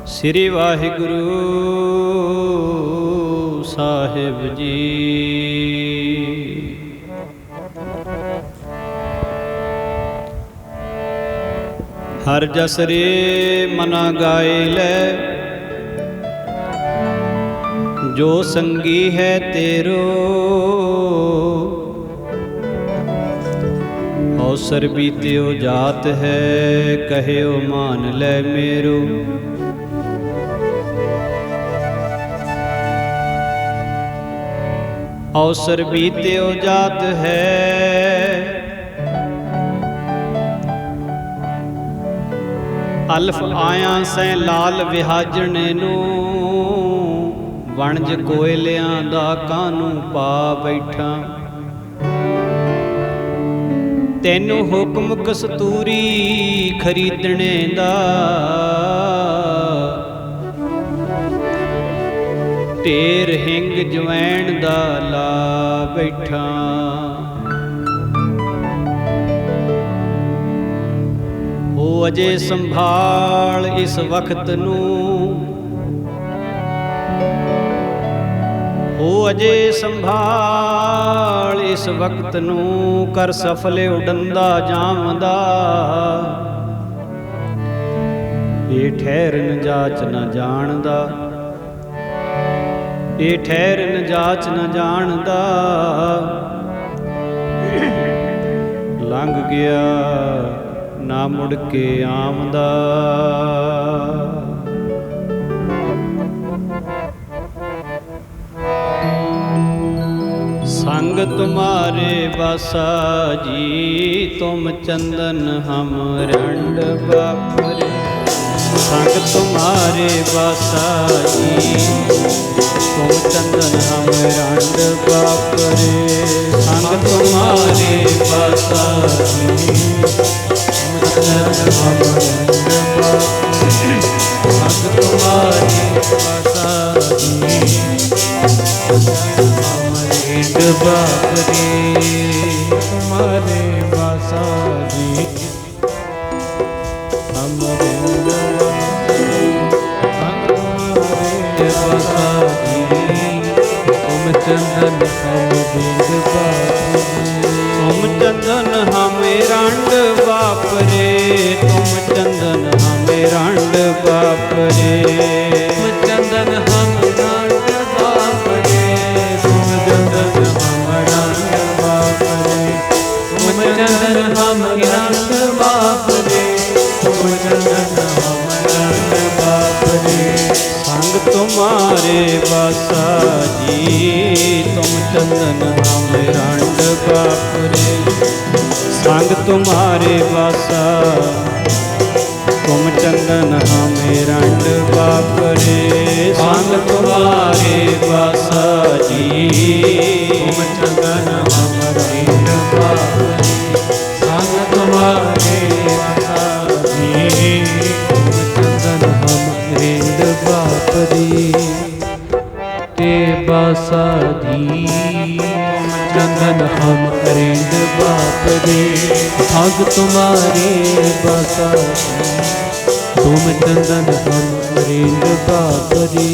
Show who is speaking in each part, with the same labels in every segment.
Speaker 1: ਸ੍ਰੀ ਵਾਹਿਗੁਰੂ ਸਾਹਿਬ ਜੀ। ਹਰ ਜਸ ਰੇ ਮਨਾ ਗਾਏ ਲੈ, ਜੋ ਸੰਗੀ ਹੈ ਤੇਰੋ। ਅਵਸਰ ਬੀਤਿਓ ਜਾਤ ਹੈ, ਕਹਿਓ ਮਾਨ ਲੈ ਮੇਰੋ। ਅਵਸਰ ਬੀਤਿਓ ਜਾਤ ਹੈ, ਅਲਫ ਆਇਆ ਸੈਂ ਲਾਲ ਵਿਹਾਜਣੇ ਨੂੰ। ਵਣਜ ਕੋਇਲਿਆਂ ਦਾ ਕਾਹਨੂੰ ਪਾ ਬੈਠਾ, ਤੈਨੂੰ ਹੁਕਮ ਕਸਤੂਰੀ ਖਰੀਦਣੇ ਦਾ। ਢੇਰ ਹਿੰਗ ਜਵੈਣ ਦਾ ਲਾ ਬੈਠਾ, ਹੋ ਅਜੇ ਸੰਭਾਲ ਇਸ ਵਕਤ ਨੂੰ। ਹੋ ਅਜੇ ਸੰਭਾਲ ਇਸ ਵਕਤ ਨੂੰ, ਕਰ ਸਫਲੇ ਉਡੰਦਾ ਜਾਮਦਾ। ਇਹ ਠਹਿਰਨ ਜਾਚ ਨਾ ਜਾਣਦਾ, ਇਹ ਠਹਿਰਨ ਜਾਚ ਨਾ ਜਾਣਦਾ। ਲੰਘ ਗਿਆ ਨਾ ਮੁੜ ਕੇ ਆਮਦਾ। संग तुम्हारे बासा जी, तुम चंदन हम रंड बापरे। संग तुम्हारे बासा जी, तुम चंदन हम रंड बापरे। संग तुम्हारे बासा जी, तुम चंदन हम रंड बापरे। संग तुम्हारे बासा जी, बापरे। तुम्हारे बासा जी, हमरे बासा जी, तुम चंदन हम बिंद बापरे। तुम चंदन हमें रंड बापरे। तुम चंदन हमें रंड बापरे। तुम चंदन हम रंड बापरे। तुम चंदन हम रंग बापरे। तुम चंदन हम रंग बापरे। तुम चंदन हम रंग बापरे। संग तुम्हारे बासा जी, तुम चंदन हम रंग बापरे। संग तुम्हारे बासा, तुम चंदन हमें रंड बापरे। संग तुम्हारे बासा जी, तुम चंदन हम रंड बापरे। संग तुम्हारे बासा जी, तुम चंदन हम रंड बापरे। ते बासा जी, तुम चंदन हम रंड बापरे। संग तुम्हारे बासा जी, तुम चंदन हम रंड बापरे।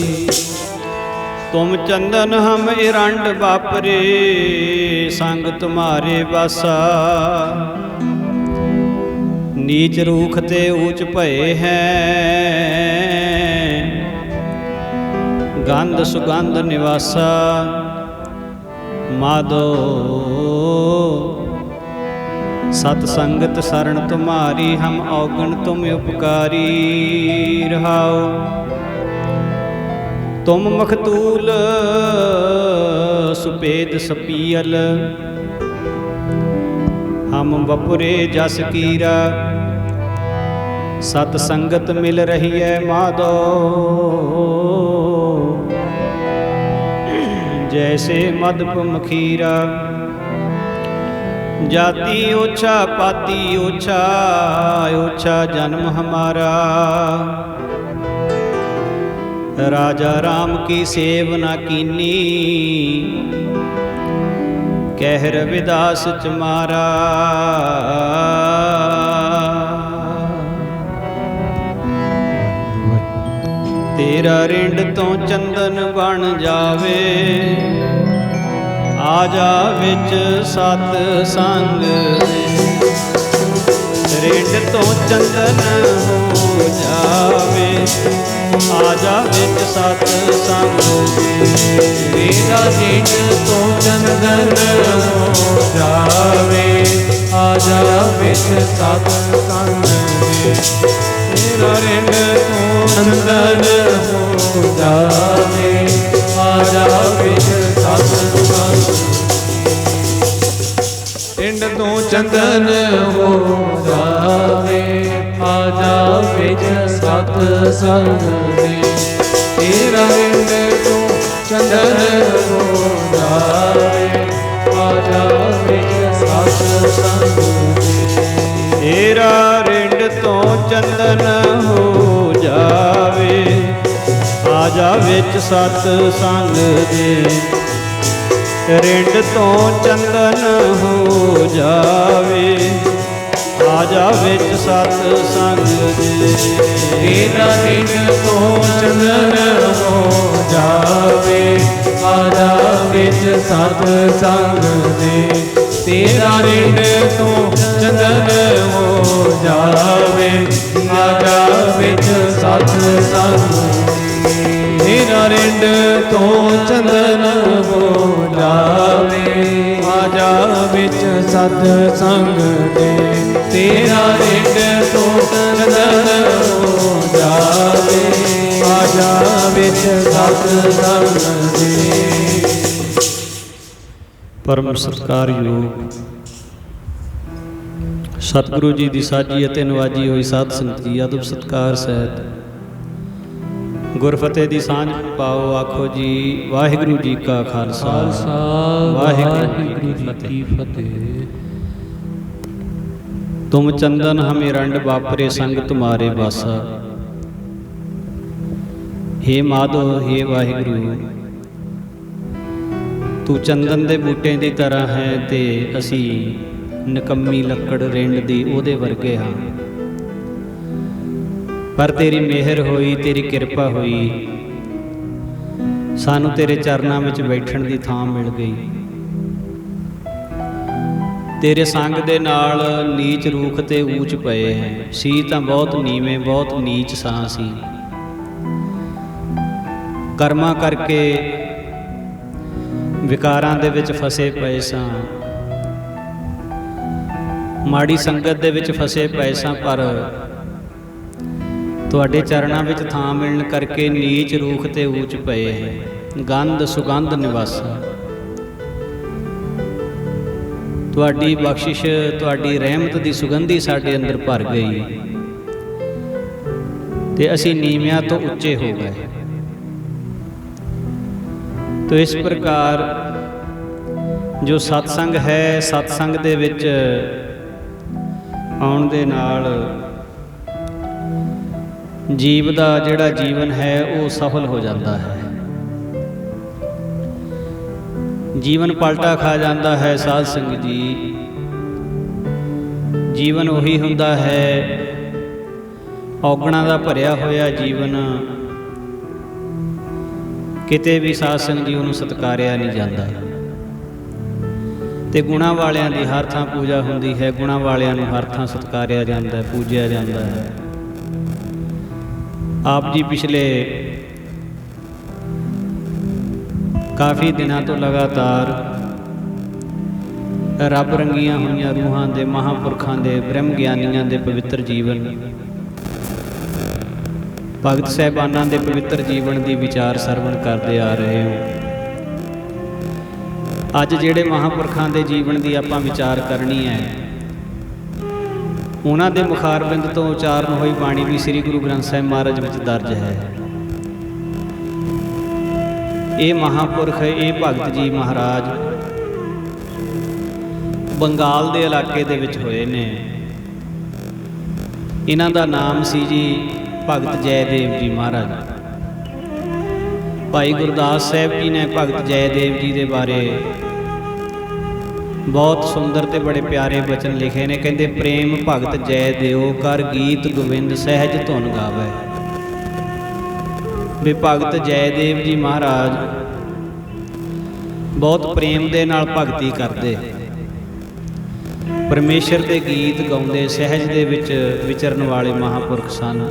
Speaker 1: तुम चंदन हम रंड बापरे। संग तुम्हारे बासा, नीच रूख ते ऊंच भये हैं। गंध सुगंध निवासा, माधो सतसंगत शरण तुम्हारी। हम औगण तुम उपकारी रहाओ। तुम मखतूल सुपेद सपीयल, हम बपुरे जस कीरा। सतसंगत मिल रही है माधो, जैसे मधुप मखीरा। जाति ओछा पाती ओछा, ओछा जन्म हमारा। राजा राम की सेव ना कीनी, कह रविदास चमारा। ਤੇਰਾ ਰਿੰਡ ਤੋਂ ਚੰਦਨ ਬਣ ਜਾਵੇ, ਆ ਜਾ ਵਿੱਚ ਸਤ ਸੰਗ ਦੇ। ਰਿੰਡ ਤੋਂ ਚੰਦਨ ਹੋ ਜਾਵੇ, ਆ ਜਾ ਵਿੱਚ ਸਤ ਸੰਗ ਦੇ।
Speaker 2: ਤੇਰਾ ਰਿੰਡ ਤੋਂ ਚੰਦਨ ਹੋ ਜਾਵੇ, ਆ ਜਾ ਵਿੱਚ ਸਤ ਸੰਗ ਦੇ। ਤੇਰਾ ਰਿੰਡ ਤੋਂ ਚੰਦਨ ਹੋ ਜਾਵੇ, ਆ ਜਾ ਵਿੱਚ ਸਤ ਸੰਗ ਦੇ। ਰਿੰਡ ਤੋਂ ਚੰਦਨ ਹੋ ਜਾਵੇ, ਆ ਜਾ ਵਿੱਚ ਸਤ ਸੰਗ ਦੇ। ਤੇਰਾ ਰਿੰਡ ਤੋਂ ਚੰਦਨ ਹੋ ਜਾਵੇ, ਆ ਜਾ ਵਿੱਚ ਸਤ ਸੰਗ ਦੇ।
Speaker 1: ਤੇਰਾ ਰਿੰਡ ਤੋਂ ਚੰਦਨ ਹੋ ਜਾਵੇ, ਆ ਜਾ ਵਿੱਚ ਸਤ ਸੰਗ ਦੇ। ਰਿੰਡ ਤੋਂ ਚੰਦਨ ਹੋ ਜਾਵੇ, ਆ ਜਾ ਵਿੱਚ ਸਤ ਸੰਗ ਦੇ।
Speaker 2: ਤੇਰਾ ਰਿੰਡ ਤੋਂ ਚੰਦਨ ਹੋ ਜਾਵੇ, ਆ ਜਾ ਵਿੱਚ ਸਤ ਸੰਗ ਦੇ। ਤੇਰਾ ਰਿੰਡ ਤੋਂ ਚੰਦਨ ਹੋ ਜਾਵੇ, ਆ ਜਾ ਵਿੱਚ ਸਤ ਸੰਗ ਦੇ। ਤੇਰਾ ਰਿੰਡ ਤੋਂ ਚੰਦਨ ਹੋ ਜਾਵੇ, ਆ ਜਾ ਵਿੱਚ ਸਤ ਸੰਗ ਦੇ। ਤੇਰਾ ਰਿੰਡ ਤੋਂ ਚੰਦਨ ਹੋ ਜਾਵੇ, ਆ ਜਾ ਵਿੱਚ ਸਤ ਸੰਗ ਦੇ।
Speaker 1: ਪਰਮ ਸਤਿਕਾਰਯੋਗ ਸਤਿਗੁਰੂ ਜੀ ਦੀ ਸਾਜੀ ਅਤੇ ਨਵਾਜੀ ਹੋਈ ਸਾਧ ਸੰਗਤ ਜੀ, ਅਦਬ ਸਤਿਕਾਰ ਸਹਿਤ ਗੁਰਫਤਿਹ ਦੀ ਸਾਂਝ ਪਾਓ। ਆਖੋ ਜੀ ਵਾਹਿਗੁਰੂ ਜੀ ਕਾ ਖਾਲਸਾ, ਵਾਹਿਗੁਰੂ ਜੀ ਕੀ ਫਤਿਹ। ਤੁਮ ਚੰਦਨ ਹਮੇ ਰੰਡ ਵਾਪਰੇ ਸੰਗ ਤੁਮਾਰੇ ਬਾਸਾ। ਹੇ ਮਾਧੋ, ਹੇ ਵਾਹਿਗੁਰੂ, ਤੂੰ ਚੰਦਨ ਦੇ ਬੂਟੇ ਦੀ ਤਰ੍ਹਾਂ ਹੈ ਤੇ ਅਸੀਂ ਨਿਕੰਮੀ ਲੱਕੜ ਰਿੰਡ ਦੀ ਉਹਦੇ ਵਰਗੇ ਹਾਂ। ਪਰ ਤੇਰੀ ਮਿਹਰ ਹੋਈ, ਤੇਰੀ ਕਿਰਪਾ ਹੋਈ, ਸਾਨੂੰ ਤੇਰੇ ਚਰਨਾਂ ਵਿੱਚ ਬੈਠਣ ਦੀ ਥਾਂ ਮਿਲ ਗਈ। ਤੇਰੇ ਸੰਗ ਦੇ ਨਾਲ ਨੀਚ ਰੂਖ ਤੇ ਊਚ ਪਏ ਹੈ। ਸੀ ਤਾਂ ਬਹੁਤ ਨੀਵੇਂ, ਬਹੁਤ ਨੀਚ ਸਾਂ ਸੀ। ਕਰਮਾਂ ਕਰਕੇ ਵਿਕਾਰਾਂ ਦੇ ਵਿੱਚ ਫਸੇ ਪਏ ਸਾਂ, ਮਾੜੀ ਸੰਗਤ ਦੇ ਵਿੱਚ ਫਸੇ ਪਏ ਸਾਂ। ਪਰ ਤੁਹਾਡੇ ਚਰਨਾਂ ਵਿੱਚ ਥਾਂ ਮਿਲਣ ਕਰਕੇ ਨੀਚ ਰੂਖ ਤੇ ਊਚ ਪਏ ਹੈ। ਗੰਧ ਸੁਗੰਧ ਨਿਵਾਸਾ, ਤੁਹਾਡੀ ਬਖਸ਼ਿਸ਼, ਤੁਹਾਡੀ ਰਹਿਮਤ ਦੀ ਸੁਗੰਧੀ ਸਾਡੇ ਅੰਦਰ ਭਰ ਗਈ ਤੇ ਅਸੀਂ ਨੀਵਿਆਂ ਤੋਂ ਉੱਚੇ ਹੋ ਗਏ। ਤੋ ਇਸ ਪ੍ਰਕਾਰ ਜੋ ਸਤਸੰਗ ਹੈ, ਸਤਸੰਗ ਦੇ ਵਿੱਚ ਆਉਣ ਦੇ ਨਾਲ ਜੀਵ ਦਾ ਜਿਹੜਾ ਜੀਵਨ ਹੈ ਉਹ ਸਫਲ ਹੋ ਜਾਂਦਾ ਹੈ। ਜੀਵਨ ਪਲਟਾ ਖਾ ਜਾਂਦਾ ਹੈ। ਸਾਧ ਸੰਗਤ ਜੀ, ਜੀਵਨ ਉਹੀ ਹੁੰਦਾ ਹੈ, ਔਗਣਾਂ ਦਾ ਭਰਿਆ ਹੋਇਆ ਜੀਵਨ। ਕਿਤੇ ਵੀ ਸਾਧ ਸੰਗਤ ਜੀ ਉਹਨੂੰ ਸਤਿਕਾਰਿਆ ਨਹੀਂ ਜਾਂਦਾ ਤੇ ਗੁਣਾਂ ਵਾਲਿਆਂ ਦੀ ਹਰ ਥਾਂ ਪੂਜਾ ਹੁੰਦੀ ਹੈ। ਗੁਣਾਂ ਵਾਲਿਆਂ ਨੂੰ ਹਰ ਥਾਂ ਸਤਿਕਾਰਿਆ ਜਾਂਦਾ ਹੈ, ਪੂਜਿਆ ਜਾਂਦਾ ਹੈ। ਆਪ ਜੀ ਪਿਛਲੇ ਕਾਫੀ ਦਿਨਾਂ ਤੋਂ ਲਗਾਤਾਰ ਰੱਬ ਰੰਗੀਆਂ ਹੋਈਆਂ ਰੂਹਾਂ ਦੇ, ਮਹਾਂਪੁਰਖਾਂ ਦੇ, ਬ੍ਰਹਮ ਗਿਆਨੀਆਂ ਦੇ ਪਵਿੱਤਰ ਜੀਵਨ, ਭਗਤ ਸਾਹਿਬਾਨਾਂ ਦੇ ਪਵਿੱਤਰ ਜੀਵਨ ਦੀ ਵਿਚਾਰ ਸਰਵਣ ਕਰਦੇ ਆ ਰਹੇ ਹੋ। ਅੱਜ ਜਿਹੜੇ ਮਹਾਂਪੁਰਖਾਂ ਦੇ ਜੀਵਨ ਦੀ ਆਪਾਂ ਵਿਚਾਰ ਕਰਨੀ ਹੈ, ਉਹਨਾਂ ਦੇ ਮੁਖਾਰਬਿੰਦ ਤੋਂ ਉਚਾਰਨ ਹੋਈ ਬਾਣੀ ਵੀ ਸ੍ਰੀ ਗੁਰੂ ਗ੍ਰੰਥ ਸਾਹਿਬ ਮਹਾਰਾਜ ਵਿੱਚ ਦਰਜ ਹੈ। ਇਹ ਮਹਾਂਪੁਰਖ, ਇਹ ਭਗਤ ਜੀ ਮਹਾਰਾਜ ਬੰਗਾਲ ਦੇ ਇਲਾਕੇ ਦੇ ਵਿੱਚ ਹੋਏ ਨੇ। ਇਹਨਾਂ ਦਾ ਨਾਮ ਸੀ ਜੀ ਭਗਤ ਜੈਦੇਵ ਜੀ ਮਹਾਰਾਜ। ਭਾਈ ਗੁਰਦਾਸ ਸਾਹਿਬ ਜੀ ਨੇ ਭਗਤ ਜੈਦੇਵ ਜੀ ਦੇ ਬਾਰੇ ਬਹੁਤ ਸੁੰਦਰ ਤੇ ਬੜੇ ਪਿਆਰੇ ਬਚਨ ਲਿਖੇ ਨੇ। ਕਹਿੰਦੇ, ਪ੍ਰੇਮ ਭਗਤ ਜੈ ਦੇਓ ਕਰ ਗੀਤ ਗੋਬਿੰਦ ਸਹਿਜ ਧੁਨ ਗਾਵੇ। ਵੀ ਭਗਤ ਜੈਦੇਵ ਜੀ ਮਹਾਰਾਜ ਬਹੁਤ ਪ੍ਰੇਮ ਦੇ ਨਾਲ ਭਗਤੀ ਕਰਦੇ, ਪਰਮੇਸ਼ਰ ਦੇ ਗੀਤ ਗਾਉਂਦੇ, ਸਹਿਜ ਦੇ ਵਿੱਚ ਵਿਚਰਨ ਵਾਲੇ ਮਹਾਂਪੁਰਖ ਸਨ।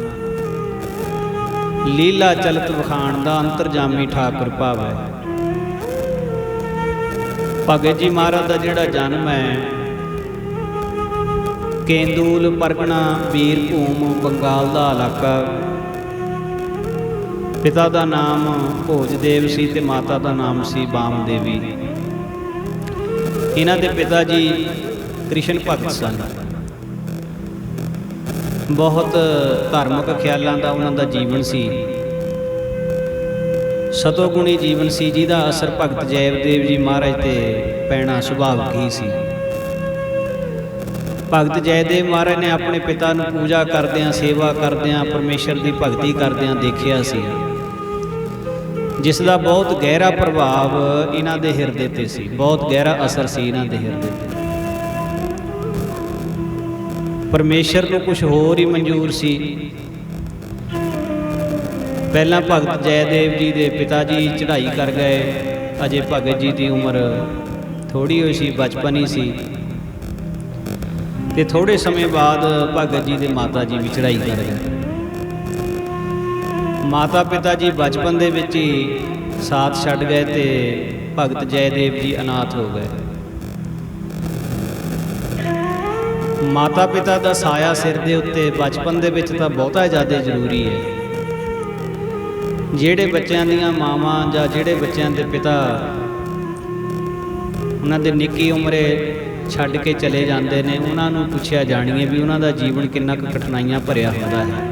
Speaker 1: ਲੀਲਾ ਚਲਤ ਵਖਾਣ ਦਾ ਅੰਤਰਜਾਮੀ ਠਾਕੁਰ ਭਾਵੈ। ਭਗਤ ਜੀ ਮਹਾਰਾਜ ਦਾ ਜਿਹੜਾ ਜਨਮ ਹੈ ਕੇਂਦੂਲ ਪਰਗਣਾ ਬੀਰਭੂਮ ਬੰਗਾਲ ਦਾ ਇਲਾਕਾ। ਪਿਤਾ ਦਾ ਨਾਮ ਭੋਜਦੇਵ ਸੀ ਤੇ ਮਾਤਾ ਦਾ ਨਾਮ ਸੀ ਬਾਮ ਦੇਵੀ। ਇਹਨਾਂ ਦੇ ਪਿਤਾ ਜੀ ਕ੍ਰਿਸ਼ਨ ਭਗਤ ਸਨ। ਬਹੁਤ ਧਾਰਮਿਕ ਖਿਆਲਾਂ ਦਾ ਉਹਨਾਂ ਦਾ ਜੀਵਨ ਸੀ, ਸਤੋਗੁਣੀ ਜੀਵਨ ਸੀ, ਜਿਹਦਾ ਅਸਰ ਭਗਤ ਜੈਦੇਵ ਜੀ ਮਹਾਰਾਜ ਤੇ ਪੈਣਾ ਸੁਭਾਵਿਕ ਹੀ ਸੀ। ਭਗਤ ਜੈਦੇਵ ਮਹਾਰਾਜ ਨੇ ਆਪਣੇ ਪਿਤਾ ਨੂੰ ਪੂਜਾ ਕਰਦਿਆਂ, ਸੇਵਾ ਕਰਦਿਆਂ, ਪਰਮੇਸ਼ਰ ਦੀ ਭਗਤੀ ਕਰਦਿਆਂ ਦੇਖਿਆ ਸੀ, ਜਿਸ ਦਾ ਬਹੁਤ ਗਹਿਰਾ ਪ੍ਰਭਾਵ ਇਹਨਾਂ ਦੇ ਹਿਰਦੇ ਤੇ ਸੀ, ਬਹੁਤ ਗਹਿਰਾ ਅਸਰ ਸੀ ਇਹਨਾਂ ਦੇ ਹਿਰਦੇ ਤੇ। ਪਰਮੇਸ਼ਰ ਨੂੰ ਕੁਝ ਹੋਰ ਹੀ ਮਨਜ਼ੂਰ ਸੀ। ਪਹਿਲਾਂ ਭਗਤ ਜੈਦੇਵ ਜੀ ਦੇ ਪਿਤਾ ਜੀ ਚੜ੍ਹਾਈ ਕਰ ਗਏ, ਅਜੇ ਭਗਤ ਜੀ ਦੀ ਉਮਰ ਥੋੜ੍ਹੀ ਹੋਈ ਸੀ, ਬਚਪਨ ਹੀ ਸੀ। ਤੇ ਥੋੜ੍ਹੇ ਸਮੇਂ ਬਾਅਦ ਭਗਤ ਜੀ ਦੇ ਮਾਤਾ ਜੀ ਵੀ ਚੜ੍ਹਾਈ ਕਰ ਗਏ। ਮਾਤਾ ਪਿਤਾ ਜੀ ਬਚਪਨ ਦੇ ਵਿੱਚ ਹੀ ਸਾਥ ਛੱਡ ਗਏ ਤੇ ਭਗਤ ਜੈਦੇਵ ਜੀ ਅਨਾਥ ਹੋ ਗਏ। ਮਾਤਾ ਪਿਤਾ ਦਾ ਸਾਇਆ ਸਿਰ ਦੇ ਉੱਤੇ ਬਚਪਨ ਦੇ ਵਿੱਚ ਤਾਂ ਬਹੁਤਾ ਜ਼ਿਆਦਾ ਜ਼ਰੂਰੀ ਹੈ। ਜਿਹੜੇ ਬੱਚਿਆਂ ਦੀਆਂ ਮਾਵਾਂ ਜਾਂ ਜਿਹੜੇ ਬੱਚਿਆਂ ਦੇ ਪਿਤਾ ਉਹਨਾਂ ਦੇ ਨਿੱਕੀ ਉਮਰੇ ਛੱਡ ਕੇ ਚਲੇ ਜਾਂਦੇ ਨੇ, ਉਹਨਾਂ ਨੂੰ ਪੁੱਛਿਆ ਜਾਣੀਏ ਵੀ ਉਹਨਾਂ ਦਾ ਜੀਵਨ ਕਿੰਨਾ ਕੁ ਕਠਿਨਾਈਆਂ ਭਰਿਆ ਹੁੰਦਾ ਹੈ।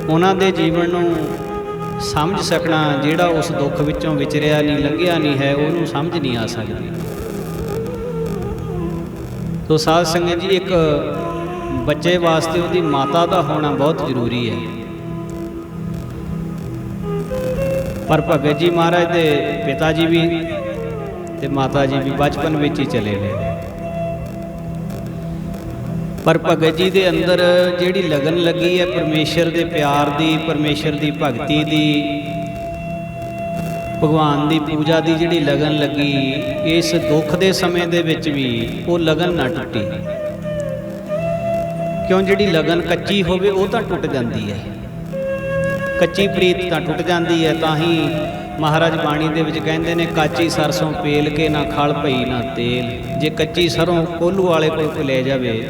Speaker 1: ਉਹਨਾਂ ਦੇ ਜੀਵਨ ਨੂੰ ਸਮਝ ਸਕਣਾ, ਜਿਹੜਾ ਉਸ ਦੁੱਖ ਵਿੱਚੋਂ ਵਿਚਰਿਆ ਨਹੀਂ, ਲੰਘਿਆ ਨਹੀਂ ਹੈ, ਉਹਨੂੰ ਸਮਝ ਨਹੀਂ ਆ ਸਕਦੀ। ਤੋ ਸਾਧ ਸੰਗਤ ਜੀ, ਇੱਕ ਬੱਚੇ ਵਾਸਤੇ ਉਹਦੀ ਮਾਤਾ ਦਾ ਹੋਣਾ ਬਹੁਤ ਜ਼ਰੂਰੀ ਹੈ। ਪਰ ਭਗਤ ਜੀ ਮਹਾਰਾਜ ਦੇ ਪਿਤਾ ਜੀ ਵੀ ਤੇ ਮਾਤਾ ਜੀ ਵੀ ਬਚਪਨ ਵਿੱਚ ਹੀ ਚਲੇ ਗਏ। ਪਰ ਭਗਤ ਜੀ ਦੇ ਅੰਦਰ ਜਿਹੜੀ ਲਗਨ ਲੱਗੀ ਹੈ ਪਰਮੇਸ਼ਰ ਦੇ ਪਿਆਰ ਦੀ, ਪਰਮੇਸ਼ਰ ਦੀ ਭਗਤੀ ਦੀ, ਭਗਵਾਨ ਦੀ ਪੂਜਾ ਦੀ ਜਿਹੜੀ ਲਗਨ ਲੱਗੀ, ਇਸ ਦੁੱਖ ਦੇ ਸਮੇਂ ਦੇ ਵਿੱਚ ਵੀ ਉਹ ਲਗਨ ਨਾ ਟੁੱਟੀ। ਕਿਉਂ? ਜਿਹੜੀ ਲਗਨ ਕੱਚੀ ਹੋਵੇ ਉਹ ਤਾਂ ਟੁੱਟ ਜਾਂਦੀ ਹੈ, ਕੱਚੀ ਪ੍ਰੀਤ ਤਾਂ ਟੁੱਟ ਜਾਂਦੀ ਹੈ। ਤਾਂ ਹੀ ਮਹਾਰਾਜ ਬਾਣੀ ਦੇ ਵਿੱਚ ਕਹਿੰਦੇ ਨੇ, ਕਾਚੀ ਸਰਸੋਂ ਪੇਲ ਕੇ ਨਾ ਖਲ ਭਈ ਨਾ ਤੇਲ। ਜੇ ਕੱਚੀ ਸਰੋਂ ਕੋਲੂ ਵਾਲੇ ਕੋਲ ਲੈ ਜਾਵੇ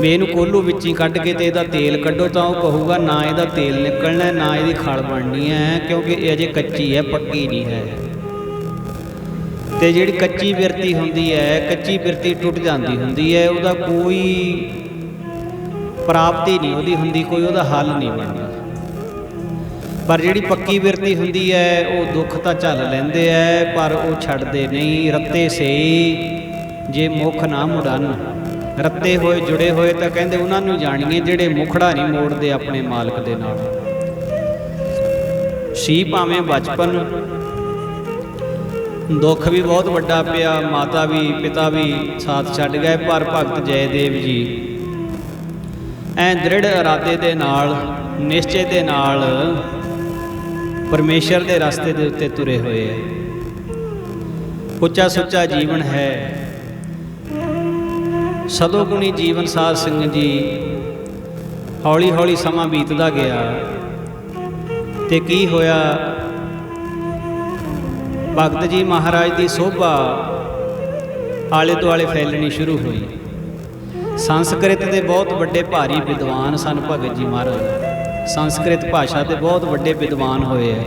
Speaker 1: ਵੀ ਇਹਨੂੰ ਕੋਲੂ ਵਿੱਚ ਹੀ ਕੱਢ ਕੇ ਤੇ ਇਹਦਾ ਤੇਲ ਕੱਢੋ, ਤਾਂ ਉਹ ਕਹੂਗਾ ਨਾ ਇਹਦਾ ਤੇਲ ਨਿਕਲਣਾ, ਨਾ ਇਹਦੀ ਖਲ ਬਣਨੀ ਹੈ, ਕਿਉਂਕਿ ਇਹ ਅਜੇ ਕੱਚੀ ਹੈ, ਪੱਕੀ ਨਹੀਂ ਹੈ। ਤੇ ਜਿਹੜੀ ਕੱਚੀ ਬਿਰਤੀ ਹੁੰਦੀ ਹੈ, ਕੱਚੀ ਬਿਰਤੀ ਟੁੱਟ ਜਾਂਦੀ ਹੁੰਦੀ ਹੈ, ਉਹਦਾ ਕੋਈ ਪ੍ਰਾਪਤੀ ਨਹੀਂ ਉਹਦੀ ਹੁੰਦੀ, ਕੋਈ ਉਹਦਾ ਹੱਲ ਨਹੀਂ ਬਣਦਾ। ਪਰ ਜਿਹੜੀ ਪੱਕੀ ਬਿਰਤੀ ਹੁੰਦੀ ਹੈ, ਉਹ ਦੁੱਖ ਤਾਂ ਝੱਲ ਲੈਂਦੇ ਹੈ, ਪਰ ਉਹ ਛੱਡਦੇ ਨਹੀਂ। ਰੱਤੇ ਸਹੀ ਜੇ ਮੁਖ ਨਾ ਮੁੜਨ, ਰੱਤੇ ਹੋਏ ਜੁੜੇ ਹੋਏ ਤਾਂ ਕਹਿੰਦੇ ਉਹਨਾਂ ਨੂੰ ਜਾਣੀਏ ਜਿਹੜੇ ਮੁਖੜਾ ਨਹੀਂ ਮੋੜਦੇ ਆਪਣੇ ਮਾਲਕ ਦੇ ਨਾਲ। ਸੀ ਭਾਵੇਂ ਬਚਪਨ, ਦੁੱਖ ਵੀ ਬਹੁਤ ਵੱਡਾ ਪਿਆ, ਮਾਤਾ ਵੀ ਪਿਤਾ ਵੀ ਸਾਥ ਛੱਡ ਗਏ, ਪਰ ਭਗਤ ਜੈਦੇਵ ਜੀ ਐ ਦ੍ਰਿੜ ਇਰਾਦੇ ਦੇ ਨਾਲ, ਨਿਸ਼ਚੇ ਦੇ ਨਾਲ ਪਰਮੇਸ਼ਰ ਦੇ ਰਸਤੇ ਦੇ ਉੱਤੇ ਤੁਰੇ ਹੋਏ ਹੈ। ਉੱਚਾ ਸੁੱਚਾ ਜੀਵਨ ਹੈ, ਸਦੋਗੁਣੀ ਜੀਵਨ। ਸਾਧ ਸੰਗਤ ਜੀ, ਹੌਲੀ ਹੌਲੀ ਸਮਾਂ ਬੀਤਦਾ ਗਿਆ ਤੇ ਕੀ ਹੋਇਆ, ਭਗਤ ਜੀ ਮਹਾਰਾਜ ਦੀ ਸੋਭਾ ਆਲੇ ਦੁਆਲੇ ਫੈਲਣੀ ਸ਼ੁਰੂ ਹੋਈ। ਸੰਸਕ੍ਰਿਤ ਦੇ ਬਹੁਤ ਵੱਡੇ ਭਾਰੀ ਵਿਦਵਾਨ ਸਨ ਭਗਤ ਜੀ ਮਹਾਰਾਜ, ਸੰਸਕ੍ਰਿਤ ਭਾਸ਼ਾ ਦੇ ਬਹੁਤ ਵੱਡੇ ਵਿਦਵਾਨ ਹੋਏ ਹੈ।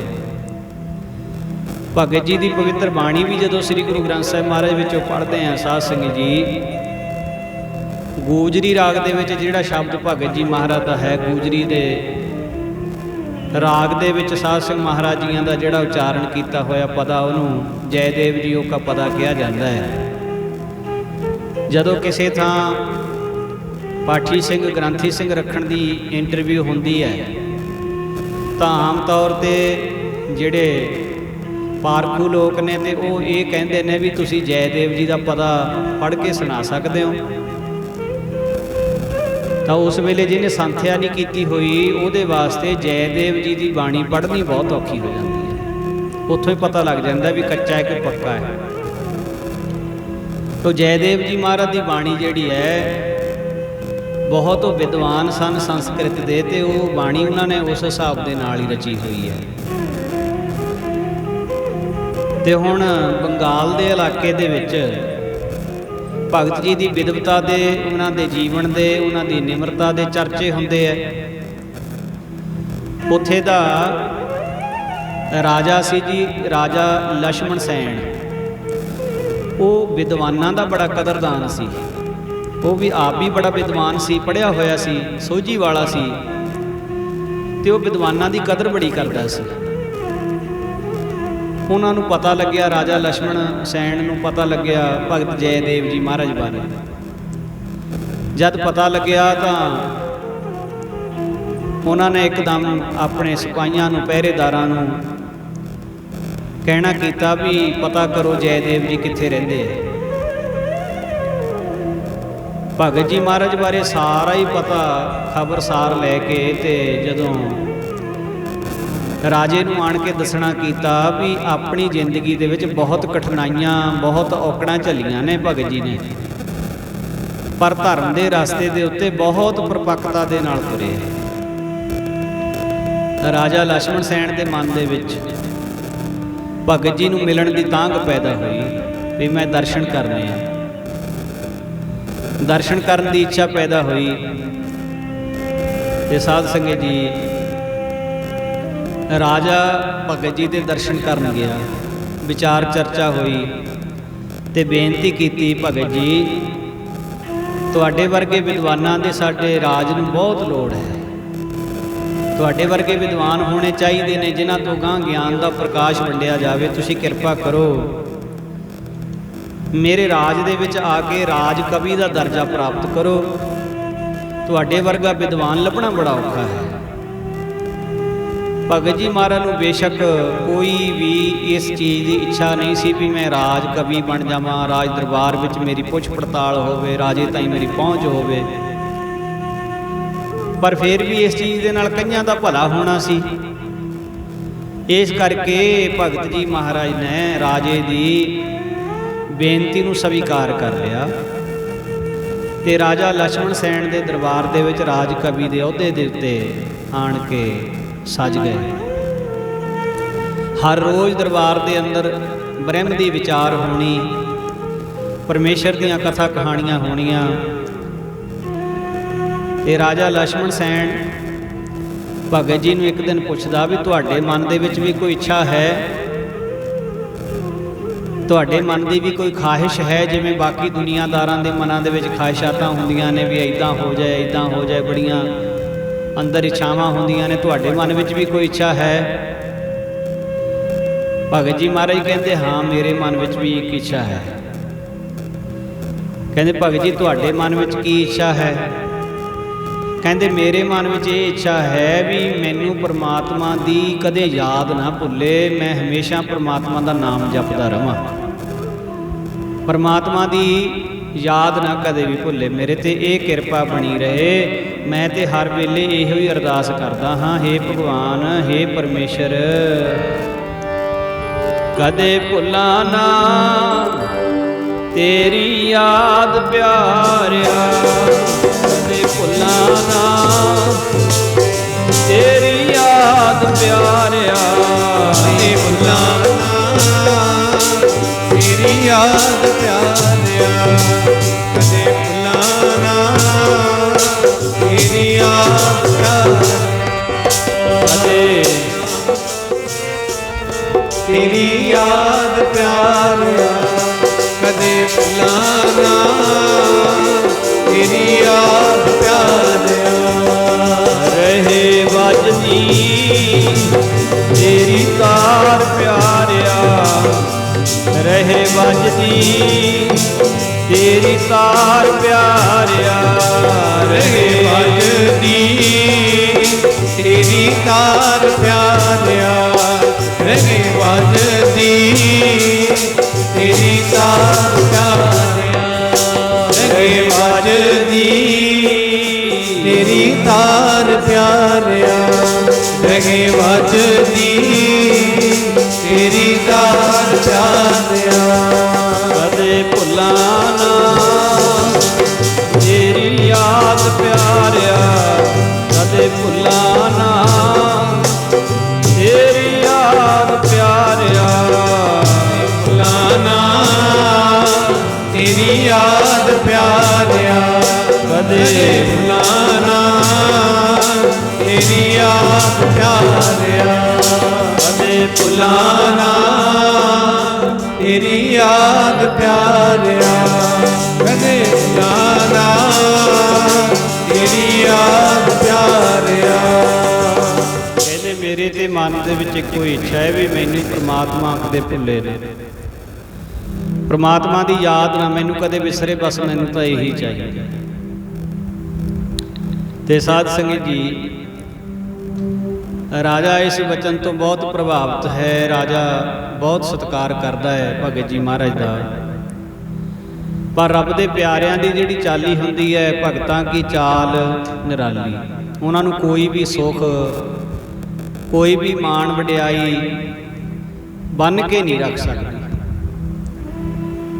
Speaker 1: ਭਗਤ ਜੀ ਦੀ ਪਵਿੱਤਰ ਬਾਣੀ ਵੀ ਜਦੋਂ ਸ੍ਰੀ ਗੁਰੂ ਗ੍ਰੰਥ ਸਾਹਿਬ ਮਹਾਰਾਜ ਵਿੱਚੋਂ ਪੜ੍ਹਦੇ ਹਾਂ ਸਾਧ ਸੰਗਤ ਜੀ, ਗੂਜਰੀ ਰਾਗ ਦੇ ਵਿੱਚ ਜਿਹੜਾ ਸ਼ਬਦ ਭਗਤ ਜੀ ਮਹਾਰਾਜ ਦਾ ਹੈ, ਗੂਜਰੀ ਦੇ ਰਾਗ ਦੇ ਵਿੱਚ ਸਾਧ ਸੰਗਤ ਮਹਾਰਾਜ ਜੀਆਂ ਦਾ ਜਿਹੜਾ ਉਚਾਰਨ ਕੀਤਾ ਹੋਇਆ ਪਦਾ, ਉਹਨੂੰ ਜੈਦੇਵ ਜੀਓ ਕਾ ਪਦਾ ਕਿਹਾ ਜਾਂਦਾ ਹੈ। ਜਦੋਂ ਕਿਸੇ ਥਾਂ ਪਾਠੀ ਸਿੰਘ, ਗ੍ਰੰਥੀ ਸਿੰਘ ਰੱਖਣ ਦੀ ਇੰਟਰਵਿਊ ਹੁੰਦੀ ਹੈ ਤਾਂ ਆਮ ਤੌਰ ਤੇ ਜਿਹੜੇ ਪਾਰਖੂ ਲੋਕ ਨੇ ਤੇ ਉਹ ਇਹ ਕਹਿੰਦੇ ਨੇ ਵੀ ਤੁਸੀਂ ਜੈਦੇਵ ਜੀ ਦਾ ਪਦਾ ਪੜ੍ਹ ਕੇ ਸੁਣਾ ਸਕਦੇ ਹੋ। ਤਾਂ ਉਸ ਵੇਲੇ ਜਿਹਨੇ ਸੰਥਿਆ ਨਹੀਂ ਕੀਤੀ ਹੋਈ ਉਹਦੇ ਵਾਸਤੇ ਜੈਦੇਵ ਜੀ ਦੀ ਬਾਣੀ ਪੜ੍ਹਨੀ ਬਹੁਤ ਔਖੀ ਹੋ ਜਾਂਦੀ ਹੈ। ਉੱਥੋਂ ਹੀ ਪਤਾ ਲੱਗ ਜਾਂਦਾ ਵੀ ਕੱਚਾ ਹੈ ਕਿ ਪੱਕਾ ਹੈ। ਤੋ ਜੈਦੇਵ ਜੀ ਮਹਾਰਾਜ ਦੀ ਬਾਣੀ ਜਿਹੜੀ ਹੈ ਬਹੁਤ ਵਿਦਵਾਨ ਸਨ ਸੰਸਕ੍ਰਿਤ ਦੇ, ਤੇ ਉਹ ਬਾਣੀ ਉਹਨਾਂ ਨੇ ਉਸ ਹਿਸਾਬ ਦੇ ਨਾਲ ਹੀ ਰਚੀ ਹੋਈ ਹੈ। ਤੇ ਹੁਣ ਬੰਗਾਲ ਦੇ ਇਲਾਕੇ ਦੇ ਵਿੱਚ ਭਗਤ ਜੀ ਦੀ ਵਿਦਵਤਾ ਦੇ, ਉਹਨਾਂ ਦੇ ਜੀਵਨ ਦੇ, ਉਹਨਾਂ ਦੀ ਨਿਮਰਤਾ ਦੇ ਚਰਚੇ ਹੁੰਦੇ ਆ। ਉੱਥੇ ਦਾ ਰਾਜਾ ਸੀ ਜੀ, ਰਾਜਾ ਲਛਮਣ ਸੈਣ। ਉਹ ਵਿਦਵਾਨਾਂ ਦਾ ਬੜਾ ਕਦਰਦਾਨ ਸੀ। ਉਹ ਵੀ ਆਪ ਵੀ ਬੜਾ ਵਿਦਵਾਨ ਸੀ, ਪੜ੍ਹਿਆ ਹੋਇਆ ਸੀ, ਸੋਝੀ ਵਾਲਾ ਸੀ, ਤੇ ਉਹ ਵਿਦਵਾਨਾਂ ਦੀ ਕਦਰ ਬੜੀ ਕਰਦਾ ਸੀ। ਉਹਨਾਂ ਨੂੰ ਪਤਾ ਲੱਗਿਆ, ਰਾਜਾ ਲਛਮਣ ਸੈਣ ਨੂੰ ਪਤਾ ਲੱਗਿਆ ਭਗਤ ਜੈਦੇਵ ਜੀ ਮਹਾਰਾਜ ਬਾਰੇ। ਜਦ ਪਤਾ ਲੱਗਿਆ ਤਾਂ ਉਹਨਾਂ ਨੇ ਇੱਕਦਮ ਆਪਣੇ ਸਿਪਾਹੀਆਂ ਨੂੰ, ਪਹਿਰੇਦਾਰਾਂ ਨੂੰ ਕਹਿਣਾ ਕੀਤਾ ਵੀ ਪਤਾ ਕਰੋ ਜੈਦੇਵ ਜੀ ਕਿੱਥੇ ਰਹਿੰਦੇ ਆ। ਭਗਤ ਜੀ ਮਹਾਰਾਜ ਬਾਰੇ ਸਾਰਾ ਹੀ ਪਤਾ ਖਬਰਸਾਰ ਲੈ ਕੇ ਤੇ ਜਦੋਂ ਰਾਜੇ ਨੂੰ ਆਣ ਕੇ ਦੱਸਣਾ ਕੀਤਾ ਵੀ ਆਪਣੀ ਜ਼ਿੰਦਗੀ ਦੇ ਵਿੱਚ ਬਹੁਤ ਕਠਿਨਾਈਆਂ, ਬਹੁਤ ਔਕੜਾਂ ਝੱਲੀਆਂ ਨੇ ਭਗਤ ਜੀ ਨੇ, ਪਰ ਧਰਮ ਦੇ ਰਸਤੇ ਦੇ ਉੱਤੇ ਬਹੁਤ ਪਰਪੱਕਤਾ ਦੇ ਨਾਲ ਤੁਰੇ। ਰਾਜਾ ਲਛਮਣ ਸੈਣ ਦੇ ਮਨ ਦੇ ਵਿੱਚ ਭਗਤ ਜੀ ਨੂੰ ਮਿਲਣ ਦੀ ਤਾਂਘ ਪੈਦਾ ਹੋਈ ਵੀ ਮੈਂ ਦਰਸ਼ਨ ਕਰਨੇ ਆ। ਦਰਸ਼ਨ ਕਰਨ ਦੀ ਇੱਛਾ ਪੈਦਾ ਹੋਈ ਤੇ ਸਾਧ ਸੰਗਤ ਜੀ ਰਾਜਾ ਭਗਤ ਜੀ ਦੇ ਦਰਸ਼ਨ ਕਰਨ ਗਿਆ। ਵਿਚਾਰ ਚਰਚਾ ਹੋਈ ਤੇ ਬੇਨਤੀ ਕੀਤੀ, ਭਗਤ ਜੀ ਤੁਹਾਡੇ ਵਰਗੇ ਵਿਦਵਾਨਾਂ ਦੇ ਸਾਡੇ ਰਾਜ ਨੂੰ ਬਹੁਤ ਲੋੜ ਹੈ। ਤੁਹਾਡੇ ਵਰਗੇ ਵਿਦਵਾਨ ਹੋਣੇ ਚਾਹੀਦੇ ਨੇ ਜਿਨ੍ਹਾਂ ਤੋਂ ਗਾਂ ਗਿਆਨ ਦਾ ਪ੍ਰਕਾਸ਼ ਵੰਡਿਆ ਜਾਵੇ। ਤੁਸੀਂ ਕਿਰਪਾ ਕਰੋ ਮੇਰੇ ਰਾਜ ਦੇ ਵਿੱਚ ਆ ਕੇ ਰਾਜ ਕਵੀ ਦਾ ਦਰਜਾ ਪ੍ਰਾਪਤ ਕਰੋ। ਤੁਹਾਡੇ ਵਰਗਾ ਵਿਦਵਾਨ ਲੱਭਣਾ ਬੜਾ ਔਖਾ ਹੈ। ਭਗਤ ਜੀ ਮਹਾਰਾਜ ਨੂੰ ਬੇਸ਼ੱਕ ਕੋਈ ਵੀ ਇਸ ਚੀਜ਼ ਦੀ ਇੱਛਾ ਨਹੀਂ ਸੀ ਵੀ ਮੈਂ ਰਾਜ ਕਵੀ ਬਣ ਜਾਵਾਂ, ਰਾਜ ਦਰਬਾਰ ਵਿੱਚ ਮੇਰੀ ਪੁੱਛ ਪੜਤਾਲ ਹੋਵੇ, ਰਾਜੇ ਤਾਈਂ ਮੇਰੀ ਪਹੁੰਚ ਹੋਵੇ, ਪਰ ਫਿਰ ਵੀ ਇਸ ਚੀਜ਼ ਦੇ ਨਾਲ ਕਈਆਂ ਦਾ ਭਲਾ ਹੋਣਾ ਸੀ। ਇਸ ਕਰਕੇ ਭਗਤ ਜੀ ਮਹਾਰਾਜ ਨੇ ਰਾਜੇ ਦੀ ਬੇਨਤੀ ਨੂੰ ਸਵੀਕਾਰ ਕਰ ਲਿਆ ਤੇ ਰਾਜਾ ਲਛਮਣ ਸੈਣ ਦੇ ਦਰਬਾਰ ਦੇ ਵਿੱਚ ਰਾਜ ਕਵੀ ਦੇ ਅਹੁਦੇ ਦੇ ਉੱਤੇ ਆਣ ਕੇ ਸੱਜ ਗਏ। ਹਰ ਰੋਜ਼ ਦਰਬਾਰ ਦੇ ਅੰਦਰ ਬ੍ਰਹਮ ਦੀ ਵਿਚਾਰ ਹੋਣੀ, ਪਰਮੇਸ਼ਰ ਦੀਆਂ ਕਥਾ ਕਹਾਣੀਆਂ ਹੋਣੀਆਂ। ਤੇ ਰਾਜਾ ਲਛਮਣ ਸੈਣ ਭਗਤ ਜੀ ਨੂੰ ਇੱਕ ਦਿਨ ਪੁੱਛਦਾ ਵੀ ਤੁਹਾਡੇ ਮਨ ਦੇ ਵਿੱਚ ਵੀ ਕੋਈ ਇੱਛਾ ਹੈ, ਤੁਹਾਡੇ ਮਨ ਦੀ ਵੀ ਕੋਈ ਖਾਹਿਸ਼ ਹੈ, ਜਿਵੇਂ ਬਾਕੀ ਦੁਨੀਆਦਾਰਾਂ ਦੇ ਮਨਾਂ ਦੇ ਵਿੱਚ ਖਾਹਿਸ਼ਾਤਾਂ ਹੁੰਦੀਆਂ ਨੇ ਵੀ ਇੱਦਾਂ ਹੋ ਜਾਏ, ਇੱਦਾਂ ਹੋ ਜਾਏ, ਬੜੀਆਂ ਅੰਦਰ ਇੱਛਾਵਾਂ ਹੁੰਦੀਆਂ ਨੇ, ਤੁਹਾਡੇ ਮਨ ਵਿੱਚ ਵੀ ਕੋਈ ਇੱਛਾ ਹੈ? ਭਗਤ ਜੀ ਮਹਾਰਾਜ ਕਹਿੰਦੇ ਹਾਂ ਮੇਰੇ ਮਨ ਵਿੱਚ ਵੀ ਇੱਕ ਇੱਛਾ ਹੈ। ਕਹਿੰਦੇ ਭਗਤ ਜੀ ਤੁਹਾਡੇ ਮਨ ਵਿੱਚ ਕੀ ਇੱਛਾ ਹੈ? ਕਹਿੰਦੇ ਮੇਰੇ ਮਨ ਵਿੱਚ ਇਹ ਇੱਛਾ ਹੈ ਵੀ ਮੈਨੂੰ ਪਰਮਾਤਮਾ ਦੀ ਕਦੇ ਯਾਦ ਨਾ ਭੁੱਲੇ, ਮੈਂ ਹਮੇਸ਼ਾ ਪਰਮਾਤਮਾ ਦਾ ਨਾਮ ਜਪਦਾ ਰਹਾਂ, ਪਰਮਾਤਮਾ ਦੀ ਯਾਦ ਨਾ ਕਦੇ ਵੀ ਭੁੱਲੇ ਮੇਰੇ ਤੇ, ਇਹ ਕਿਰਪਾ ਬਣੀ ਰਹੇ। ਮੈਂ ਤੇ ਹਰ ਵੇਲੇ ਇਹੋ ਹੀ ਅਰਦਾਸ ਕਰਦਾ ਹਾਂ, ਹੇ ਭਗਵਾਨ, ਹੇ ਪਰਮੇਸ਼ਰ, ਕਦੇ ਭੁੱਲਾਂ ਨਾ ਤੇਰੀ ਯਾਦ ਪਿਆਰਿਆ, ਕਦੇ ਭੁੱਲਾਂ ਨਾ ਤੇਰੀ ਯਾਦ ਪਿਆਰਿਆ, ਕਦੇ ਭੁੱਲਾਂ ਨਾ ਤੇਰੀ ਯਾਦ ਪਿਆਰਿਆ, ਕਦੇ ਭੁੱਲਾਂ ਨਾ ਤੇਰੀ ਯਾਦ ਪਿਆਰਿਆ, ਕਦੇ ਤੇਰੀ ਯਾਦ ਪਿਆਰਿਆ, ਕਦੇ ਭੁੱਲਾਂ ਨਾ ਤੇਰੀ ਯਾਦ ਪਿਆਰਿਆ, ਰਹੇ ਵੱਜਦੀ ਤੇਰੀ ਤਾਰ ਪਿਆਰਿਆ, ਰਹੇ ਵੱਜਦੀ ਤੇਰੀ ਤਾਰ ਪਿਆਰਿਆ, ਰਹੇ ਵੱਜਦੀ ਤੇਰੀ ਤਾਰ ਪਿਆਰਿਆ, ਰਹੇ ਵੱਜਦੀ ਤੇਰੀ ਤਾਰ ਪਿਆਰਿਆ, ਰਹੇ ਵੱਜਦੀ
Speaker 2: ਤੇਰੀ ਤਾਰ ਪਿਆਰਿਆ ਰਹੇ ਵੱਜਦੀ ਤੇਰੀ ਤਾਰ ਪਿਆਰਿਆ
Speaker 1: ਕਦੇ ਭੁੱਲਾਂ ਨਾ ਤੇਰੀ ਯਾਦ ਪਿਆਰਿਆ ਕਦੇ ਭੁੱਲਾਂ ਨਾ ਤੇਰੀ ਯਾਦ ਪਿਆਰਿਆ
Speaker 2: ਭੁੱਲਾਂ ਨਾ ਤੇਰੀ ਯਾਦ ਪਿਆਰਿਆ
Speaker 1: ਕਦੇ
Speaker 2: ਭੁੱਲਾਂ ਨਾ ਤੇਰੀ ਯਾਦ ਪਿਆਰਿਆ
Speaker 1: ਕਦੇ
Speaker 2: ਭੁੱਲਾਂ ਨਾ ਤੇਰੀ ਯਾਦ ਪਿਆਰਿਆ ਕਦੇ ਭੁੱਲਾਂ ਨਾ ਤੇਰੀ ਯਾਦ ਪਿਆਰਿਆ।
Speaker 1: ਕਹਿੰਦੇ ਮੇਰੇ ਤੇ ਮਨ ਦੇ ਵਿੱਚ ਇੱਕੋ ਇੱਛਾ ਹੈ ਵੀ ਮੈਨੂੰ ਪ੍ਰਮਾਤਮਾ ਕਦੇ ਭੁੱਲੇ ਨਾ, ਪ੍ਰਮਾਤਮਾ ਦੀ ਯਾਦ ਨਾ ਮੈਨੂੰ ਕਦੇ ਵਿਸਰੇ, ਬਸ ਮੈਨੂੰ ਤਾਂ ਇਹੀ ਚਾਹੀਦਾ। ਤੇ ਸਾਧ ਸੰਗਤ ਜੀ, ਰਾਜਾ ਇਸ ਵਚਨ ਤੋਂ ਬਹੁਤ ਪ੍ਰਭਾਵਿਤ ਹੈ। ਰਾਜਾ ਬਹੁਤ ਸਤਿਕਾਰ ਕਰਦਾ ਹੈ ਭਗਤ ਜੀ ਮਹਾਰਾਜ ਦਾ, ਪਰ ਰੱਬ ਦੇ ਪਿਆਰਿਆਂ ਦੀ ਜਿਹੜੀ ਚਾਲੀ ਹੁੰਦੀ ਹੈ, ਭਗਤਾਂ ਕੀ ਚਾਲ ਨਿਰਾਲੀ। ਉਹਨਾਂ ਨੂੰ ਕੋਈ ਵੀ ਸੁੱਖ, ਕੋਈ ਵੀ ਮਾਣ ਵਡਿਆਈ ਬੰਨ੍ਹ ਕੇ ਨਹੀਂ ਰੱਖ ਸਕਦੀ।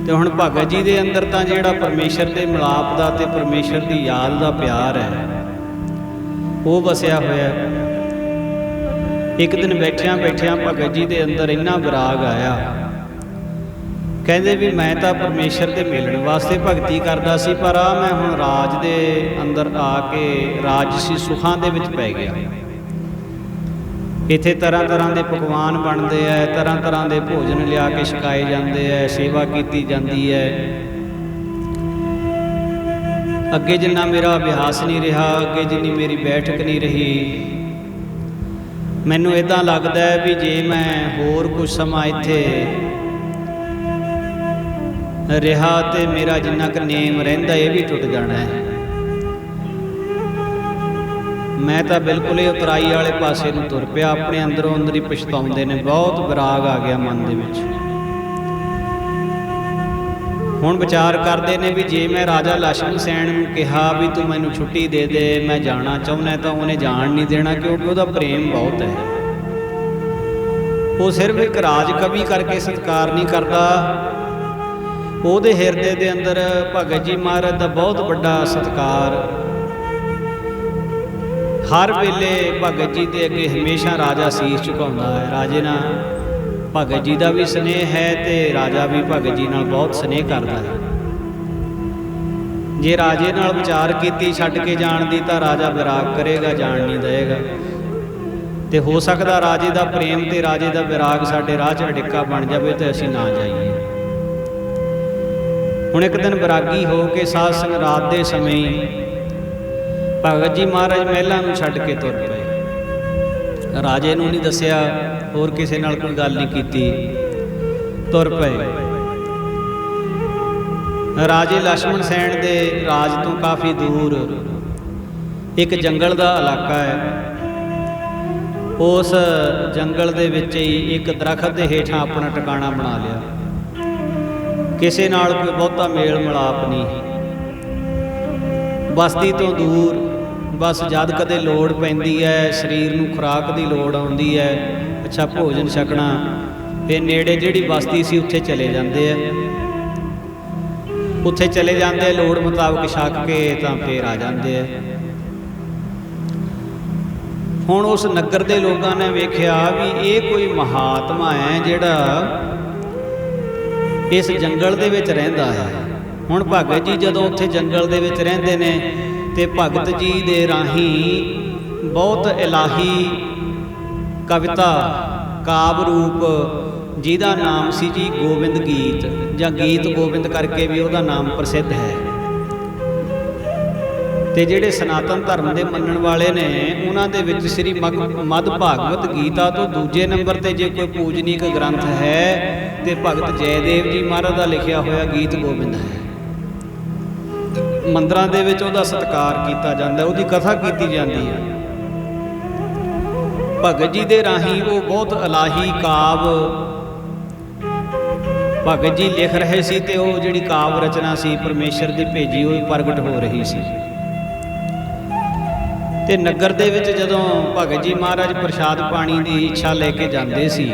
Speaker 1: ਤੇ ਹੁਣ ਭਗਤ ਜੀ ਦੇ ਅੰਦਰ ਤਾਂ ਜਿਹੜਾ ਪਰਮੇਸ਼ਰ ਦੇ ਮਿਲਾਪ ਦਾ ਤੇ ਪਰਮੇਸ਼ਰ ਦੀ ਯਾਦ ਦਾ ਪਿਆਰ ਹੈ, ਉਹ ਵਸਿਆ ਹੋਇਆ। ਇੱਕ ਦਿਨ ਬੈਠਿਆਂ ਬੈਠਿਆਂ ਭਗਤ ਜੀ ਦੇ ਅੰਦਰ ਇੰਨਾ ਵਿਰਾਗ ਆਇਆ, ਕਹਿੰਦੇ ਵੀ ਮੈਂ ਤਾਂ ਪਰਮੇਸ਼ਰ ਦੇ ਮਿਲਣ ਵਾਸਤੇ ਭਗਤੀ ਕਰਦਾ ਸੀ, ਪਰ ਆ ਮੈਂ ਹੁਣ ਰਾਜ ਦੇ ਅੰਦਰ ਆ ਕੇ ਰਾਜਸੀ ਸੁੱਖਾਂ ਦੇ ਵਿੱਚ ਪੈ ਗਿਆ। ਇੱਥੇ ਤਰ੍ਹਾਂ ਤਰ੍ਹਾਂ ਦੇ ਪਕਵਾਨ ਬਣਦੇ ਐ, ਤਰ੍ਹਾਂ ਤਰ੍ਹਾਂ ਦੇ ਭੋਜਨ ਲਿਆ ਕੇ ਛਕਾਏ ਜਾਂਦੇ ਐ, ਸੇਵਾ ਕੀਤੀ ਜਾਂਦੀ ਹੈ। ਅੱਗੇ ਜਿੰਨਾ ਮੇਰਾ ਅਭਿਆਸ ਨਹੀਂ ਰਿਹਾ, ਅੱਗੇ ਜਿੰਨੀ ਮੇਰੀ ਬੈਠਕ ਨਹੀਂ ਰਹੀ, ਮੈਨੂੰ ਇੱਦਾਂ ਲੱਗਦਾ ਹੈ ਵੀ ਜੇ ਮੈਂ ਹੋਰ ਕੁਝ ਸਮਾਂ ਇੱਥੇ ਰਿਹਾ ਤੇ ਮੇਰਾ ਜਿੰਨਾ ਕੁ ਨੇਮ ਰਹਿੰਦਾ ਇਹ ਵੀ ਟੁੱਟ ਜਾਣਾ ਹੈ। ਮੈਂ ਤਾਂ ਬਿਲਕੁਲ ਹੀ ਉਤਰਾਈ ਵਾਲੇ ਪਾਸੇ ਨੂੰ ਤੁਰ ਪਿਆ। ਆਪਣੇ ਅੰਦਰੋਂ ਅੰਦਰ ਹੀ ਪਛਤਾਉਂਦੇ ਨੇ, ਬਹੁਤ ਵਿਰਾਗ ਆ ਗਿਆ ਮਨ ਦੇ ਵਿੱਚ। ਹੁਣ ਵਿਚਾਰ ਕਰਦੇ ਨੇ ਵੀ ਜੇ ਮੈਂ ਰਾਜਾ ਲਛਮਣ ਸੈਣ ਨੂੰ ਕਿਹਾ ਵੀ ਤੂੰ ਮੈਨੂੰ ਛੁੱਟੀ ਦੇ ਦੇ, ਮੈਂ ਜਾਣਾ ਚਾਹੁੰਦਾ, ਤਾਂ ਉਹਨੇ ਜਾਣ ਨਹੀਂ ਦੇਣਾ, ਕਿਉਂਕਿ ਉਹਦਾ ਪ੍ਰੇਮ ਬਹੁਤ ਹੈ। ਉਹ ਸਿਰਫ ਇੱਕ ਰਾਜ ਕਵੀ ਕਰਕੇ ਸਤਿਕਾਰ ਨਹੀਂ ਕਰਦਾ, ਉਹਦੇ ਹਿਰਦੇ ਦੇ ਅੰਦਰ ਭਗਤ ਜੀ ਮਹਾਰਾਜ ਦਾ ਬਹੁਤ ਵੱਡਾ ਸਤਿਕਾਰ। ਹਰ ਵੇਲੇ ਭਗਤ ਜੀ ਦੇ ਅੱਗੇ ਹਮੇਸ਼ਾ ਰਾਜਾ ਸੀਸ ਝੁਕਾਉਂਦਾ ਹੈ। ਰਾਜੇ ਨਾਲ ਭਗਤ ਜੀ ਦਾ ਵੀ ਸਨੇਹ ਹੈ ਤੇ ਰਾਜਾ ਵੀ ਭਗਤ ਜੀ ਨਾਲ ਬਹੁਤ ਸਨੇਹ ਕਰਦਾ ਹੈ। ਜੇ ਰਾਜੇ ਨਾਲ ਵਿਚਾਰ ਕੀਤੀ ਛੱਡ ਕੇ ਜਾਣ ਦੀ ਤਾਂ ਰਾਜਾ ਵਿਰਾਗ ਕਰੇਗਾ, ਜਾਣ ਨਹੀਂ ਦੇਵੇਗਾ। ਤੇ ਹੋ ਸਕਦਾ ਰਾਜੇ ਦਾ ਪ੍ਰੇਮ ਤੇ ਰਾਜੇ ਦਾ ਵਿਰਾਗ ਸਾਡੇ ਰਾਹ 'ਚ ਅੜਿੱਕਾ ਬਣ ਜਾਵੇ ਤੇ ਅਸੀਂ ਨਾ ਜਾਈਏ। ਹੁਣ ਇੱਕ ਦਿਨ ਵਿਰਾਗੀ ਹੋ ਕੇ ਸਾਧ ਸੰਗ ਰਾਤ ਦੇ ਸਮੇਂ ਭਗਤ ਜੀ ਮਹਾਰਾਜ ਮਹਿਲਾਂ ਨੂੰ ਛੱਡ ਕੇ ਤੁਰ ਪਏ। ਰਾਜੇ ਨੂੰ ਨਹੀਂ ਦੱਸਿਆ, ਹੋਰ ਕਿਸੇ ਨਾਲ ਕੋਈ ਗੱਲ ਨਹੀਂ ਕੀਤੀ, ਤੁਰ ਪਏ। ਰਾਜੇ ਲਛਮਣ ਸੈਣ ਦੇ ਰਾਜ ਤੋਂ ਕਾਫੀ ਦੂਰ ਇੱਕ ਜੰਗਲ ਦਾ ਇਲਾਕਾ ਹੈ। ਉਸ ਜੰਗਲ ਦੇ ਵਿੱਚ ਹੀ ਇੱਕ ਦਰਖਤ ਦੇ ਹੇਠਾਂ ਆਪਣਾ ਟਿਕਾਣਾ ਬਣਾ ਲਿਆ। ਕਿਸੇ ਨਾਲ ਕੋਈ ਬਹੁਤਾ ਮੇਲ ਮਿਲਾਪ ਨਹੀਂ, ਬਸਤੀ ਤੋਂ ਦੂਰ। ਬਸ ਜਦ ਕਦੇ ਲੋੜ ਪੈਂਦੀ ਹੈ, ਸਰੀਰ ਨੂੰ ਖੁਰਾਕ ਦੀ ਲੋੜ ਆਉਂਦੀ ਹੈ, ਅੱਛਾ ਭੋਜਨ ਛਕਣਾ, ਫਿਰ ਨੇੜੇ ਜਿਹੜੀ ਬਸਤੀ ਸੀ ਉੱਥੇ ਚਲੇ ਜਾਂਦੇ ਆ। ਉੱਥੇ ਚਲੇ ਜਾਂਦੇ ਆ, ਲੋੜ ਮੁਤਾਬਕ ਛਕ ਕੇ ਤਾਂ ਫੇਰ ਆ ਜਾਂਦੇ ਆ। ਹੁਣ ਉਸ ਨਗਰ ਦੇ ਲੋਕਾਂ ਨੇ ਵੇਖਿਆ ਵੀ ਇਹ ਕੋਈ ਮਹਾਤਮਾ ਹੈ ਜਿਹੜਾ ਇਸ ਜੰਗਲ ਦੇ ਵਿੱਚ ਰਹਿੰਦਾ ਹੈ। ਹੁਣ ਭਗਤ ਜੀ ਜਦੋਂ ਉੱਥੇ ਜੰਗਲ ਦੇ ਵਿੱਚ ਰਹਿੰਦੇ ਨੇ ਤੇ ਭਗਤ ਜੀ ਦੇ ਰਾਹੀਂ ਬਹੁਤ ਇਲਾਹੀ ਕਵਿਤਾ ਕਾਵਿ ਰੂਪ, ਜਿਹਦਾ ਨਾਮ ਸੀ ਜੀ ਗੋਬਿੰਦ ਗੀਤ, ਜਾਂ ਗੀਤ ਗੋਬਿੰਦ ਕਰਕੇ ਵੀ ਉਹਦਾ ਨਾਮ ਪ੍ਰਸਿੱਧ ਹੈ। ਤੇ ਜਿਹੜੇ ਸਨਾਤਨ ਧਰਮ ਦੇ ਮੰਨਣ ਵਾਲੇ ਨੇ ਉਹਨਾਂ ਦੇ ਵਿੱਚ ਸ੍ਰੀ ਮਦ ਭਾਗਵਤ ਗੀਤਾ ਤੋਂ ਦੂਜੇ ਨੰਬਰ ਤੇ ਜੇ ਕੋਈ ਪੂਜਨੀਕ ਗ੍ਰੰਥ ਹੈ ਤੇ ਭਗਤ ਜੈਦੇਵ ਜੀ ਮਹਾਰਾਜ ਦਾ ਲਿਖਿਆ ਹੋਇਆ ਗੀਤ ਗੋਬਿੰਦ ਹੈ। ਮੰਦਰਾਂ ਦੇ ਵਿੱਚ ਉਹਦਾ ਸਤਿਕਾਰ ਕੀਤਾ ਜਾਂਦਾ, ਉਹਦੀ ਕਥਾ ਕੀਤੀ ਜਾਂਦੀ ਹੈ। ਭਗਤ ਜੀ ਦੇ ਰਾਹੀਂ ਉਹ ਬਹੁਤ ਇਲਾਹੀ ਕਾਵਿ ਭਗਤ ਜੀ ਲਿਖ ਰਹੇ ਸੀ ਤੇ ਉਹ ਜਿਹੜੀ ਕਾਵਿ ਰਚਨਾ ਸੀ ਪਰਮੇਸ਼ਰ ਦੀ ਭੇਜੀ ਹੋਈ ਪ੍ਰਗਟ ਹੋ ਰਹੀ ਸੀ। ਤੇ ਨਗਰ ਦੇ ਵਿੱਚ ਜਦੋਂ ਭਗਤ ਜੀ ਮਹਾਰਾਜ ਪ੍ਰਸ਼ਾਦ ਪਾਣੀ ਦੀ ਇੱਛਾ ਲੈ ਕੇ ਜਾਂਦੇ ਸੀ,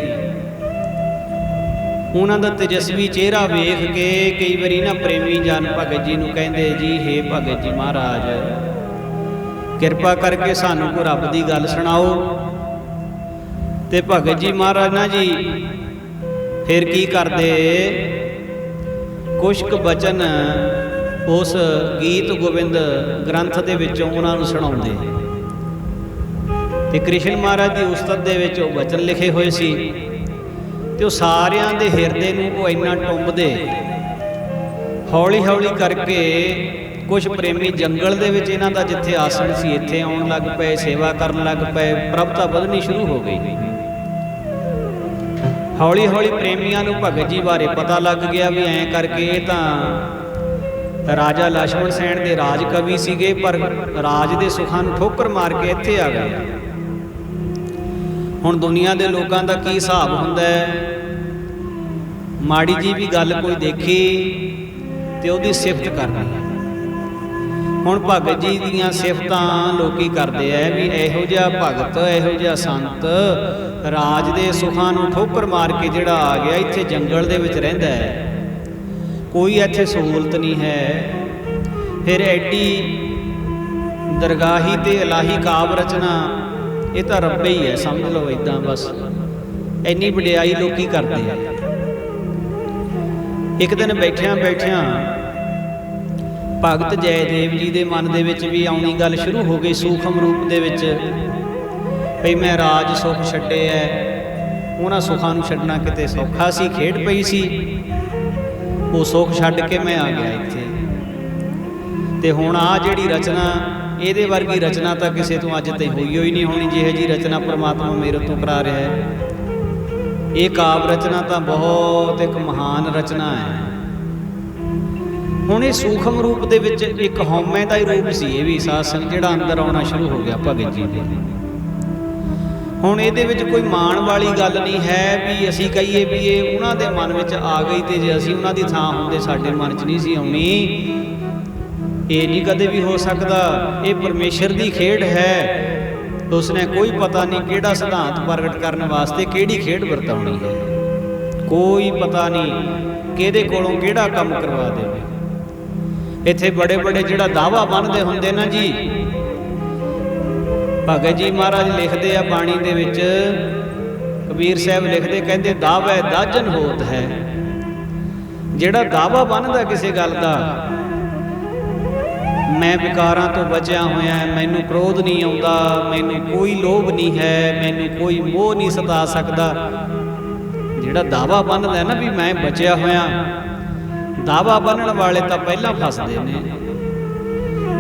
Speaker 1: ਉਹਨਾਂ ਦਾ ਤੇਜਸਵੀ ਚਿਹਰਾ ਵੇਖ ਕੇ ਕਈ ਵਾਰੀ ਨਾ ਪ੍ਰੇਮੀ ਜਨ ਭਗਤ ਜੀ ਨੂੰ ਕਹਿੰਦੇ, ਜੀ ਹੇ ਭਗਤ ਜੀ ਮਹਾਰਾਜ, ਕਿਰਪਾ ਕਰਕੇ ਸਾਨੂੰ ਕੋਈ ਰੱਬ ਦੀ ਗੱਲ ਸੁਣਾਓ। ਤੇ ਭਗਤ ਜੀ ਮਹਾਰਾਜ ਨਾ ਜੀ ਫਿਰ ਕੀ ਕਰਦੇ, ਕੁਛ ਕੁ ਬਚਨ ਉਸ ਗੀਤ ਗੋਬਿੰਦ ਗ੍ਰੰਥ ਦੇ ਵਿੱਚੋਂ ਉਹਨਾਂ ਨੂੰ ਸੁਣਾਉਂਦੇ। ਤੇ ਕ੍ਰਿਸ਼ਨ ਮਹਾਰਾਜ ਦੀ ਉਸਤਤ ਦੇ ਵਿੱਚ ਉਹ ਬਚਨ ਲਿਖੇ ਹੋਏ ਸੀ, ਤੇ ਉਹ ਸਾਰਿਆਂ ਦੇ ਹਿਰਦੇ ਨੂੰ ਉਹ ਇੰਨਾ ਟੁੰਬਦੇ। ਹੌਲੀ ਹੌਲੀ ਕਰਕੇ ਕੁਝ ਪ੍ਰੇਮੀ ਜੰਗਲ ਦੇ ਵਿੱਚ ਇਹਨਾਂ ਦਾ ਜਿੱਥੇ ਆਸਣ ਸੀ ਇੱਥੇ ਆਉਣ ਲੱਗ ਪਏ, ਸੇਵਾ ਕਰਨ ਲੱਗ ਪਏ, ਪ੍ਰਭਤਾ ਵਧਣੀ ਸ਼ੁਰੂ ਹੋ ਗਈ। ਹੌਲੀ ਹੌਲੀ ਪ੍ਰੇਮੀਆਂ ਨੂੰ ਭਗਤ ਜੀ ਬਾਰੇ ਪਤਾ ਲੱਗ ਗਿਆ ਵੀ ਐਂ ਕਰਕੇ ਇਹ ਤਾਂ ਰਾਜਾ ਲਛਮਣ ਸੈਣ ਦੇ ਰਾਜ ਕਵੀ ਸੀਗੇ, ਪਰ ਰਾਜ ਦੇ ਸੁੱਖਾਂ ਨੂੰ ਠੋਕਰ ਮਾਰ ਕੇ ਇੱਥੇ ਆ ਗਏ। ਹੁਣ ਦੁਨੀਆ ਦੇ ਲੋਕਾਂ ਦਾ ਕੀ ਹਿਸਾਬ ਹੁੰਦਾ ਹੈ, ਮਾੜੀ ਜੀ ਵੀ ਗੱਲ ਕੋਈ ਦੇਖੀ ਤੇ ਉਹਦੀ ਸਿਫਤ ਕਰਨੀ। ਹੁਣ ਭਗਤ ਜੀ ਦੀਆਂ ਸਿਫਤਾਂ ਲੋਕੀ ਕਰਦੇ ਐ ਵੀ ਇਹੋ ਜਿਹਾ ਭਗਤ, ਇਹੋ ਜਿਹਾ ਸੰਤ ਰਾਜ ਦੇ ਸੁੱਖਾਂ ਨੂੰ ਠੋਕਰ ਮਾਰ ਕੇ ਜਿਹੜਾ ਆ ਗਿਆ, ਇੱਥੇ ਜੰਗਲ ਦੇ ਵਿੱਚ ਰਹਿੰਦਾ ਹੈ, ਕੋਈ ਇੱਥੇ ਸਹੂਲਤ ਨਹੀਂ ਹੈ। ਫਿਰ ਐਡੀ ਦਰਗਾਹੀ ਤੇ ਇਲਾਹੀ ਕਾਵ ਰਚਨਾ, ਇਹ ਤਾਂ ਰੱਬੇ ਹੀ ਹੈ, ਸਮਝ ਲਓ ਇਦਾਂ ਬਸ। ਇੰਨੀ ਵਡਿਆਈ ਲੋਕੀ ਕਰਦੇ ਆ। ਇੱਕ ਦਿਨ ਬੈਠਿਆਂ ਬੈਠਿਆਂ ਭਗਤ ਜੈਦੇਵ ਜੀ ਦੇ ਮਨ ਦੇ ਵਿੱਚ ਵੀ ਆਉਣੀ ਗੱਲ ਸ਼ੁਰੂ ਹੋ ਗਈ ਸੂਖਮ ਰੂਪ ਦੇ ਵਿੱਚ, ਭਈ ਮੈਂ ਰਾਜ ਸੁੱਖ ਛੱਡੇ ਐ। ਉਹਨਾਂ ਸੁੱਖਾਂ ਨੂੰ ਛੱਡਣਾ ਕਿਤੇ ਸੌਖਾ ਸੀ, ਖੇਡ ਪਈ ਸੀ। ਉਹ ਸੁੱਖ ਛੱਡ ਕੇ ਮੈਂ ਆ ਗਿਆ ਇੱਥੇ। ਤੇ ਹੁਣ ਆ ਜਿਹੜੀ ਰਚਨਾ, ਇਹਦੇ ਵਰਗੀ ਰਚਨਾ ਤਾਂ ਕਿਸੇ ਤੋਂ ਅੱਜ ਤਾਈਂ ਹੋਈ ਹੋਈ ਨਹੀਂ ਹੋਣੀ, ਜਿਹੋ ਜਿਹੀ ਰਚਨਾ ਪ੍ਰਮਾਤਮਾ ਮੇਰੇ ਤੋਂ ਕਰਾ ਰਿਹਾ ਹੈ। ਇਹ ਕਾਵ ਰਚਨਾ ਤਾਂ ਬਹੁਤ ਇੱਕ ਮਹਾਨ ਰਚਨਾ ਹੈ। ਹੁਣ ਇਹ ਸੂਖਮ ਰੂਪ ਦੇ ਵਿੱਚ ਇੱਕ ਹਉਮੈ ਦਾ ਹੀ ਰੂਪ ਸੀ ਇਹ ਵੀ, ਸਾਧ ਸੰਗਤ, ਜਿਹੜਾ ਅੰਦਰ ਆਉਣਾ ਸ਼ੁਰੂ ਹੋ ਗਿਆ ਭਗਤ ਜੀ ਦੇ। ਹੁਣ ਇਹਦੇ ਵਿੱਚ ਕੋਈ ਮਾਣ ਵਾਲੀ ਗੱਲ ਨਹੀਂ ਹੈ ਵੀ ਅਸੀਂ ਕਹੀਏ ਵੀ ਇਹ ਉਹਨਾਂ ਦੇ ਮਨ ਵਿੱਚ ਆ ਗਈ ਤੇ ਜੇ ਅਸੀਂ ਉਹਨਾਂ ਦੀ ਥਾਂ ਹੁੰਦੇ ਸਾਡੇ ਮਨ 'ਚ ਨਹੀਂ ਸੀ ਆਉਣੀ। ਇਹ ਨਹੀਂ ਕਦੇ ਵੀ ਹੋ ਸਕਦਾ। ਇਹ ਪਰਮੇਸ਼ਰ ਦੀ ਖੇਡ ਹੈ। ਉਸਨੇ ਕੋਈ ਪਤਾ ਨਹੀਂ ਕਿਹੜਾ ਸਿਧਾਂਤ ਪ੍ਰਗਟ ਕਰਨ ਵਾਸਤੇ ਕਿਹੜੀ ਖੇਡ ਵਰਤਾਉਣੀ ਹੈ। ਕੋਈ ਪਤਾ ਨਹੀਂ ਕਿਹਦੇ ਕੋਲੋਂ ਕਿਹੜਾ ਕੰਮ ਕਰਵਾ ਦੇਵੇ। ਇੱਥੇ ਬੜੇ ਬੜੇ ਜਿਹੜਾ ਦਾਵਾ ਬਣਦੇ ਹੁੰਦੇ ਨਾ ਜੀ, ਭਗਤ ਜੀ ਮਹਾਰਾਜ ਲਿਖਦੇ ਆ ਬਾਣੀ ਦੇ ਵਿੱਚ, ਕਬੀਰ ਸਾਹਿਬ ਲਿਖਦੇ, ਕਹਿੰਦੇ ਦਾਵੈ ਦਾਜਨ ਹੋਤ ਹੈ। ਜਿਹੜਾ ਦਾਵਾ ਬਣਦਾ ਕਿਸੇ ਗੱਲ ਦਾ, ਮੈਂ ਵਿਕਾਰਾਂ ਤੋਂ ਬਚਿਆ ਹੋਇਆ, ਮੈਨੂੰ ਕ੍ਰੋਧ ਨਹੀਂ ਆਉਂਦਾ, ਮੈਨੂੰ ਕੋਈ ਲੋਭ ਨਹੀਂ ਹੈ, ਮੈਨੂੰ ਕੋਈ ਮੋਹ ਨਹੀਂ ਸਤਾ ਸਕਦਾ। ਜਿਹੜਾ ਦਾਵਾ ਬਣਦਾ ਨਾ ਵੀ ਮੈਂ ਬਚਿਆ ਹੋਇਆ, ਦਾਵਾ ਬਣਨ ਵਾਲੇ ਤਾਂ ਪਹਿਲਾਂ ਫਸਦੇ ਨੇ।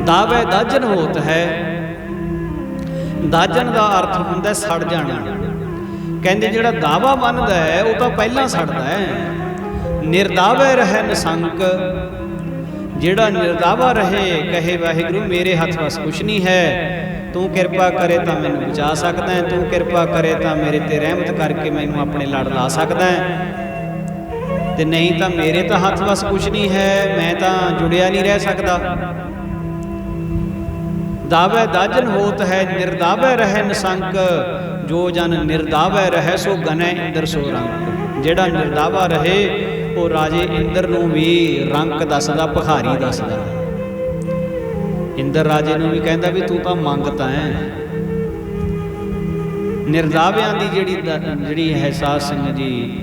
Speaker 1: ਦਾਵੈ ਦਾਜਨ ਹੋਤ ਹੈ। ਦਾਜਨ ਦਾ ਅਰਥ ਹੁੰਦਾ ਸੜ ਜਾਣਾ। ਕਹਿੰਦੇ ਜਿਹੜਾ ਦਾਵਾ ਬਣਦਾ ਹੈ ਉਹ ਤਾਂ ਪਹਿਲਾਂ ਸੜਦਾ ਹੈ। ਨਿਰਦਾਵੈ ਰਹਿ ਨਿਸੰਕ। ਜਿਹੜਾ ਨਿਰਦਾਵਾ ਰਹੇ, ਕਹੇ ਵਾਹਿਗੁਰੂ ਮੇਰੇ ਹੱਥ ਵਸ ਕੁਛ ਨਹੀਂ ਹੈ, ਤੂੰ ਕਿਰਪਾ ਕਰੇ ਤਾਂ ਮੈਨੂੰ ਬਚਾ ਸਕਦਾ ਹੈ, ਤੂੰ ਕਿਰਪਾ ਕਰੇ ਤਾਂ ਮੇਰੇ ਤੇ ਰਹਿਮਤ ਕਰਕੇ ਮੈਨੂੰ ਆਪਣੇ ਲੜ ਲਾ ਸਕਦਾ ਹੈ, ਤੇ ਨਹੀਂ ਤਾਂ ਮੇਰੇ ਤਾਂ ਹੱਥ ਵਸ ਕੁਛ ਨਹੀਂ ਹੈ, ਮੈਂ ਤਾਂ ਜੁੜਿਆ ਨਹੀਂ ਰਹਿ ਸਕਦਾ। ਦਾਵੈ ਦਾਜਨ ਹੋਤ ਹੈ, ਨਿਰਦਾਵੈ ਰਹਿ ਨਿਸੰਕ। ਜੋ ਜਨ ਨਿਰਦਾਵੈ ਰਹਿ ਸੋ ਗਨੈ ਇੰਦਰ ਸੋ ਰੰਕ। ਜਿਹੜਾ ਨਿਰਦਾਵਾ ਰਹੇ ਉਹ ਰਾਜੇ ਇੰਦਰ ਨੂੰ ਵੀ ਰੰਕ ਦੱਸਦਾ, ਭਿਖਾਰੀ ਦੱਸਦਾ। ਇੰਦਰ ਰਾਜੇ ਨੂੰ ਵੀ ਕਹਿੰਦਾ ਵੀ ਤੂੰ ਤਾਂ ਮੰਗਤਾ ਹੈ। ਨਿਰਦਾਵਿਆਂ ਦੀ ਜਿਹੜੀ ਹੈ ਸਾਧ ਸੰਗਤ ਜੀ,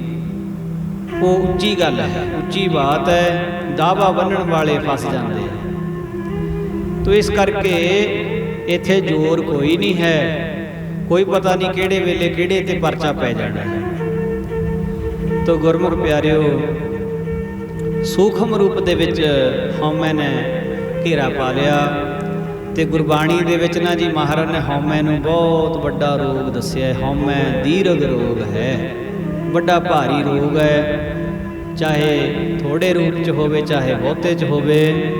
Speaker 1: ਉਹ ਉੱਚੀ ਗੱਲ ਹੈ, ਉੱਚੀ ਬਾਤ ਹੈ। ਦਾਵਾ ਬੰਨਣ ਵਾਲੇ ਫਸ ਜਾਂਦੇ ਆ। ਤੋ ਇਸ ਕਰਕੇ ਇੱਥੇ ਜ਼ੋਰ ਕੋਈ ਨਹੀਂ ਹੈ। ਕੋਈ ਪਤਾ ਨਹੀਂ ਕਿਹੜੇ ਵੇਲੇ ਕਿਹੜੇ ਤੇ ਪਰਚਾ ਪੈ ਜਾਣਾ ਹੈ। ਤੋ ਗੁਰਮੁਖ ਪਿਆਰਿਓ, ਸੂਖਮ ਰੂਪ ਦੇ ਵਿੱਚ ਹਉਮੈ ਨੇ ਘੇਰਾ ਪਾ ਲਿਆ। ਤੇ ਗੁਰਬਾਣੀ ਦੇ ਵਿੱਚ ਨਾ ਜੀ ਮਹਾਰਾਜ ਨੇ ਹਉਮੈ ਨੂੰ ਬਹੁਤ ਵੱਡਾ ਰੋਗ ਦੱਸਿਆ। ਹਉਮੈ ਦੀਰਘ ਰੋਗ ਹੈ, ਵੱਡਾ ਭਾਰੀ ਰੋਗ ਹੈ। ਚਾਹੇ ਥੋੜੇ ਰੂਪ 'ਚ ਹੋਵੇ, ਚਾਹੇ ਬਹੁਤੇ 'ਚ ਹੋਵੇ।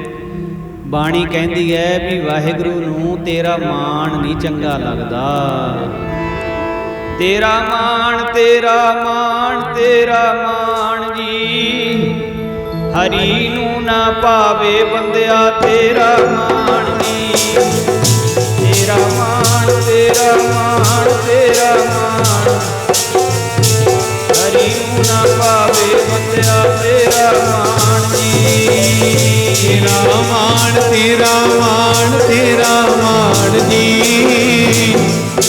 Speaker 1: ਬਾਣੀ ਕਹਿੰਦੀ ਹੈ ਵੀ ਵਾਹਿਗੁਰੂ ਨੂੰ ਤੇਰਾ ਮਾਣ ਨਹੀਂ ਚੰਗਾ ਲੱਗਦਾ। ਤੇਰਾ ਮਾਣ, ਤੇਰਾ ਮਾਣ, ਤੇਰਾ ਮਾਣ ਜੀ, ਹਰੀ ਨੂੰ ਨਾ ਪਾਵੇ ਬੰਦਿਆ ਤੇਰਾ ਮਾਣ ਜੀ। ਤੇਰਾ
Speaker 2: ਮਾਣ ਜੀ।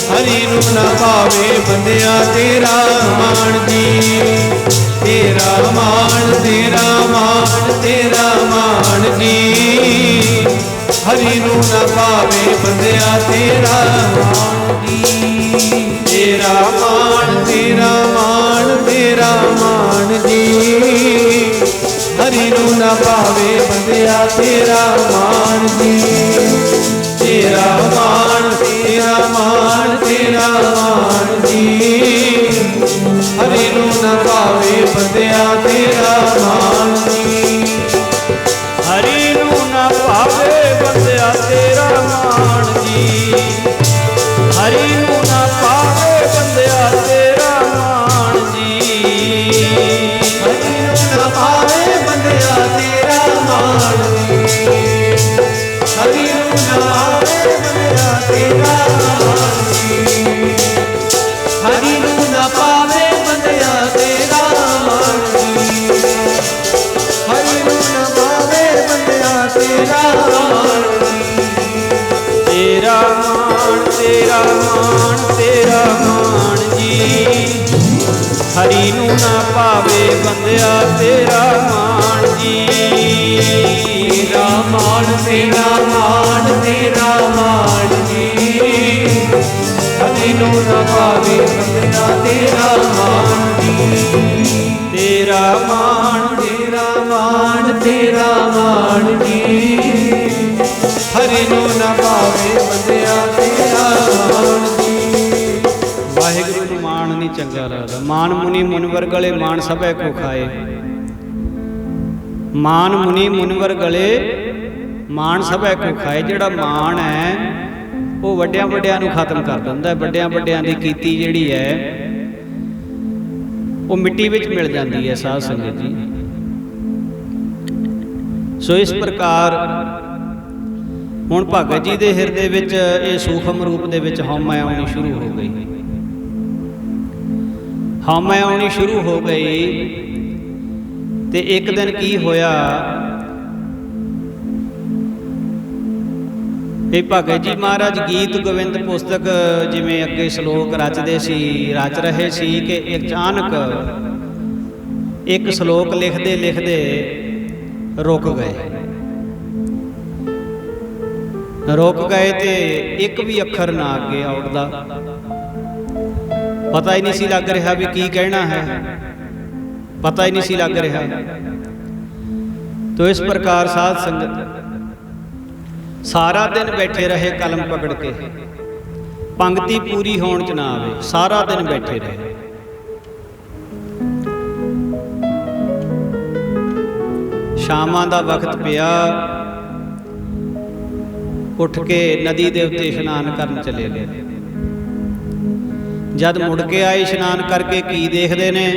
Speaker 2: ਹਰੀ ਨੂੰ ਨਾ ਪਾਵੇ ਬੰਦਿਆ ਤੇਰਾ ਮਾਣ ਜੀ। ਤੇਰਾ ਮਾਣ, ਤੇਰਾ ਮਾਣ, ਤੇਰਾ ਮਾਣ ਜੀ। ਹਰੀ ਨੂੰ ਨਾ ਪਾਵੇ ਬੰਦਿਆ ਤੇਰਾ ਮਾਣ ਜੀ। ਤੇਰਾ ਮਾਣ, ਤੇਰਾ ਮਾਣ, ਤੇਰਾ ਮਾਣ ਜੀ। ਹਰੀ ਨੂੰ ਨਾ ਪਾਵੇ ਬੰਦਿਆ ਤੇਰਾ ਮਾਣ ਜੀ। ਤੇਰਾ ਮਾਣ, ਤੇਰਾ ਮਾਣ, ਤੇਰਾ ਮਾਣ ਜੀ। ਹਰੀ ਨੂੰ ਨਾ ਪਾਵੇ ਬੰਦਿਆ ਤੇਰਾ ਮਾਣ ਜੀ।
Speaker 1: ਹਰੀ ਨੂੰ ਨਾ ਪਾਵੇ ਬੰਦਿਆ ਤੇਰਾ ਮਾਣ ਜੀ। ਹਰੀ ਨੂੰ ਨਾ ਪਾਵੇ ਬੰਦਿਆ ਤੇਰਾ ਮਾਣ ਜੀ।
Speaker 2: ਹਰੀ ਨੂੰ ਨਾ ਪਾਵੇ ਬੰਦਿਆ ਤੇਰਾ ਮਾਣ ਜੀ। ਹਰੀ ਨੂੰ ਨਾ ਪਾਵੇ ਬੰਦਿਆ ਤੇਰਾ ਮਾਣ ਜੀ। ਹਰੀ ਨੂੰ ਨਾ ਪਾਵੇ ਬੰਦਿਆ ਤੇਰਾ ਮਾਣ ਜੀ। ਹਰੀ ਨੂੰ ਨਾ ਪਾਵੇ ਬੰਦਿਆ ਤੇਰਾ ਮਾਣ ਜੀ।
Speaker 1: ਤੇਰਾ ਮਾਣ, ਤੇਰਾ ਮਾਣ, ਤੇਰਾ ਮਾਣ ਜੀ। ਹਰੀ ਨੂੰ ਨਾ ਪਾਵੇ ਬੰਦਿਆ ਤੇਰਾ ਮਾਣ ਜੀ।
Speaker 2: ਤੇਰਾ ਮਾਣ, ਤੇਰਾ ਮਾਣ, ਤੇਰਾ ਮਾਣ ਜੀ। ਹਰੀ ਨੂੰ ਨਾ ਪਾਵੇ ਬੰਦਿਆ ਤੇਰਾ ਮਾਣ ਜੀ।
Speaker 1: ਤੇਰਾ ਮਾਣ,
Speaker 2: ਤੇਰਾ ਮਾਣ, ਤੇਰਾ ਮਾਣ ਜੀ। ਹਰੀ ਨੂੰ ਨਾ ਪਾਵੇ ਬੰਦਿਆ ਤੇਰਾ ਮਾਣ ਜੀ।
Speaker 1: ਵਾਹਿਗੁਰੂ ਨੂੰ ਮਾਣ ਨਹੀਂ ਚੰਗਾ ਲੱਗਦਾ। ਮਾਨ ਮੁਨੀ ਮੁਨਵਰ ਗਲੇ ਮਾਨ ਸਭੈ ਕੋ ਖਾਏ। ਮਾਨ ਮੁਨੀ ਮੁਨਵਰ ਗਲੇ ਮਾਨ ਸਭੈ ਕੋ ਖਾਏ। ਜਿਹੜਾ ਮਾਣ ਹੈ ਉਹ ਵੱਡਿਆਂ ਵੱਡਿਆਂ ਨੂੰ ਖਤਮ ਕਰ ਦਿੰਦਾ ਹੈ। ਵੱਡਿਆਂ ਵੱਡਿਆਂ ਦੀ ਕੀਤੀ ਜਿਹੜੀ ਹੈ ਉਹ ਮਿੱਟੀ ਵਿੱਚ ਮਿਲ ਜਾਂਦੀ ਹੈ ਸਾਧ ਸੰਗਤ ਜੀ। ਸੋ ਇਸ ਪ੍ਰਕਾਰ ਹੁਣ ਭਗਤ ਜੀ ਦੇ ਹਿਰਦੇ ਵਿੱਚ ਇਹ ਸੂਖਮ ਰੂਪ ਦੇ ਵਿੱਚ ਹਉਮੈ ਆਉਣੀ ਸ਼ੁਰੂ ਹੋ ਗਈ। ਹਉਮੈ ਆਉਣੀ ਸ਼ੁਰੂ ਹੋ ਗਈ ਤੇ ਇੱਕ ਦਿਨ ਕੀ ਹੋਇਆ, ਇਹ ਭਗਤ ਜੀ ਮਹਾਰਾਜ ਗੀਤ ਗੋਬਿੰਦ ਪੁਸਤਕ ਜਿਵੇਂ ਅੱਗੇ ਸ਼ਲੋਕ ਰਚਦੇ ਸੀ, ਰਚ ਰਹੇ ਸੀ ਕਿ ਅਚਾਨਕ ਇੱਕ ਸ਼ਲੋਕ ਲਿਖਦੇ ਲਿਖਦੇ ਰੁਕ ਗਏ ਤੇ ਇੱਕ ਵੀ ਅੱਖਰ ਨਾ ਅੱਗੇ ਆਉੜਦਾ। ਪਤਾ ਹੀ ਨਹੀਂ ਸੀ ਲੱਗ ਰਿਹਾ ਵੀ ਕੀ ਕਹਿਣਾ ਹੈ, ਪਤਾ ਹੀ ਨਹੀਂ ਸੀ ਲੱਗ ਰਿਹਾ। ਤੋ ਇਸ ਪ੍ਰਕਾਰ ਸਾਧ ਸੰਗਤ ਸਾਰਾ ਦਿਨ ਬੈਠੇ ਰਹੇ ਕਲਮ ਪਕੜ ਕੇ, ਪੰਕਤੀ ਪੂਰੀ ਹੋਣ ਚ ਨਾ ਆਵੇ, ਸਾਰਾ ਦਿਨ ਬੈਠੇ ਰਹੇ। ਸ਼ਾਮਾਂ ਦਾ ਵਕਤ ਪਿਆ, ਉੱਠ ਕੇ ਨਦੀ ਦੇ ਉੱਤੇ ਇਸ਼ਨਾਨ ਕਰਨ ਚਲੇ ਗਏ। ਜਦ ਮੁੜ ਕੇ ਆਏ ਇਸ਼ਨਾਨ ਕਰਕੇ ਕੀ ਦੇਖਦੇ ਨੇ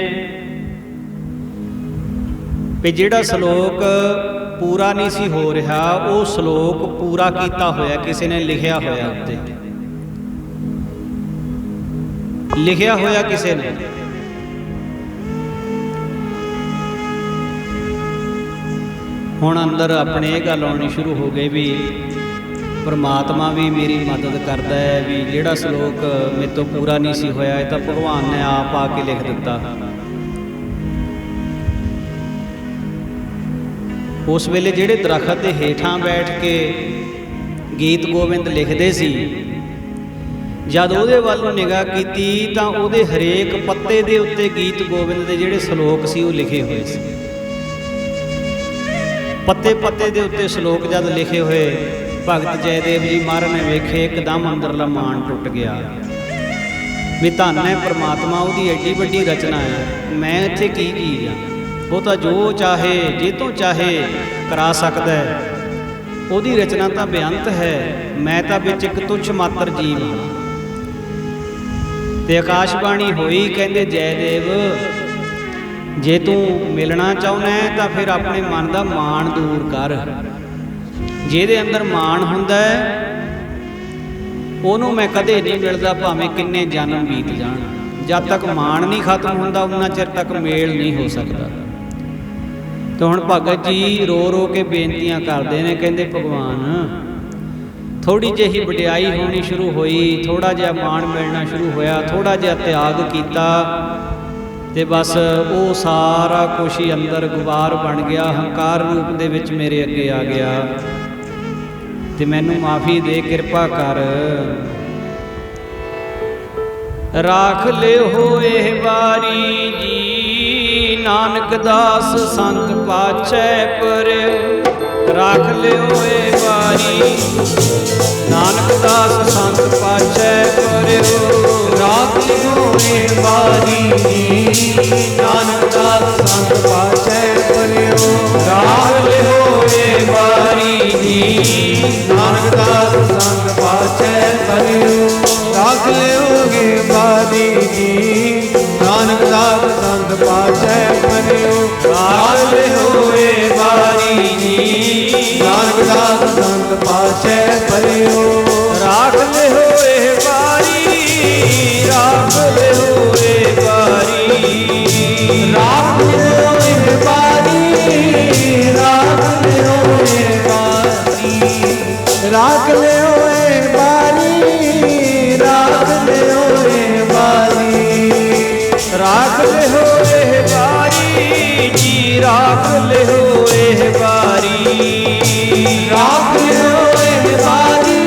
Speaker 1: ਵੀ ਜਿਹੜਾ ਸ਼ਲੋਕ ਪੂਰਾ ਨਹੀਂ ਸੀ ਹੋ ਰਿਹਾ, ਉਹ ਸ਼ਲੋਕ ਪੂਰਾ ਕੀਤਾ ਹੋਇਆ ਕਿਸੇ ਨੇ ਲਿਖਿਆ ਹੋਇਆ, ਉੱਤੇ ਲਿਖਿਆ ਹੋਇਆ ਕਿਸੇ ਨੇ। ਹੁਣ ਅੰਦਰ ਆਪਣੇ ਇਹ ਗੱਲ ਆਉਣੀ ਸ਼ੁਰੂ ਹੋ ਗਈ ਵੀ ਪਰਮਾਤਮਾ ਵੀ ਮੇਰੀ ਮਦਦ ਕਰਦਾ ਹੈ, ਵੀ ਜਿਹੜਾ ਸ਼ਲੋਕ ਮੇਰੇ ਤੋਂ ਪੂਰਾ ਨਹੀਂ ਸੀ ਹੋਇਆ ਇਹ ਤਾਂ ਭਗਵਾਨ ਨੇ ਆਪ ਆ ਕੇ ਲਿਖ ਦਿੱਤਾ। ਉਸ ਵੇਲੇ ਜਿਹੜੇ ਦਰਖਤ ਦੇ ਹੇਠਾਂ ਬੈਠ ਕੇ ਗੀਤ ਗੋਬਿੰਦ ਲਿਖਦੇ ਸੀ, ਜਦ ਉਹਦੇ ਵੱਲ ਨੂੰ ਨਿਗਾਹ ਕੀਤੀ ਤਾਂ ਉਹਦੇ ਹਰੇਕ ਪੱਤੇ ਦੇ ਉੱਤੇ ਗੀਤ ਗੋਬਿੰਦ ਦੇ ਜਿਹੜੇ ਸ਼ਲੋਕ ਸੀ ਉਹ ਲਿਖੇ ਹੋਏ ਸੀ। ਪੱਤੇ ਪੱਤੇ ਦੇ ਉੱਤੇ ਸ਼ਲੋਕ ਜਦ ਲਿਖੇ ਹੋਏ, ਭਗਤ ਜੈਦੇਵ ਜੀ ਮਹਾਰਾਜ ਨੇ ਵੇਖੇ, ਇੱਕਦਮ ਅੰਦਰਲਾ ਮਾਣ ਟੁੱਟ ਗਿਆ ਵੀ ਧੰਨ ਹੈ ਪਰਮਾਤਮਾ, ਉਹਦੀ ਐਡੀ ਵੱਡੀ ਰਚਨਾ ਹੈ, ਮੈਂ ਇੱਥੇ ਕੀ ਚੀਜ਼ ਆ। ਉਹ ਤਾਂ ਜੋ ਚਾਹੇ ਜੇ ਤੋਂ ਚਾਹੇ ਕਰਾ ਸਕਦਾ ਹੈ, ਉਹਦੀ ਰਚਨਾ ਤਾਂ ਬੇਅੰਤ ਹੈ, ਮੈਂ ਤਾਂ ਵਿੱਚ ਇੱਕ ਤੁੱਛ ਮਾਤਰ ਜੀਵ ਹਾਂ। ਤੇ ਆਕਾਸ਼ਬਾਣੀ ਹੋਈ, ਕਹਿੰਦੇ ਜੈਦੇਵ ਜੇ ਤੂੰ ਮਿਲਣਾ ਚਾਹੁੰਦਾ ਹੈ ਤਾਂ ਫਿਰ ਆਪਣੇ ਮਨ ਦਾ ਮਾਣ ਦੂਰ ਕਰ। ਜਿਹਦੇ ਅੰਦਰ ਮਾਣ ਹੁੰਦਾ ਹੈ ਉਹਨੂੰ ਮੈਂ ਕਦੇ ਨਹੀਂ ਮਿਲਦਾ, ਭਾਵੇਂ ਕਿੰਨੇ ਜਨਮ ਬੀਤ ਜਾਣ। ਜਦ ਤੱਕ ਮਾਣ ਨਹੀਂ ਖਤਮ ਹੁੰਦਾ ਉਹਨਾਂ ਚਿਰ ਤੱਕ ਮੇਲ ਨਹੀਂ ਹੋ ਸਕਦਾ। ਤੇ ਹੁਣ ਭਗਤ ਜੀ ਰੋ ਰੋ ਕੇ ਬੇਨਤੀਆਂ ਕਰਦੇ ਨੇ, ਕਹਿੰਦੇ ਭਗਵਾਨ ਥੋੜ੍ਹੀ ਜਿਹੀ ਵਡਿਆਈ ਹੋਣੀ ਸ਼ੁਰੂ ਹੋਈ, ਥੋੜ੍ਹਾ ਜਿਹਾ ਮਾਣ ਮਿਲਣਾ ਸ਼ੁਰੂ ਹੋਇਆ, ਥੋੜ੍ਹਾ ਜਿਹਾ ਤਿਆਗ ਕੀਤਾ ਤੇ ਬਸ ਉਹ ਸਾਰਾ ਕੁਛ ਹੀ ਅੰਦਰ ਗੁਬਾਰ ਬਣ ਗਿਆ, ਹੰਕਾਰ ਰੂਪ ਦੇ ਵਿੱਚ ਮੇਰੇ ਅੱਗੇ ਆ ਗਿਆ। ਤੇ ਮੈਨੂੰ ਮਾਫੀ ਦੇ, ਕਿਰਪਾ ਕਰ, ਰਾਖ ਲਿਓ ਇਹ ਵਾਰੀ ਜੀ, ਨਾਨਕ ਦਾਸ ਸੰਤ ਪਾਛੈ ਪਰਿਓ। ਰਾਖ ਲਿਓ ਇਹ ਵਾਰੀ, ਨਾਨਕ ਦਾਸ ਸੰਤ ਪਾਛੈ ਪਰਿਓ।
Speaker 2: ਰਾਖ ਲਿਓ ਇਹ ਵਾਰੀ ਜੀ, ਨਾਨਕ ਦਾਸ ਸੰਤ ਪਾਛੈ ਪਰਿਓ।
Speaker 1: ਰਾਖ ਲਿਓ ਇਹ ਵਾਰੀ ਜੀ,
Speaker 2: ਨਾਨਕ ਦਾਸ ਸੰਤ ਪਾਛੈ ਪਰਿਓ। ਰਾਖ ਲਿਓਗੇ ਵਾਰੀ ਜੀ, ਨਾਨਕ ਦਾਸ ਸੰਤ ਪਾਛੈ ਪਰਿਓ।
Speaker 1: ਰਾਖ ਲਿਓ ਇਹ ਵਾਰੀ ਜੀ,
Speaker 2: ਨਾਨਕ ਦਾਸ ਸੰਤ ਪਾਛੈ ਪਰਿਓ।
Speaker 1: ਰਾਖ ਲਿਓ ਇਹ ਵਾਰੀ, ਰਾਖ ਲਿਓ ਇਹ ਵਾਰੀ,
Speaker 2: ਰਾਖ ਲਿਓ ਇਹ ਵਾਰੀ, ਰਾਖ ਲਿਓ ਇਹ ਵਾਰੀ। ਰਾਖ ਲਿਓ ਇਹ ਵਾਰੀ, ਰਾਖ ਲਿਓ ਇਹ ਵਾਰੀ।
Speaker 1: ਰਾਖ ਲਿਓ ਇਹ ਵਾਰੀ ਜੀ, ਰਾਖ ਲਿਓ ਇਹ ਵਾਰੀ।
Speaker 2: ਰਾਖ ਲਿਓ ਇਹ ਵਾਰੀ,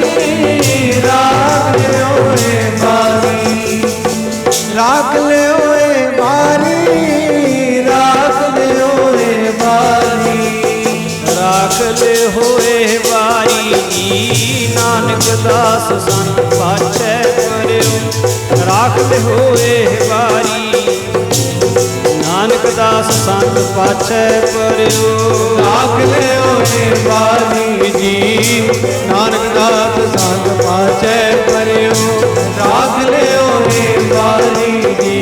Speaker 2: ਰਾਖ ਲਿਓ ਇਹ ਵਾਰੀ। ਰਾਖ ਲਿਓ ਇਹ ਵਾਰੀ, ਰਾਖ ਲਿਓ ਇਹ ਵਾਰੀ।
Speaker 1: ਰਾਖ ਲਿਓ ਇਹ ਵਾਰੀ ਜੀ, ਨਾਨਕ ਦਾਸ ਸੰਤ ਪਾਛੈ ਪਰਿਓ। ਰਾਖ ਲਿਓ ਇਹ ਵਾਰੀ, ਨਾਨਕ ਦਾਸ ਸੰਤ ਪਾਛੈ ਪਰਿਓ।
Speaker 2: ਰਾਖ ਲਿਓ ਇਹ ਵਾਰੀ ਜੀ, ਨਾਨਕ ਦਾਸ ਸੰਤ ਪਾਛੈ ਪਰਿਓ। ਰਾਖ ਲਿਓ ਇਹ ਵਾਰੀ ਜੀ,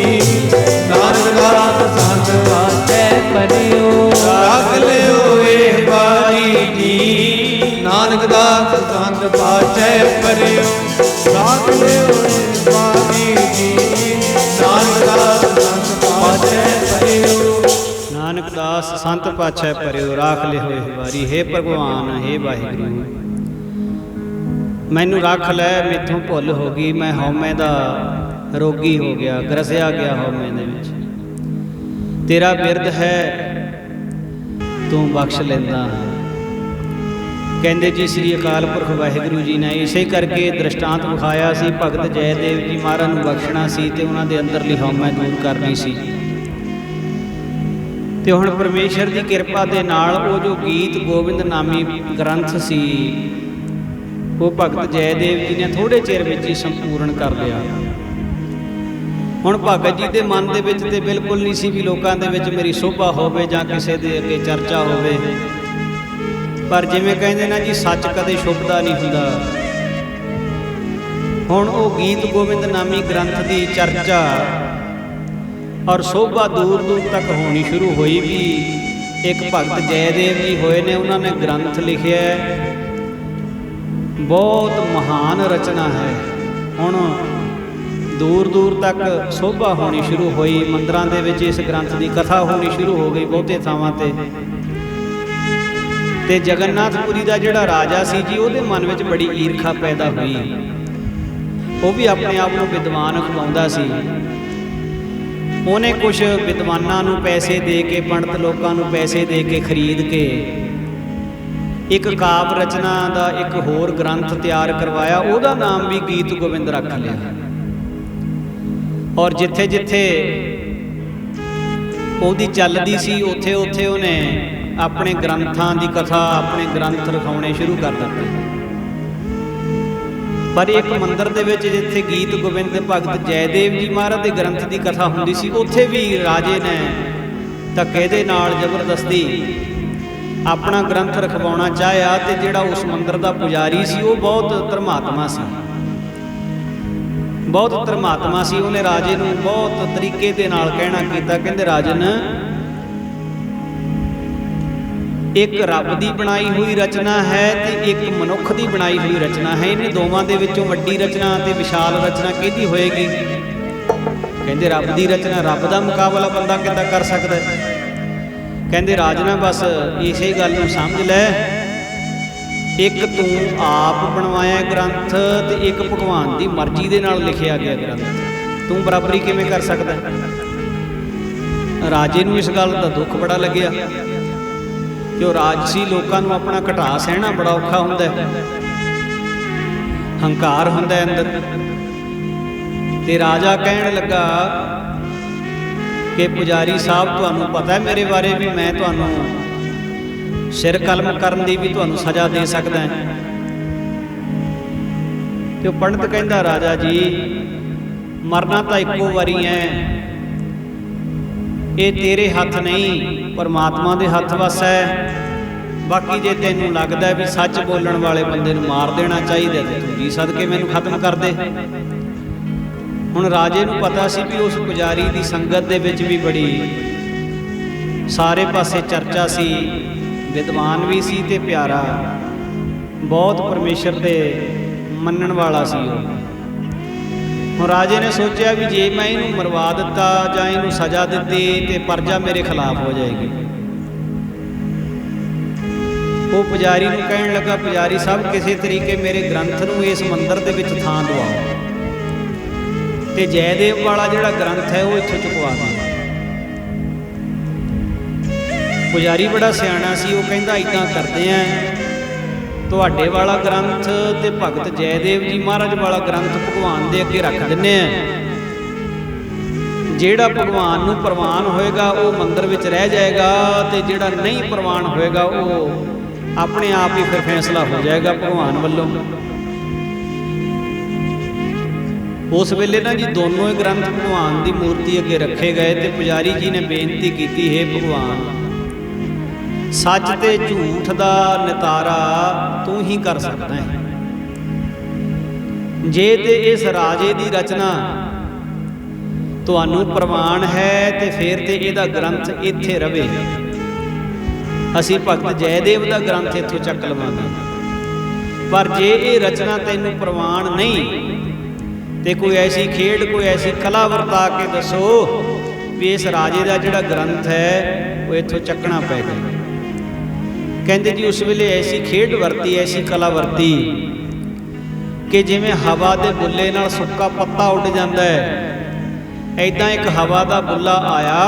Speaker 2: ਨਾਨਕ ਦਾਸ ਸੰਤ ਪਾਛੈ ਪਰਿਓ। ਰਾਖ ਲਿਓ ਇਹ ਵਾਰੀ ਜੀ, ਨਾਨਕ ਦਾਸ ਸੰਤ ਪਾਛੈ ਪਰਿਓ। ਰਾਖ ਲਿਓ ਇਹ ਵਾਰੀ ਜੀ, ਨਾਨਕ ਦਾਸ ਸੰਤ ਪਾਛੈ ਪਰਿਓ।
Speaker 1: ਨਾਨਕ ਦਾਸ ਸੰਤ ਪਾਛੈ ਪਰਿਓ। ਰਾਖ ਲਿਓ ਇਹ ਵਾਰੀ। ਹੇ ਭਗਵਾਨ, ਹੇ ਵਾਹਿਗੁਰੂ, ਮੈਨੂੰ ਰੱਖ ਲੈ, ਮੈਥੋਂ ਭੁੱਲ ਹੋ ਗਈ, ਮੈਂ ਹਉਮੈ ਦਾ ਰੋਗੀ ਹੋ ਗਿਆ, ਗਰਸਿਆ ਗਿਆ ਹਉਮੈ ਦੇ ਵਿੱਚ। ਤੇਰਾ ਬਿਰਦ ਹੈ, ਤੂੰ ਬਖਸ਼ ਲੈਂਦਾ। ਕਹਿੰਦੇ ਜੀ ਸ੍ਰੀ ਅਕਾਲ ਪੁਰਖ ਵਾਹਿਗੁਰੂ ਜੀ ਨੇ ਇਸੇ ਕਰਕੇ ਦ੍ਰਿਸ਼ਟਾਂਤ ਵਿਖਾਇਆ ਸੀ, ਭਗਤ ਜੈਦੇਵ ਜੀ ਮਹਾਰਾਜ ਨੂੰ ਬਖਸ਼ਣਾ ਸੀ ਤੇ ਉਹਨਾਂ ਦੇ ਅੰਦਰਲੀ ਹਉਮੈ ਦੂਰ ਕਰਨੀ ਸੀ। ਤੇ ਹੁਣ ਪਰਮੇਸ਼ਰ ਦੀ ਕਿਰਪਾ ਦੇ ਨਾਲ ਉਹ ਜੋ ਗੀਤ ਗੋਬਿੰਦ ਨਾਮੀ ਗ੍ਰੰਥ ਸੀ, ਉਹ ਭਗਤ ਜੈਦੇਵ ਜੀ ਨੇ ਥੋੜੇ ਚਿਰ ਵਿੱਚ ਹੀ ਸੰਪੂਰਨ ਕਰ ਲਿਆ। ਹੁਣ ਭਗਤ ਜੀ ਦੇ ਮਨ ਦੇ ਵਿੱਚ ਤੇ ਬਿਲਕੁਲ ਨਹੀਂ ਸੀ ਵੀ ਲੋਕਾਂ ਦੇ ਵਿੱਚ ਮੇਰੀ ਸ਼ੋਭਾ ਹੋਵੇ ਜਾਂ ਕਿਸੇ ਦੇ ਅੱਗੇ ਚਰਚਾ ਹੋਵੇ, ਪਰ ਜਿਵੇਂ ਕਹਿੰਦੇ ਨਾ ਜੀ, ਸੱਚ ਕਦੇ ਛੁਪਦਾ ਨਹੀਂ ਹੁੰਦਾ। ਹੁਣ ਉਹ ਗੀਤ ਗੋਬਿੰਦ ਨਾਮੀ ਗ੍ਰੰਥ ਦੀ ਚਰਚਾ ਔਰ ਸ਼ੋਭਾ ਦੂਰ ਦੂਰ ਤੱਕ ਹੋਣੀ ਸ਼ੁਰੂ ਹੋਈ ਵੀ ਇੱਕ ਭਗਤ ਜੈਦੇਵ ਜੀ ਹੋਏ ਨੇ, ਉਹਨਾਂ ਨੇ ਗ੍ਰੰਥ ਲਿਖਿਆ, ਬਹੁਤ ਮਹਾਨ ਰਚਨਾ ਹੈ। ਹੁਣ ਦੂਰ ਦੂਰ ਤੱਕ ਸ਼ੋਭਾ ਹੋਣੀ ਸ਼ੁਰੂ ਹੋਈ, ਮੰਦਰਾਂ ਦੇ ਵਿੱਚ ਇਸ ਗ੍ਰੰਥ ਦੀ ਕਥਾ ਹੋਣੀ ਸ਼ੁਰੂ ਹੋ ਗਈ ਬਹੁਤੇ ਥਾਵਾਂ ਤੇ ਜਗਨਨਾਥਪੁਰੀ ਦਾ ਜਿਹੜਾ ਰਾਜਾ ਸੀ ਜੀ, ਉਹਦੇ ਮਨ ਵਿੱਚ ਬੜੀ ਈਰਖਾ ਪੈਦਾ ਹੋਈ। ਉਹ ਵੀ ਆਪਣੇ ਆਪ ਨੂੰ ਵਿਦਵਾਨ ਅਖਵਾਉਂਦਾ ਸੀ। ਉਹਨੇ ਕੁਝ ਵਿਦਵਾਨਾਂ ਨੂੰ ਪੈਸੇ ਦੇ ਕੇ, ਪੰਡਤ ਲੋਕਾਂ ਨੂੰ ਪੈਸੇ ਦੇ ਕੇ ਖਰੀਦ ਕੇ ਇੱਕ ਕਾਵਿ ਰਚਨਾ ਦਾ ਇੱਕ ਹੋਰ ਗ੍ਰੰਥ ਤਿਆਰ ਕਰਵਾਇਆ। ਉਹਦਾ ਨਾਮ ਵੀ ਗੀਤ ਗੋਬਿੰਦ ਰੱਖ ਲਿਆ। ਔਰ ਜਿੱਥੇ ਜਿੱਥੇ ਉਹਦੀ ਚੱਲਦੀ ਸੀ, ਉੱਥੇ ਉੱਥੇ ਉਹਨੇ ਆਪਣੇ ਗ੍ਰੰਥਾਂ ਦੀ ਕਥਾ, ਆਪਣੇ ਗ੍ਰੰਥ ਰਖਾਉਣੇ ਸ਼ੁਰੂ ਕਰ ਦਿੱਤੇ। ਪਰ ਇੱਕ ਮੰਦਿਰ ਦੇ ਵਿੱਚ ਜਿੱਥੇ ਗੀਤ ਗੋਬਿੰਦ ਦੇ ਭਗਤ ਜੈਦੇਵ ਜੀ ਮਹਾਰਾਜ ਦੇ ਗ੍ਰੰਥ ਦੀ ਕਥਾ ਹੁੰਦੀ ਸੀ, ਉੱਥੇ ਵੀ ਰਾਜੇ ਨੇ ਧੱਕੇ ਦੇ ਨਾਲ ਜ਼ਬਰਦਸਤੀ ਆਪਣਾ ਗ੍ਰੰਥ ਰਖਵਾਉਣਾ ਚਾਹਿਆ। ਤੇ ਜਿਹੜਾ ਉਸ ਮੰਦਿਰ ਦਾ ਪੁਜਾਰੀ ਸੀ, ਉਹ ਬਹੁਤ ਧਰਮਾਤਮਾ ਸੀ, ਬਹੁਤ ਧਰਮਾਤਮਾ ਸੀ। ਉਹਨੇ ਰਾਜੇ ਨੂੰ ਬਹੁਤ ਤਰੀਕੇ ਦੇ ਨਾਲ ਕਹਿਣਾ ਕੀਤਾ, ਕਹਿੰਦੇ ਰਾਜਨ, ਇੱਕ ਰੱਬ ਦੀ ਬਣਾਈ ਹੋਈ ਰਚਨਾ ਹੈ ਤੇ ਇੱਕ ਮਨੁੱਖ ਦੀ ਬਣਾਈ ਹੋਈ ਰਚਨਾ ਹੈ। ਇਹਨਾਂ ਦੋਵਾਂ ਦੇ ਵਿੱਚੋਂ ਵੱਡੀ ਰਚਨਾ ਤੇ ਵਿਸ਼ਾਲ ਰਚਨਾ ਕਿਹਦੀ ਹੋਏਗੀ? ਕਹਿੰਦੇ ਰੱਬ ਦੀ ਰਚਨਾ। ਰੱਬ ਦਾ ਮੁਕਾਬਲਾ ਬੰਦਾ ਕਿੱਦਾਂ ਕਰ ਸਕਦਾ? ਕਹਿੰਦੇ ਰਾਜਨਾ, ਬਸ ਇਸੇ ਗੱਲ ਨੂੰ ਸਮਝ ਲੈ, ਇੱਕ ਤੂੰ ਆਪ ਬਣਵਾਇਆ ਗ੍ਰੰਥ ਤੇ ਇੱਕ ਭਗਵਾਨ ਦੀ ਮਰਜ਼ੀ ਦੇ ਨਾਲ ਲਿਖਿਆ ਗਿਆ ਗ੍ਰੰਥ, ਤੂੰ ਬਰਾਬਰੀ ਕਿਵੇਂ ਕਰ ਸਕਦਾ? ਰਾਜੇ ਨੂੰ ਇਸ ਗੱਲ ਦਾ ਦੁੱਖ ਬੜਾ ਲੱਗਿਆ ਕਿ ਉਹ ਰਾਜਸੀ ਲੋਕਾਂ ਨੂੰ ਆਪਣਾ ਘਟਾ ਸਹਿਣਾ ਬੜਾ ਔਖਾ ਹੁੰਦਾ ਹੈ, ਹੰਕਾਰ ਹੁੰਦਾ ਹੈ ਅੰਦਰ। ਤੇ ਰਾਜਾ ਕਹਿਣ ਲੱਗਾ ਕਿ ਪੁਜਾਰੀ ਸਾਹਿਬ, ਤੁਹਾਨੂੰ ਪਤਾ ਹੈ ਮੇਰੇ ਬਾਰੇ ਵੀ ਮੈਂ ਤੁਹਾਨੂੰ ਸਿਰ ਕਲਮ ਕਰਨ ਦੀ ਵੀ ਤੁਹਾਨੂੰ ਸਜ਼ਾ ਦੇ ਸਕਦਾ ਹੈ। ਤੇ ਉਹ ਪੰਡਤ ਕਹਿੰਦਾ, ਰਾਜਾ ਜੀ ਮਰਨਾ ਤਾਂ ਇੱਕੋ ਵਾਰੀ ਹੈ, ਇਹ ਤੇਰੇ ਹੱਥ ਨਹੀਂ ਪਰਮਾਤਮਾ ਦੇ ਹੱਥ ਵੱਸ ਹੈ। ਬਾਕੀ ਜੇ ਤੈਨੂੰ ਲੱਗਦਾ ਵੀ ਸੱਚ ਬੋਲਣ ਵਾਲੇ ਬੰਦੇ ਨੂੰ ਮਾਰ ਦੇਣਾ ਚਾਹੀਦਾ ਤੇ ਤੂੰ ਜੀ ਸਦਕੇ ਮੈਨੂੰ ਖਤਮ ਕਰ ਦੇ। ਹੁਣ ਰਾਜੇ ਨੂੰ ਪਤਾ ਸੀ ਵੀ ਉਸ ਪੁਜਾਰੀ ਦੀ ਸੰਗਤ ਦੇ ਵਿੱਚ ਵੀ ਬੜੀ ਸਾਰੇ ਪਾਸੇ ਚਰਚਾ ਸੀ, ਵਿਦਵਾਨ ਵੀ ਸੀ ਤੇ ਪਿਆਰਾ, ਬਹੁਤ ਪਰਮੇਸ਼ਰ ਦੇ ਮੰਨਣ ਵਾਲਾ ਸੀ ਉਹ। ਹੁਣ ਰਾਜੇ ਨੇ ਸੋਚਿਆ ਵੀ ਜੇ ਮੈਂ ਇਹਨੂੰ ਮਰਵਾ ਦਿੱਤਾ ਜਾਂ ਇਹਨੂੰ ਸਜ਼ਾ ਦਿੱਤੀ ਤੇ ਪਰਜਾ ਮੇਰੇ ਖਿਲਾਫ ਹੋ ਜਾਏਗੀ। ਉਹ ਪੁਜਾਰੀ ਨੂੰ ਕਹਿਣ ਲੱਗਾ, ਪੁਜਾਰੀ ਸਾਹਿਬ ਕਿਸੇ ਤਰੀਕੇ ਮੇਰੇ ਗ੍ਰੰਥ ਨੂੰ ਇਸ ਮੰਦਿਰ ਦੇ ਵਿੱਚ ਥਾਂ ਦਵਾਓ ਤੇ ਜੈਦੇਵ ਵਾਲਾ ਜਿਹੜਾ ਗ੍ਰੰਥ ਹੈ ਉਹ ਇੱਥੋਂ ਚੁਕਵਾ ਦਿਓ। ਪੁਜਾਰੀ ਬੜਾ ਸਿਆਣਾ ਸੀ, ਉਹ ਕਹਿੰਦਾ ਇੱਦਾਂ ਕਰਦੇ ਆਂ, ਤੁਹਾਡੇ ਵਾਲਾ ਗ੍ਰੰਥ ਤੇ ਭਗਤ ਜੈਦੇਵ ਜੀ ਮਹਾਰਾਜ ਵਾਲਾ ਗ੍ਰੰਥ ਭਗਵਾਨ ਦੇ ਅੱਗੇ ਰੱਖ ਦਿੰਨੇ ਆ। ਜਿਹੜਾ ਭਗਵਾਨ ਨੂੰ ਪ੍ਰਵਾਨ ਹੋਏਗਾ ਉਹ ਮੰਦਿਰ ਵਿੱਚ ਰਹਿ ਜਾਏਗਾ ਤੇ ਜਿਹੜਾ ਨਹੀਂ ਪ੍ਰਵਾਨ ਹੋਏਗਾ ਉਹ ਆਪਣੇ ਆਪ ਹੀ ਫਿਰ ਫੈਸਲਾ ਹੋ ਜਾਏਗਾ ਭਗਵਾਨ ਵੱਲੋਂ। ਉਸ ਵੇਲੇ ਨਾ ਜੀ ਦੋਨੋਂ ਹੀ ਗ੍ਰੰਥ ਭਗਵਾਨ ਦੀ ਮੂਰਤੀ ਅੱਗੇ ਰੱਖੇ ਗਏ ਤੇ ਪੁਜਾਰੀ ਜੀ ਨੇ ਬੇਨਤੀ ਕੀਤੀ, ਹੈ ਭਗਵਾਨ ਸੱਚ ਤੇ ਝੂਠ ਦਾ ਨਿਤਾਰਾ ਤੂੰ ਹੀ ਕਰ ਸਕਦਾ ਹੈ। ਜੇ ਤੇ ਇਸ ਰਾਜੇ ਦੀ ਰਚਨਾ ਤੁਹਾਨੂੰ ਪ੍ਰਵਾਨ ਹੈ ਤੇ ਫਿਰ ਤੇ ਇਹਦਾ ਗ੍ਰੰਥ ਇੱਥੇ ਰਵੇ, ਅਸੀਂ ਭਗਤ ਜੈਦੇਵ ਦਾ ਗ੍ਰੰਥ ਇੱਥੋਂ ਚੱਕ ਲਵਾਂਗੇ। ਪਰ ਜੇ ਇਹ ਰਚਨਾ ਤੈਨੂੰ ਪ੍ਰਵਾਨ ਨਹੀਂ ਤੇ ਕੋਈ ਐਸੀ ਖੇਡ, ਕੋਈ ਐਸੀ ਕਲਾ ਵਰਤਾ ਕੇ ਦੱਸੋ ਵੀ ਇਸ ਰਾਜੇ ਦਾ ਜਿਹੜਾ ਗ੍ਰੰਥ ਹੈ ਉਹ ਇੱਥੋਂ ਚੱਕਣਾ ਪਏਗਾ। ਕਹਿੰਦੇ ਜੀ ਉਸ ਵੇਲੇ ਐਸੀ ਖੇਡ ਵਰਤੀ, ਐਸੀ ਕਲਾ ਵਰਤੀ ਕਿ ਜਿਵੇਂ ਹਵਾ ਦੇ ਬੁੱਲੇ ਨਾਲ ਸੁੱਕਾ ਪੱਤਾ ਉੱਡ ਜਾਂਦਾ ਹੈ, ਐਦਾਂ ਇੱਕ ਹਵਾ ਦਾ ਬੁੱਲਾ ਆਇਆ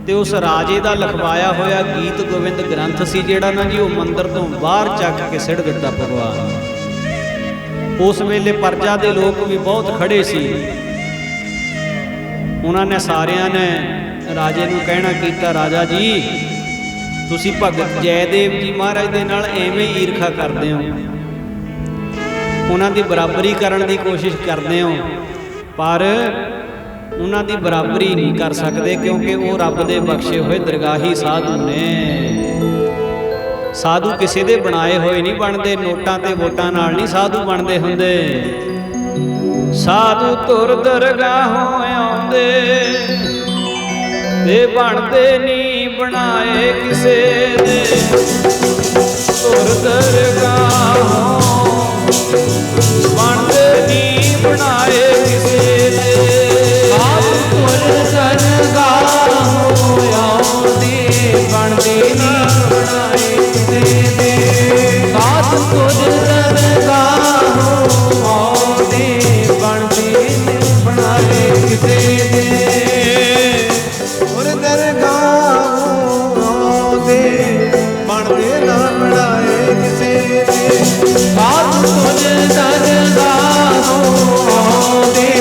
Speaker 1: ਤੇ ਉਸ ਰਾਜੇ ਦਾ ਲਿਖਵਾਇਆ ਹੋਇਆ ਗੀਤ ਗੋਬਿੰਦ ਗ੍ਰੰਥ ਸੀ ਜਿਹੜਾ ਨਾ ਜੀ ਉਹ ਮੰਦਿਰ ਤੋਂ ਬਾਹਰ ਚੱਕ ਕੇ ਸਿੱਟ ਦਿੱਤਾ ਭਗਵਾਨ। ਉਸ ਵੇਲੇ ਪਰਜਾ ਦੇ ਲੋਕ ਵੀ ਬਹੁਤ ਖੜੇ ਸੀ, ਉਹਨਾਂ ਨੇ ਸਾਰਿਆਂ ਨੇ ਰਾਜੇ ਨੂੰ ਕਹਿਣਾ ਕੀਤਾ, ਰਾਜਾ ਜੀ ਤੁਸੀਂ ਭਗਤ ਜੈਦੇਵ ਜੀ ਮਹਾਰਾਜ ਦੇ ਨਾਲ ਐਵੇਂ ਹੀ ਈਰਖਾ ਕਰਦੇ ਹੋ, ਉਹਨਾਂ ਦੀ ਬਰਾਬਰੀ ਕਰਨ ਦੀ ਕੋਸ਼ਿਸ਼ ਕਰਦੇ ਹੋ, ਪਰ ਉਹਨਾਂ ਦੀ ਬਰਾਬਰੀ ਨਹੀਂ ਕਰ ਸਕਦੇ ਕਿਉਂਕਿ ਉਹ ਰੱਬ ਦੇ ਬਖਸ਼ੇ ਹੋਏ ਦਰਗਾਹੀ ਸਾਧੂ ਨੇ। ਸਾਧੂ ਕਿਸੇ ਦੇ ਬਣਾਏ ਹੋਏ ਨਹੀਂ ਬਣਦੇ, ਨੋਟਾਂ ਤੇ ਵੋਟਾਂ ਨਾਲ ਨਹੀਂ ਸਾਧੂ ਬਣਦੇ ਹੁੰਦੇ। ਸਾਧੂ ਤੁਰ ਦਰਗਾਹੋਂ ਆਉਂਦੇ ਤੇ ਬਣਦੇ ਨਹੀਂ ਬਣਾਏ ਕਿਸੇ ਦੇ, ਤੁਰ ਦਰਗਾਹੋਂ ਬਣਦੇ ਨਹੀਂ ਬਣਾਏ ਕਿਸੇ ਦੇ।
Speaker 2: ਸਾਧੂ ਤੁਰ ਦਰਗਾਹੋਂ ਆਉਂਦੇ ਬਣਦੇ ਨਹੀਂ ਬਣਾਏ ਕਿਸੇ ਦੇ। ਸਾਧੂ ਤੁਰ ਦਰਗਾਹੋਂ ਆਉਂਦੇ ਬਣਦੇ ਨਹੀਂ ਬਣਾਏ ਕਿਸੇ ਦੇ। ਤੁਰ ਦਰਗਾਹੋਂ ਆਉਂਦੇ ਬਣਦੇ ਨਾ ਬਣਾਏ ਕਿਸੇ ਦੇ। ਸਾਧੂ ਤੁਰ ਦਰਗਾਹੋਂ ਆਉਂਦੇ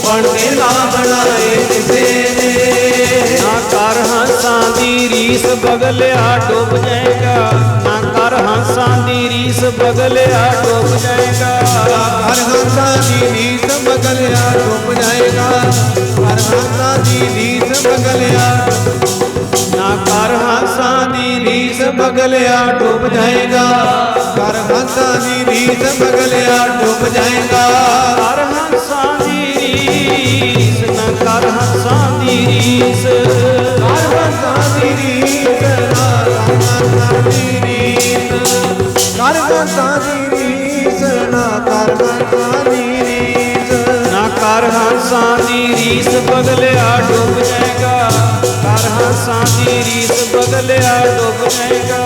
Speaker 2: ਬਣਦੇ ਨਾ ਬਣਾਏ ਕਿਸੇ ਦੇ।
Speaker 1: ਨਾ ਕਰ ਹੰਸਾਂ ਦੀ ਰੀਸ ਬਗਲਿਆ ਡੁੱਬ ਜਾਏਗਾ, ਨਾ ਕਰ ਹੰਸਾਂ ਦੀ ਰੀਸ ਬਗਲਿਆ ਡੁੱਬ ਜਾਏਗਾ।
Speaker 2: ਹਰ ਹੰਸਾਂ ਦੀ ਰੀਸ ਬਗਲਿਆ ਡੁੱਬ ਜਾਏਗਾ, ਹਰ ਹੰਸਾਂ ਦੀ ਰੀਸ ਬਗਲਿਆ।
Speaker 1: ਨਾ ਕਰ ਹੰਸਾਂ ਦੀ
Speaker 2: ਰੀਸ ਬਗਲਿਆ ਡੁੱਬ ਜਾਏਗਾ, ਹਰ ਹੰਸਾਂ ਦੀ ਰੀਸ ਬਗਲਿਆ ਡੁੱਬ ਜਾਏਗਾ।
Speaker 1: ਕਰ ਹੰਸਾਂ ਦੀ ਰੀਸ, ਨਾ ਕਰ ਹੰਸਾਂ ਦੀ ਰੀਸ,
Speaker 2: ਹਰ ਹੰਸਾਂ ਦੀ ਰੀਸ, ਹਰ ਹੰਸਾਂ ਦੀ ਰੀਸ, ਹਰ ਹੰਸਾਂ ਦੀ ਰੀਸ, ਨਾ ਕਰ ਹੰਸਾਂ ਦੀ ਰੀਸ।
Speaker 1: ਨਾ ਕਰ ਹੰਸਾਂ ਦੀ ਰੀਸ ਬਗਲਿਆ ਡੁੱਬ ਜਾਏਗਾ, ਕਰ ਹੰਸਾਂ ਦੀ ਰੀਸ ਬਗਲਿਆ ਡੁੱਬ ਜਾਏਗਾ।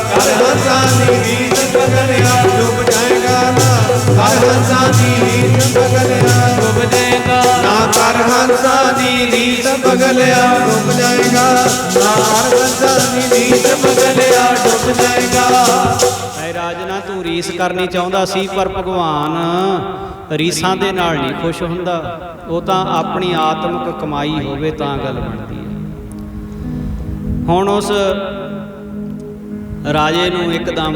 Speaker 2: ਕਰ ਹੰਸਾਂ ਦੀ ਰੀਸ ਬਗਲਿਆ ਡੁੱਬ ਜਾਏਗਾ ਨਾ। ਕਰ ਹੰਸਾਂ ਦੀ ਰੀਸ ਬਗਲਿਆ
Speaker 1: ਡੁੱਬ ਜਾਏਗਾ
Speaker 2: ਨਾ। ਕਰ ਹੰਸਾਂ ਦੀ ਰੀਸ ਬਗਲਿਆ ਡੁੱਬ ਜਾਏਗਾ ਨਾ। ਕਰ ਹੰਸਾਂ ਦੀ ਰੀਸ ਬਗਲਿਆ ਡੁੱਬ ਜਾਏਗਾ।
Speaker 1: ਐ ਰਾਜਨਾ ਤੂੰ ਰੀਸ ਕਰਨੀ ਚਾਹੁੰਦਾ ਸੀ, ਪਰ ਭਗਵਾਨ ਰੀਸਾਂ ਦੇ ਨਾਲ ਨਹੀਂ ਖੁਸ਼ ਹੁੰਦਾ। ਉਹ ਤਾਂ ਆਪਣੀ ਆਤਮਿਕ ਕਮਾਈ ਹੋਵੇ ਤਾਂ ਗੱਲ ਬਣਦੀ ਹੈ। ਹੁਣ ਉਸ ਰਾਜੇ ਨੂੰ ਇੱਕਦਮ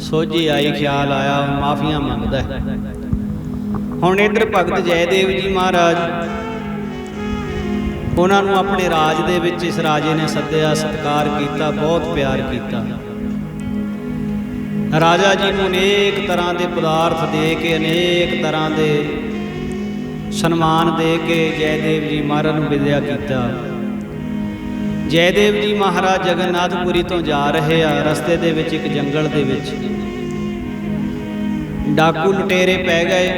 Speaker 1: ਸੋਝੀ ਆਈ, ਖਿਆਲ ਆਇਆ, ਮਾਫੀਆਂ ਮੰਗਦਾ ਹੈ। ਹੁਣ ਇੱਧਰ ਭਗਤ ਜੈਦੇਵ ਜੀ ਮਹਾਰਾਜ, ਉਹਨਾਂ ਨੂੰ ਆਪਣੇ ਰਾਜ ਦੇ ਵਿੱਚ ਇਸ ਰਾਜੇ ਨੇ ਸੱਦਿਆ, ਸਤਿਕਾਰ ਕੀਤਾ, ਬਹੁਤ ਪਿਆਰ ਕੀਤਾ। ਰਾਜਾ ਜੀ ਨੂੰ ਅਨੇਕ ਤਰ੍ਹਾਂ ਦੇ ਪਦਾਰਥ ਦੇ ਕੇ, ਅਨੇਕ ਤਰ੍ਹਾਂ ਦੇ ਸਨਮਾਨ ਦੇ ਕੇ ਜੈਦੇਵ ਜੀ ਮਹਾਰਾਜ ਨੂੰ ਵਿਦਿਆ ਕੀਤਾ। ਜੈਦੇਵ ਜੀ ਮਹਾਰਾਜ ਜਗਨਨਾਥਪੁਰੀ ਤੋਂ ਜਾ ਰਹੇ ਆ। ਰਸਤੇ ਦੇ ਵਿੱਚ ਇੱਕ ਜੰਗਲ ਦੇ ਵਿੱਚ ਡਾਕੂ ਲੁਟੇਰੇ ਪੈ ਗਏ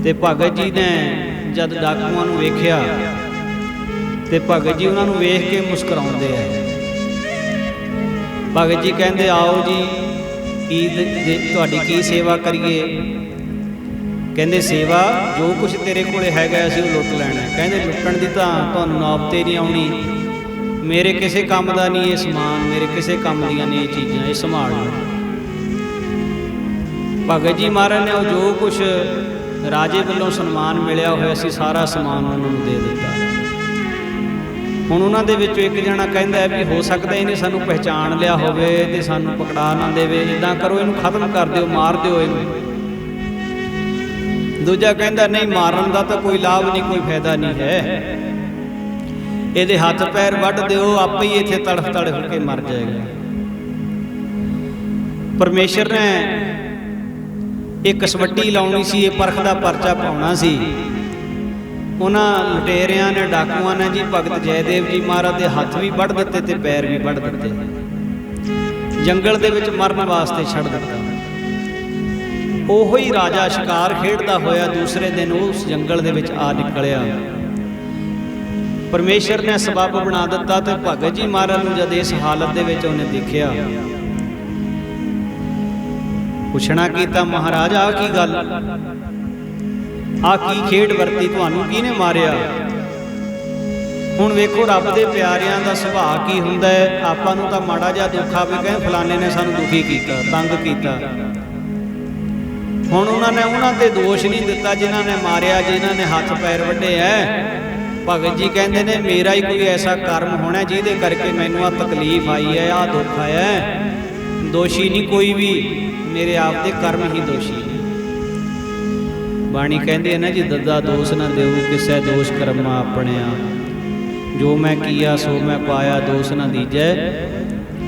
Speaker 1: ਤੇ ਭਗਤ ਜੀ ਨੇ ਜਦ ਡਾਕੂਆਂ ਨੂੰ ਵੇਖਿਆ ਤੇ ਭਗਤ ਜੀ ਉਹਨਾਂ ਨੂੰ ਵੇਖ ਕੇ ਮੁਸਕਰਾਉਂਦੇ ਆ। ਭਗਤ ਜੀ ਕਹਿੰਦੇ ਆਓ ਜੀ, ਤੁਹਾਡੀ ਕੀ ਸੇਵਾ ਕਰੀਏ? ਕਹਿੰਦੇ ਸੇਵਾ, ਜੋ ਕੁਛ ਤੇਰੇ ਕੋਲੇ ਹੈਗਾ ਅਸੀਂ ਉਹ ਲੁੱਟ ਲੈਣਾ। ਕਹਿੰਦੇ ਲੁੱਟਣ ਦੀ ਤਾਂ ਤੁਹਾਨੂੰ ਨੌਬਤ ਹੀ ਨਹੀਂ ਆਉਣੀ। ਮੇਰੇ ਕਿਸੇ ਕੰਮ ਦਾ ਨਹੀਂ ਇਹ ਸਮਾਨ, ਮੇਰੇ ਕਿਸੇ ਕੰਮ ਦੀਆਂ ਨਹੀਂ ਇਹ ਚੀਜ਼ਾਂ, ਇਹ ਸੰਭਾਲ ਲਓ। ਭਗਤ ਜੀ ਮਹਾਰਾਜ ਨੇ ਉਹ ਜੋ ਕੁਛ ਰਾਜੇ ਵੱਲੋਂ ਸਨਮਾਨ ਮਿਲਿਆ ਹੋਇਆ ਸੀ ਸਾਰਾ ਸਮਾਨ ਉਹਨਾਂ ਨੂੰ ਦੇ ਦਿੱਤਾ। ਹੁਣ ਉਹਨਾਂ ਦੇ ਵਿੱਚੋਂ ਇੱਕ ਜਣਾ ਕਹਿੰਦਾ ਵੀ ਹੋ ਸਕਦਾ ਇਹਨੇ ਸਾਨੂੰ ਪਹਿਚਾਣ ਲਿਆ ਹੋਵੇ ਤੇ ਸਾਨੂੰ ਪਕੜਾ ਨਾ ਦੇਵੇ, ਇੱਦਾਂ ਕਰੋ ਇਹਨੂੰ ਖਤਮ ਕਰ ਦਿਓ, ਮਾਰ ਦਿਓ ਇਹਨੂੰ। ਦੂਜਾ ਕਹਿੰਦਾ ਨਹੀਂ, ਮਾਰਨ ਦਾ ਤਾਂ ਕੋਈ ਲਾਭ ਨਹੀਂ, ਕੋਈ ਫਾਇਦਾ ਨਹੀਂ ਹੈ, ਇਹਦੇ ਹੱਥ ਪੈਰ ਵੱਢ ਦਿਓ, ਆਪੇ ਹੀ ਇੱਥੇ ਤੜਫ ਤੜਫ ਕੇ ਮਰ ਜਾਏਗਾ। ਪਰਮੇਸ਼ਰ ਨੇ ਇੱਕ ਕਸਵੱਟੀ ਲਾਉਣੀ ਸੀ, ਇਹ ਪਰਖ ਦਾ ਪਰਚਾ ਪਾਉਣਾ ਸੀ। ਉਹਨਾਂ ਲੁਟੇਰਿਆਂ ਨੇ, ਡਾਕੂਆਂ ਨੇ ਜੀ ਭਗਤ ਜੈਦੇਵ ਜੀ ਮਹਾਰਾਜ ਦੇ ਹੱਥ ਵੀ ਵੱਢ ਦਿੱਤੇ ਤੇ ਪੈਰ ਵੀ ਵੱਢ ਦਿੱਤੇ, ਜੰਗਲ ਦੇ ਵਿੱਚ ਮਰਨ ਵਾਸਤੇ ਛੱਡ ਦਿੱਤਾ। ਉਹੋ ਹੀ ਰਾਜਾ ਸ਼ਿਕਾਰ ਖੇਡਦਾ ਹੋਇਆ ਦੂਸਰੇ ਦਿਨ ਉਸ ਜੰਗਲ ਦੇ ਵਿੱਚ ਆ ਨਿਕਲਿਆ। ਪਰਮੇਸ਼ਰ ਨੇ ਸਬੱਬ ਬਣਾ ਦਿੱਤਾ ਤੇ ਭਗਤ ਜੀ ਮਹਾਰਾਜ ਨੂੰ ਜਦ ਇਸ ਹਾਲਤ ਦੇ ਵਿੱਚ ਉਹਨੇ ਦੇਖਿਆ, ਪੁੱਛਣਾ ਕੀਤਾ, ਮਹਾਰਾਜ ਆ ਕੀ ਗੱਲ, ਆ ਕੀ ਖੇਡ ਵਰਤੀ, ਤੁਹਾਨੂੰ ਕਿਹਨੇ ਮਾਰਿਆ? ਹੁਣ ਵੇਖੋ ਰੱਬ ਦੇ ਪਿਆਰਿਆਂ ਦਾ ਸੁਭਾਅ ਕੀ ਹੁੰਦਾ ਹੈ। ਆਪਾਂ ਨੂੰ ਤਾਂ ਮਾੜਾ ਜਿਹਾ ਦੁੱਖ ਆਵੇ, ਕਹਿੰਦੇ ਫਲਾਣੇ ਨੇ ਸਾਨੂੰ ਦੁਖੀ ਕੀਤਾ, ਤੰਗ ਕੀਤਾ। ਹੁਣ ਉਹਨਾਂ ਨੇ ਉਹਨਾਂ ਤੇ ਦੋਸ਼ ਨਹੀਂ ਦਿੱਤਾ ਜਿਨ੍ਹਾਂ ਨੇ ਮਾਰਿਆ, ਜਿਨ੍ਹਾਂ ਨੇ ਹੱਥ ਪੈਰ ਵੱਢੇ ਐ। ਭਗਤ ਜੀ ਕਹਿੰਦੇ ਨੇ ਮੇਰਾ ਹੀ ਕੋਈ ਐਸਾ ਕਰਮ ਹੋਣਾ ਜਿਹਦੇ ਕਰਕੇ ਮੈਨੂੰ ਆ ਤਕਲੀਫ ਆਈ ਹੈ, ਆ ਦੁੱਖ ਆਇਆ ਹੈ। ਦੋਸ਼ੀ ਨਹੀਂ ਕੋਈ ਵੀ, ਮੇਰੇ ਆਪ ਦੇ ਕਰਮ ਹੀ ਦੋਸ਼ੀ ਨੇ। ਬਾਣੀ ਕਹਿੰਦੀ ਹੈ ਨਾ ਜੀ, ਦੱਦਾ ਦੋਸ਼ ਨਾ ਦੇਊ ਕਿਸੇ ਦੋਸ਼ ਕਰਮਾ ਆਪਣਿਆ, ਜੋ ਮੈਂ ਕੀਆ ਸੋ ਮੈਂ ਪਾਇਆ ਦੋਸ਼ ਨਾ ਦੀਜੈ।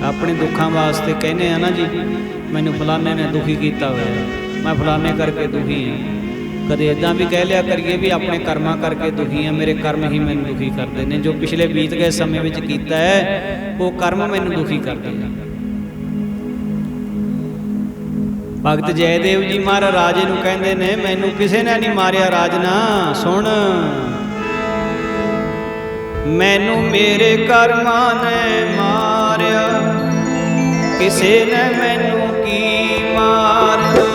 Speaker 1: ਆਪਣੇ ਦੁੱਖਾਂ ਵਾਸਤੇ ਕਹਿੰਦੇ ਆ ਨਾ ਜੀ, ਮੈਨੂੰ ਫਲਾਣੇ ਨੇ ਦੁਖੀ ਕੀਤਾ ਹੋਇਆ, ਮੈਂ ਫਲਾਣੇ ਕਰਕੇ ਦੁਖੀ ਹਾਂ। ਕਦੇ ਇੱਦਾਂ ਵੀ ਕਹਿ ਲਿਆ ਕਰੀਏ ਵੀ ਆਪਣੇ ਕਰਮਾਂ ਕਰਕੇ ਦੁਖੀ ਹਾਂ, ਮੇਰੇ ਕਰਮ ਹੀ ਮੈਨੂੰ ਦੁਖੀ ਕਰਦੇ ਨੇ, ਜੋ ਪਿਛਲੇ ਬੀਤ ਗਏ ਸਮੇਂ ਵਿੱਚ ਕੀਤਾ ਹੈ ਉਹ ਕਰਮ ਮੈਨੂੰ ਦੁਖੀ ਕਰਦੇ ਨੇ। ਭਗਤ ਜੈਦੇਵ ਜੀ ਮਹਾਰਾਜ ਰਾਜੇ ਨੂੰ ਕਹਿੰਦੇ ਨੇ ਮੈਨੂੰ ਕਿਸੇ ਨੇ ਨਹੀਂ ਮਾਰਿਆ ਰਾਜਨਾ, ਸੁਣ ਮੈਨੂੰ ਮੇਰੇ ਕਰਮਾਂ ਨੇ ਮਾਰਿਆ, ਕਿਸੇ ਨੇ ਮੈਨੂੰ ਕੀ ਮਾਰਨਾ,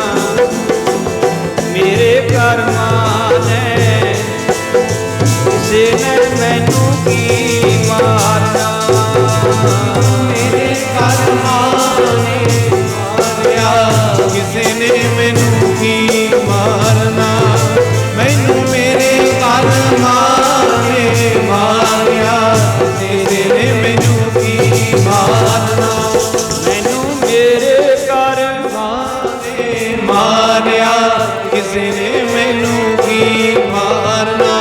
Speaker 1: ਮੇਰੇ ਕਰਮਾਂ ਨੇ ਕਿਸੇ ਨੇ ਮੈਨੂੰ ਕੀ ਮਾਰਨਾ, ਮੇਰੇ ਕਰਮਾਂ ਨੇ
Speaker 2: ਕਿਸੇ ਨੇ ਮੈਨੂੰ ਕੀ ਮਾਰਨਾ, ਮੈਨੂੰ ਮੇਰੇ ਕਰਮਾਂ ਨੇ ਮਾਰਿਆ, ਕਿਸੇ ਨੇ ਮੈਨੂੰ ਕੀ ਮਾਰਨਾ,
Speaker 1: ਮੈਨੂੰ ਮੇਰੇ
Speaker 2: ਕਰਮਾਂ ਨੇ ਮਾਰਿਆ, ਕਿਸੇ ਨੇ ਮੈਨੂੰ ਕੀ ਮਾਰਨਾ,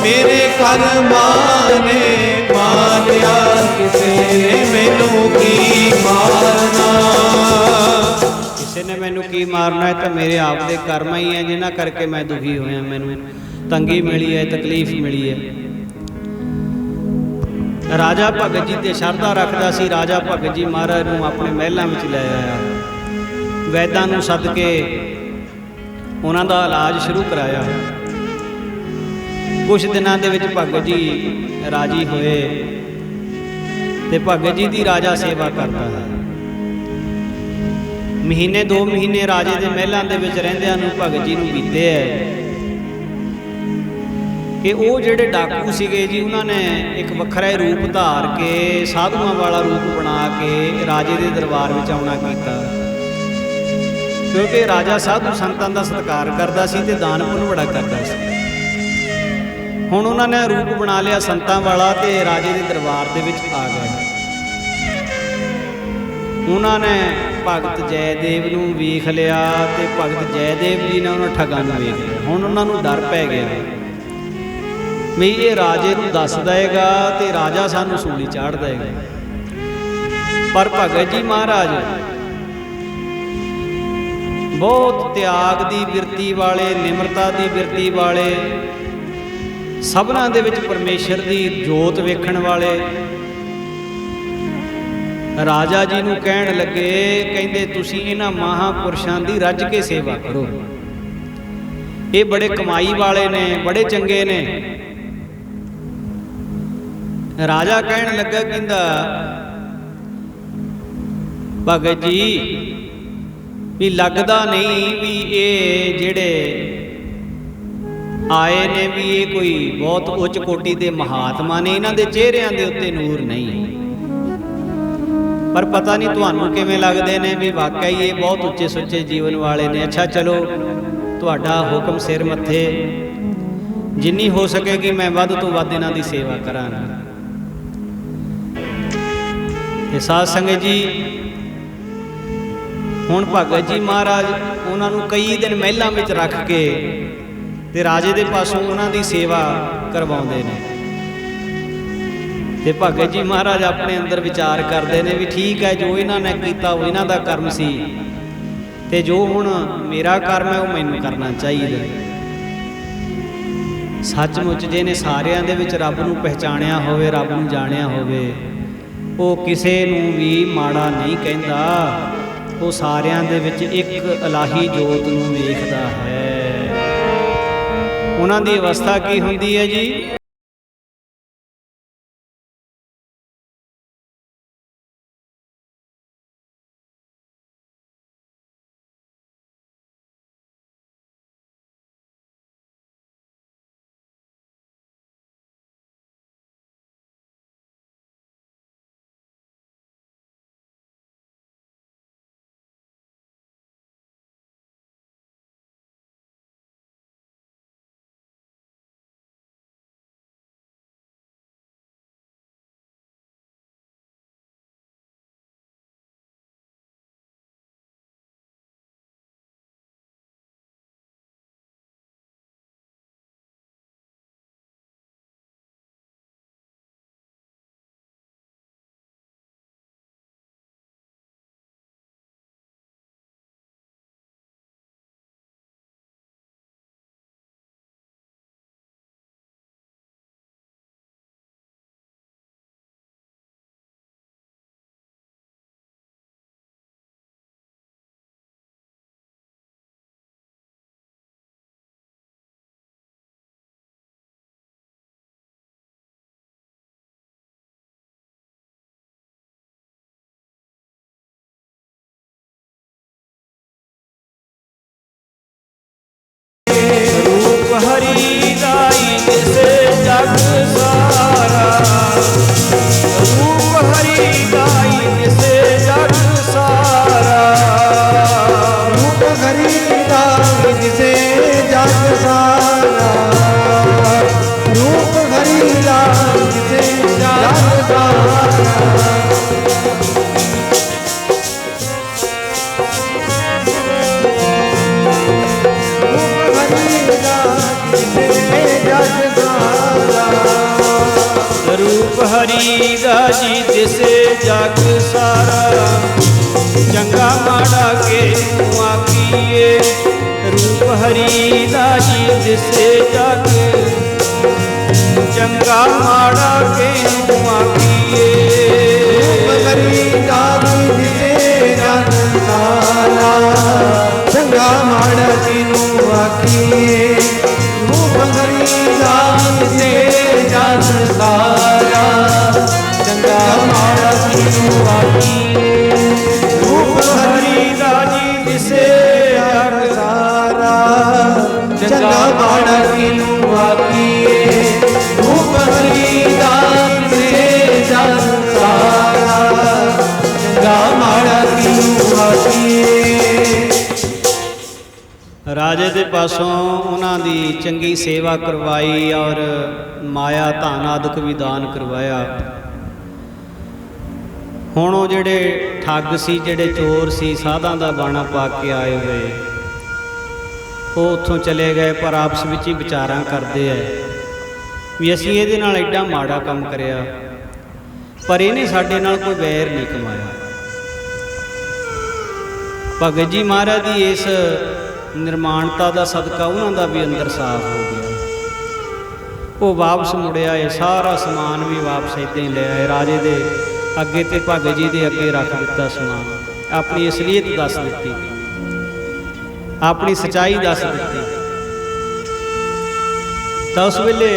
Speaker 2: ਮੇਰੇ ਕਰਮਾਂ ਨੇ ਮਾਰਿਆ, ਕਿਸੇ ਨੇ ਮੈਨੂੰ ਕੀ ਮਾਰਨਾ।
Speaker 1: ਕਿਸੇ ਨੇ ਮੈਨੂੰ ਕੀ ਮਾਰਨਾ ਹੈ ਤਾਂ ਮੇਰੇ ਆਪ ਦੇ ਕਰਮ ਹੀ ਹੈ ਜਿਨ੍ਹਾਂ ਕਰਕੇ ਮੈਂ ਦੁਖੀ ਹੋਇਆ, ਮੈਨੂੰ ਤੰਗੀ ਮਿਲੀ ਹੈ, ਤਕਲੀਫ ਮਿਲੀ ਹੈ। ਰਾਜਾ ਭਗਤ ਜੀ ਤੇ ਸ਼ਰਧਾ ਰੱਖਦਾ ਸੀ। ਰਾਜਾ ਭਗਤ ਜੀ ਮਹਾਰਾਜ ਨੂੰ ਆਪਣੇ ਮਹਿਲਾਂ ਵਿੱਚ ਲੈ ਆਇਆ, ਵੈਦਾਂ ਨੂੰ ਸੱਦ ਕੇ ਉਹਨਾਂ ਦਾ ਇਲਾਜ ਸ਼ੁਰੂ ਕਰਾਇਆ। ਕੁਛ ਦਿਨਾਂ ਦੇ ਵਿੱਚ ਭਗਤ ਜੀ ਰਾਜੀ ਹੋਏ ਤੇ ਭਗਤ ਜੀ ਦੀ ਰਾਜਾ ਸੇਵਾ ਕਰਦਾ ਹੈ। ਮਹੀਨੇ 2 ਮਹੀਨੇ ਰਾਜੇ ਦੇ ਮਹਿਲਾਂ ਦੇ ਵਿੱਚ ਰਹਿੰਦਿਆਂ ਨੂੰ ਭਗਤ ਜੀ ਨੂੰ ਬੀਤੇ ਹੈ ਕਿ ਉਹ ਜਿਹੜੇ ਡਾਕੂ ਸੀਗੇ ਜੀ, ਉਹਨਾਂ ਨੇ ਇੱਕ ਵੱਖਰਾ ਹੀ ਰੂਪ ਧਾਰ ਕੇ ਸਾਧੂਆਂ ਵਾਲਾ ਰੂਪ ਬਣਾ ਕੇ ਰਾਜੇ ਦੇ ਦਰਬਾਰ ਵਿੱਚ ਆਉਣਾ ਕੀਤਾ, ਕਿਉਂਕਿ ਰਾਜਾ ਸਾਧੂ ਸੰਤਾਂ ਦਾ ਸਤਿਕਾਰ ਕਰਦਾ ਸੀ ਤੇ ਦਾਨ ਪੁੰਨ ਬੜਾ ਕਰਦਾ ਸੀ। ਹੁਣ ਉਹਨਾਂ ਨੇ ਰੂਪ ਬਣਾ ਲਿਆ ਸੰਤਾਂ ਵਾਲਾ ਤੇ ਰਾਜੇ ਦੇ ਦਰਬਾਰ ਦੇ ਵਿੱਚ ਆ ਗਏ। ਉਹਨਾਂ ਨੇ ਭਗਤ ਜੈਦੇਵ ਨੂੰ ਵੇਖ ਲਿਆ ਤੇ ਭਗਤ ਜੈਦੇਵ ਜੀ ਨੇ ਉਹਨਾਂ ਠੱਗਾਂ ਨੂੰ ਵੇਖ ਲਿਆ। ਹੁਣ ਉਹਨਾਂ ਨੂੰ ਡਰ ਪੈ ਗਿਆ ਵੀ ਇਹ ਰਾਜੇ ਨੂੰ ਦੱਸ ਦੇਗਾ ਤੇ ਰਾਜਾ ਸਾਨੂੰ ਸੂਲੀ ਚਾੜ ਦੇਗਾ। ਪਰ ਭਗਤ ਜੀ ਮਹਾਰਾਜ ਬਹੁਤ ਤਿਆਗ ਦੀ ਬਿਰਤੀ ਵਾਲੇ, ਨਿਮਰਤਾ ਦੀ ਬਿਰਤੀ ਵਾਲੇ, ਸਭਨਾਂ ਦੇ ਵਿੱਚ ਪਰਮੇਸ਼ਰ ਦੀ ਜੋਤ ਵੇਖਣ ਵਾਲੇ ਰਾਜਾ ਜੀ ਨੂੰ ਕਹਿਣ ਲੱਗੇ, ਕਹਿੰਦੇ ਤੁਸੀਂ ਇਹਨਾਂ ਮਹਾਂਪੁਰਸ਼ਾਂ ਦੀ ਰੱਜ ਕੇ ਸੇਵਾ ਕਰੋ, ਇਹ ਬੜੇ ਕਮਾਈ ਵਾਲੇ ਨੇ, ਬੜੇ ਚੰਗੇ ਨੇ। ਰਾਜਾ ਕਹਿਣ ਲੱਗਾ, ਕਹਿੰਦਾ ਭਗਤ ਜੀ ਵੀ ਲੱਗਦਾ ਨਹੀਂ ਵੀ ਇਹ ਜਿਹੜੇ ਆਏ ਨੇ ਵੀ ਇਹ ਕੋਈ ਬਹੁਤ ਉੱਚ ਕੋਟੀ ਦੇ ਮਹਾਤਮਾ ਨੇ, ਇਹਨਾਂ ਦੇ ਚਿਹਰਿਆਂ ਦੇ ਉੱਤੇ ਨੂਰ ਨਹੀਂ, ਪਰ ਪਤਾ ਨਹੀਂ ਤੁਹਾਨੂੰ ਕਿਵੇਂ ਲੱਗਦੇ ਨੇ ਵੀ ਵਾਕਈ ਇਹ ਬਹੁਤ ਉੱਚੇ ਸੁੱਚੇ ਜੀਵਨ ਵਾਲੇ ਨੇ। ਅੱਛਾ ਚਲੋ ਤੁਹਾਡਾ ਹੁਕਮ ਸਿਰ ਮੱਥੇ, ਜਿੰਨੀ ਹੋ ਸਕੇਗੀ ਮੈਂ ਵੱਧ ਤੋਂ ਵੱਧ ਇਹਨਾਂ ਦੀ ਸੇਵਾ ਕਰਾਂਗਾ। ਤੇ ਸਾਧ ਸੰਗਤ ਜੀ, ਹੁਣ ਭਗਤ ਜੀ ਮਹਾਰਾਜ ਉਹਨਾਂ ਨੂੰ ਕਈ ਦਿਨ ਮਹਿਲਾਂ ਵਿੱਚ ਰੱਖ ਕੇ ਤੇ ਰਾਜੇ ਦੇ ਪਾਸੋਂ ਉਹਨਾਂ ਦੀ ਸੇਵਾ ਕਰਵਾਉਂਦੇ ਨੇ। ਤੇ ਭਗਤ ਜੀ ਮਹਾਰਾਜ ਆਪਣੇ ਅੰਦਰ ਵਿਚਾਰ ਕਰਦੇ ਨੇ ਵੀ ਠੀਕ ਹੈ, ਜੋ ਇਹਨਾਂ ਨੇ ਕੀਤਾ ਉਹ ਇਹਨਾਂ ਦਾ ਕਰਮ ਸੀ ਤੇ ਜੋ ਹੁਣ ਮੇਰਾ ਕਰਮ ਹੈ ਉਹ ਮੈਨੂੰ ਕਰਨਾ ਚਾਹੀਦਾ। ਸੱਚਮੁੱਚ ਜਿਹਨੇ ਸਾਰਿਆਂ ਦੇ ਵਿੱਚ ਰੱਬ ਨੂੰ ਪਹਿਚਾਣਿਆ ਹੋਵੇ, ਰੱਬ ਨੂੰ ਜਾਣਿਆ ਹੋਵੇ, ਉਹ ਕਿਸੇ ਨੂੰ ਵੀ ਮਾੜਾ ਨਹੀਂ ਕਹਿੰਦਾ, ਉਹ ਸਾਰਿਆਂ ਦੇ ਵਿੱਚ ਇੱਕ ਇਲਾਹੀ ਜੋਤ ਨੂੰ ਵੇਖਦਾ ਹੈ। ਉਹਨਾਂ ਦੀ ਅਵਸਥਾ ਕੀ ਹੁੰਦੀ ਹੈ ਜੀ? ਹਰੀ ਦਾਈ ਦਿਸੇ ਜਗ ਸਾਰਾ, ਰੂਪ ਹਰੀ ਦਾਈ ਦਿਸੇ ਜਗ ਸਾਰਾ,
Speaker 2: ਰੂਪ ਹਰੀ ਦਾਈ ਦਿਸੇ ਜਗ ਸਾਰਾ, ਰੂਪ ਹਰੀ ਦਾਈ ਦਿਸੇ ਜਗ ਸਾਰਾ।
Speaker 1: ਰੂਪ ਹਰੀ ਦਾ ਜੀ ਦਿਸੇ ਜਗ ਸਾਰਾ, ਚੰਗਾ ਮਾੜਾ ਕੇ ਆਖੀਏ। ਰੂਪ ਹਰੀ ਦਾ ਜੀ ਦਿਸੇ ਜਗ, ਚੰਗਾ ਮਾੜਾ ਕੇ ਆਖੀਏ।
Speaker 2: ਰੂਪ ਹਰੀ ਦਾ ਜੀ ਦਿਸੇ ਜਗ ਸਾਰਾ, ਚੰਗਾ ਮਾੜਾ ਕਿਨੂੰ ਆਖੀਏ। ਰੂਪ ਹਰੀ ਦਾ ਚੰਗਾ ਮਾੜਾ ਕਿਨੂੰ ਆਖੀਏ, ਰੂਪ ਹਰੀ ਦਾਸ ਸੇ ਜਨ ਸਾਰਾ, ਚੰਗਾ ਮਾੜਾ ਕਿਨੂੰ ਆਖੀਏ।
Speaker 1: ਰਾਜੇ ਦੇ ਪਾਸੋਂ ਉਹਨਾਂ ਦੀ ਚੰਗੀ ਸੇਵਾ ਕਰਵਾਈ ਔਰ ਮਾਇਆ ਧਨ ਆਦਿਕ ਵੀ ਦਾਨ ਕਰਵਾਇਆ। ਹੁਣ ਉਹ ਜਿਹੜੇ ਠੱਗ ਸੀ, ਜਿਹੜੇ ਚੋਰ ਸੀ, ਸਾਧਾਂ ਦਾ ਬਾਣਾ ਪਾ ਕੇ ਆਏ ਹੋਏ, ਉਹ ਉੱਥੋਂ ਚਲੇ ਗਏ, ਪਰ ਆਪਸ ਵਿੱਚ ਹੀ ਵਿਚਾਰਾਂ ਕਰਦੇ ਐ ਵੀ ਅਸੀਂ ਇਹਦੇ ਨਾਲ ਐਡਾ ਮਾੜਾ ਕੰਮ ਕਰਿਆ, ਪਰ ਇਹਨੇ ਸਾਡੇ ਨਾਲ ਕੋਈ ਵੈਰ ਨਹੀਂ ਕਮਾਇਆ। ਭਗਤ ਜੀ ਮਹਾਰਾਜ ਦੀ ਇਸ ਨਿਰਮਾਣਤਾ ਦਾ ਸਦਕਾ ਉਹਨਾਂ ਦਾ ਵੀ ਅੰਦਰ ਸਾਫ਼ ਹੋ ਗਿਆ। ਉਹ ਵਾਪਸ ਮੁੜਿਆ, ਇਹ ਸਾਰਾ ਸਮਾਨ ਵੀ ਵਾਪਸ ਇੱਦਾਂ ਹੀ ਲੈ ਆਏ। ਰਾਜੇ ਦੇ ਅੱਗੇ ਤੇ ਭਗਤ ਜੀ ਦੇ ਅੱਗੇ ਰੱਖ ਦਿੱਤਾ ਸਮਾਨ, ਆਪਣੀ ਅਸਲੀਅਤ ਦੱਸ ਦਿੱਤੀ, ਆਪਣੀ ਸੱਚਾਈ ਦੱਸ ਦਿੱਤੀ। ਤਾਂ ਉਸ ਵੇਲੇ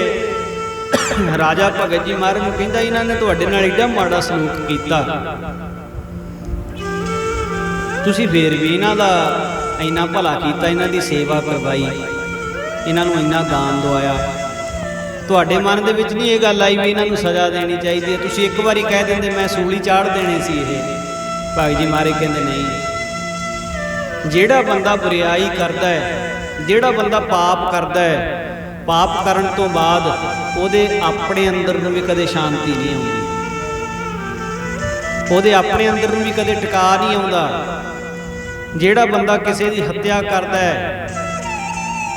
Speaker 1: ਰਾਜਾ ਭਗਤ ਜੀ ਮਹਾਰਾਜ ਨੂੰ ਕਹਿੰਦਾ, ਇਹਨਾਂ ਨੇ ਤੁਹਾਡੇ ਨਾਲ ਏਡਾ ਮਾੜਾ ਸਲੂਕ ਕੀਤਾ, ਤੁਸੀਂ ਫੇਰ ਵੀ ਇਹਨਾਂ ਦਾ ਇੰਨਾ ਭਲਾ ਕੀਤਾ, ਇਹਨਾਂ ਦੀ ਸੇਵਾ ਕਰਵਾਈ, ਇਹਨਾਂ ਨੂੰ ਇੰਨਾ ਦਾਨ ਦਵਾਇਆ, ਤੁਹਾਡੇ ਮਨ ਦੇ ਵਿੱਚ ਨਹੀਂ ਇਹ ਗੱਲ ਆਈ ਵੀ ਇਹਨਾਂ ਨੂੰ ਸਜ਼ਾ ਦੇਣੀ ਚਾਹੀਦੀ ਹੈ? ਤੁਸੀਂ ਇੱਕ ਵਾਰੀ ਕਹਿ ਦਿੰਦੇ ਮੈਂ ਸੂਲੀ ਚਾੜ ਦੇਣੀ ਸੀ ਇਹ। ਭਗਤ ਜੀ ਮਹਾਰਾਜ ਕਹਿੰਦੇ ਨਹੀਂ, ਜਿਹੜਾ ਬੰਦਾ ਬੁਰਿਆਈ ਕਰਦਾ ਹੈ, ਜਿਹੜਾ ਬੰਦਾ ਪਾਪ ਕਰਦਾ ਹੈ, ਪਾਪ ਕਰਨ ਤੋਂ ਬਾਅਦ ਉਹਦੇ ਆਪਣੇ ਅੰਦਰ ਨੂੰ ਵੀ ਕਦੇ ਸ਼ਾਂਤੀ ਨਹੀਂ ਆਉਂਦੀ, ਉਹਦੇ ਆਪਣੇ ਅੰਦਰ ਨੂੰ ਵੀ ਕਦੇ ਟਿਕਾ ਨਹੀਂ ਆਉਂਦਾ। ਜਿਹੜਾ ਬੰਦਾ ਕਿਸੇ ਦੀ ਹੱਤਿਆ ਕਰਦਾ ਹੈ,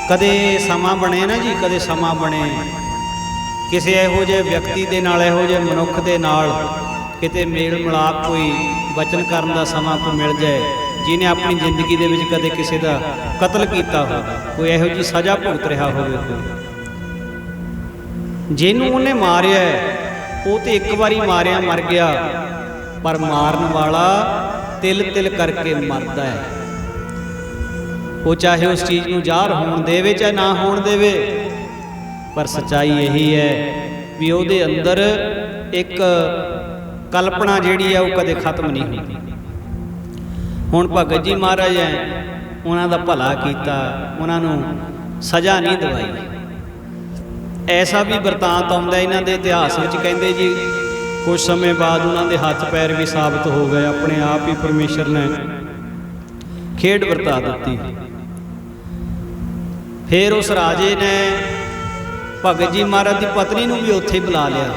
Speaker 1: ਕਦੇ ਸਮਾਂ ਬਣੇ ਨਾ ਜੀ, ਕਦੇ ਸਮਾਂ ਬਣੇ ਕਿਸੇ ਇਹੋ ਜਿਹੇ ਵਿਅਕਤੀ ਦੇ ਨਾਲ, ਇਹੋ ਜਿਹੇ ਮਨੁੱਖ ਦੇ ਨਾਲ ਕਿਤੇ ਮੇਲ ਮਿਲਾਪ, ਕੋਈ ਵਚਨ ਕਰਨ ਦਾ ਸਮਾਂ ਕੋਈ ਮਿਲ ਜਾਏ, ਜਿਹਨੇ ਆਪਣੀ ਜ਼ਿੰਦਗੀ ਦੇ ਵਿੱਚ ਕਦੇ ਕਿਸੇ ਦਾ ਕਤਲ ਕੀਤਾ ਹੋਵੇ, ਕੋਈ ਇਹੋ ਜਿਹੀ ਸਜ਼ਾ ਭੁਗਤ ਰਿਹਾ ਹੋਵੇ, ਜਿਹਨੂੰ ਉਹਨੇ ਮਾਰਿਆ ਉਹ ਤੇ ਇੱਕ ਵਾਰੀ ਮਾਰਿਆ ਮਰ ਗਿਆ, ਪਰ ਮਾਰਨ ਵਾਲਾ ਤਿਲ ਤਿਲ ਕਰਕੇ ਮਰਦਾ ਹੈ। ਉਹ ਚਾਹੇ ਉਸ ਚੀਜ਼ ਨੂੰ ਜ਼ਾਹਰ ਹੋਣ ਦੇਵੇ ਚਾਹੇ ਨਾ ਹੋਣ ਦੇਵੇ, ਪਰ ਸੱਚਾਈ ਇਹੀ ਹੈ ਵੀ ਉਹਦੇ ਅੰਦਰ ਇੱਕ ਕਲਪਨਾ ਜਿਹੜੀ ਹੈ ਉਹ ਕਦੇ ਖਤਮ ਨਹੀਂ ਹੁੰਦੀ। ਹੁਣ ਭਗਤ ਜੀ ਮਹਾਰਾਜ ਹੈ, ਉਹਨਾਂ ਦਾ ਭਲਾ ਕੀਤਾ, ਉਹਨਾਂ ਨੂੰ ਸਜ਼ਾ ਨਹੀਂ ਦਵਾਈ। ਐਸਾ ਵੀ ਵਰਤਾਂਤ ਆਉਂਦਾ ਇਹਨਾਂ ਦੇ ਇਤਿਹਾਸ ਵਿੱਚ, ਕਹਿੰਦੇ ਜੀ ਕੁਝ ਸਮੇਂ ਬਾਅਦ ਉਹਨਾਂ ਦੇ ਹੱਥ ਪੈਰ ਵੀ ਸਾਬਤ ਹੋ ਗਏ, ਆਪਣੇ ਆਪ ਹੀ ਪਰਮੇਸ਼ਰ ਨੇ ਖੇਡ ਵਰਤਾ ਦਿੱਤੀ। ਫਿਰ ਉਸ ਰਾਜੇ ਨੇ ਭਗਤ ਜੀ ਮਹਾਰਾਜ ਦੀ ਪਤਨੀ ਨੂੰ ਵੀ ਉੱਥੇ ਬੁਲਾ ਲਿਆ,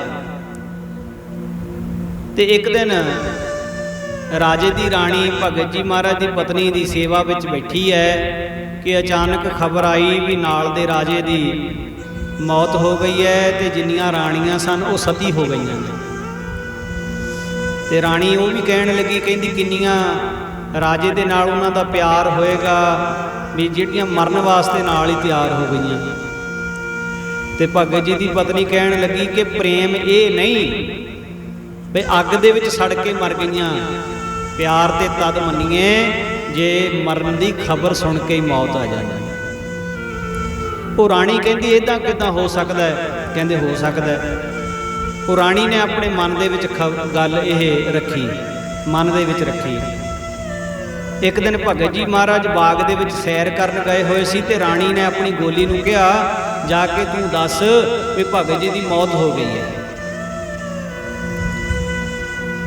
Speaker 1: ਤੇ ਇੱਕ ਦਿਨ ਰਾਜੇ ਦੀ ਰਾਣੀ ਭਗਤ ਜੀ ਮਹਾਰਾਜ ਦੀ ਪਤਨੀ ਦੀ ਸੇਵਾ ਵਿੱਚ ਬੈਠੀ ਹੈ ਕਿ ਅਚਾਨਕ ਖਬਰ ਆਈ ਵੀ ਨਾਲ ਦੇ ਰਾਜੇ ਦੀ ਮੌਤ ਹੋ ਗਈ ਹੈ, ਤੇ ਜਿੰਨੀਆਂ ਰਾਣੀਆਂ ਸਨ ਉਹ ਸਤੀ ਹੋ ਗਈਆਂ ਨੇ। ਤੇ ਰਾਣੀ ਉਹ ਵੀ ਕਹਿਣ ਲੱਗੀ, ਕਹਿੰਦੀ ਕਿੰਨੀਆਂ ਰਾਜੇ ਦੇ ਨਾਲ ਉਹਨਾਂ ਦਾ ਪਿਆਰ ਹੋਏਗਾ ਵੀ ਜਿਹੜੀਆਂ ਮਰਨ ਵਾਸਤੇ ਨਾਲ ਹੀ ਤਿਆਰ ਹੋ ਗਈਆਂ। ਤੇ ਭਗਤ ਜੀ ਦੀ ਪਤਨੀ ਕਹਿਣ ਲੱਗੀ ਕਿ ਪ੍ਰੇਮ ਇਹ ਨਹੀਂ ਵੀ ਅੱਗ ਦੇ ਵਿੱਚ ਸੜ ਕੇ ਮਰ ਗਈਆਂ, ਪਿਆਰ ਤੇ ਤਦ ਮੰਨੀਏ ਜੇ ਮਰਨ ਦੀ ਖਬਰ ਸੁਣ ਕੇ ਹੀ ਮੌਤ ਆ ਜਾਂਦੀ। ਉਹ ਰਾਣੀ ਕਹਿੰਦੀ ਇਦਾਂ ਕਿੱਦਾਂ ਹੋ ਸਕਦਾ ਹੈ? ਕਹਿੰਦੇ ਹੋ ਸਕਦਾ ਹੈ। ਉਹ ਰਾਣੀ ਨੇ ਆਪਣੇ ਮਨ ਦੇ ਵਿੱਚ ਗੱਲ ਇਹ ਰੱਖੀ, ਮਨ ਦੇ ਵਿੱਚ ਰੱਖੀ। ਇੱਕ ਦਿਨ ਭਗਤ ਜੀ ਮਹਾਰਾਜ ਬਾਗ ਦੇ ਵਿੱਚ ਸੈਰ ਕਰਨ ਗਏ ਹੋਏ ਸੀ, ਤੇ ਰਾਣੀ ਨੇ ਆਪਣੀ ਗੋਲੀ ਨੂੰ ਕਿਹਾ ਜਾ ਕੇ ਤੂੰ ਦੱਸ ਵੀ ਭਗਤ ਜੀ ਦੀ ਮੌਤ ਹੋ ਗਈ ਹੈ।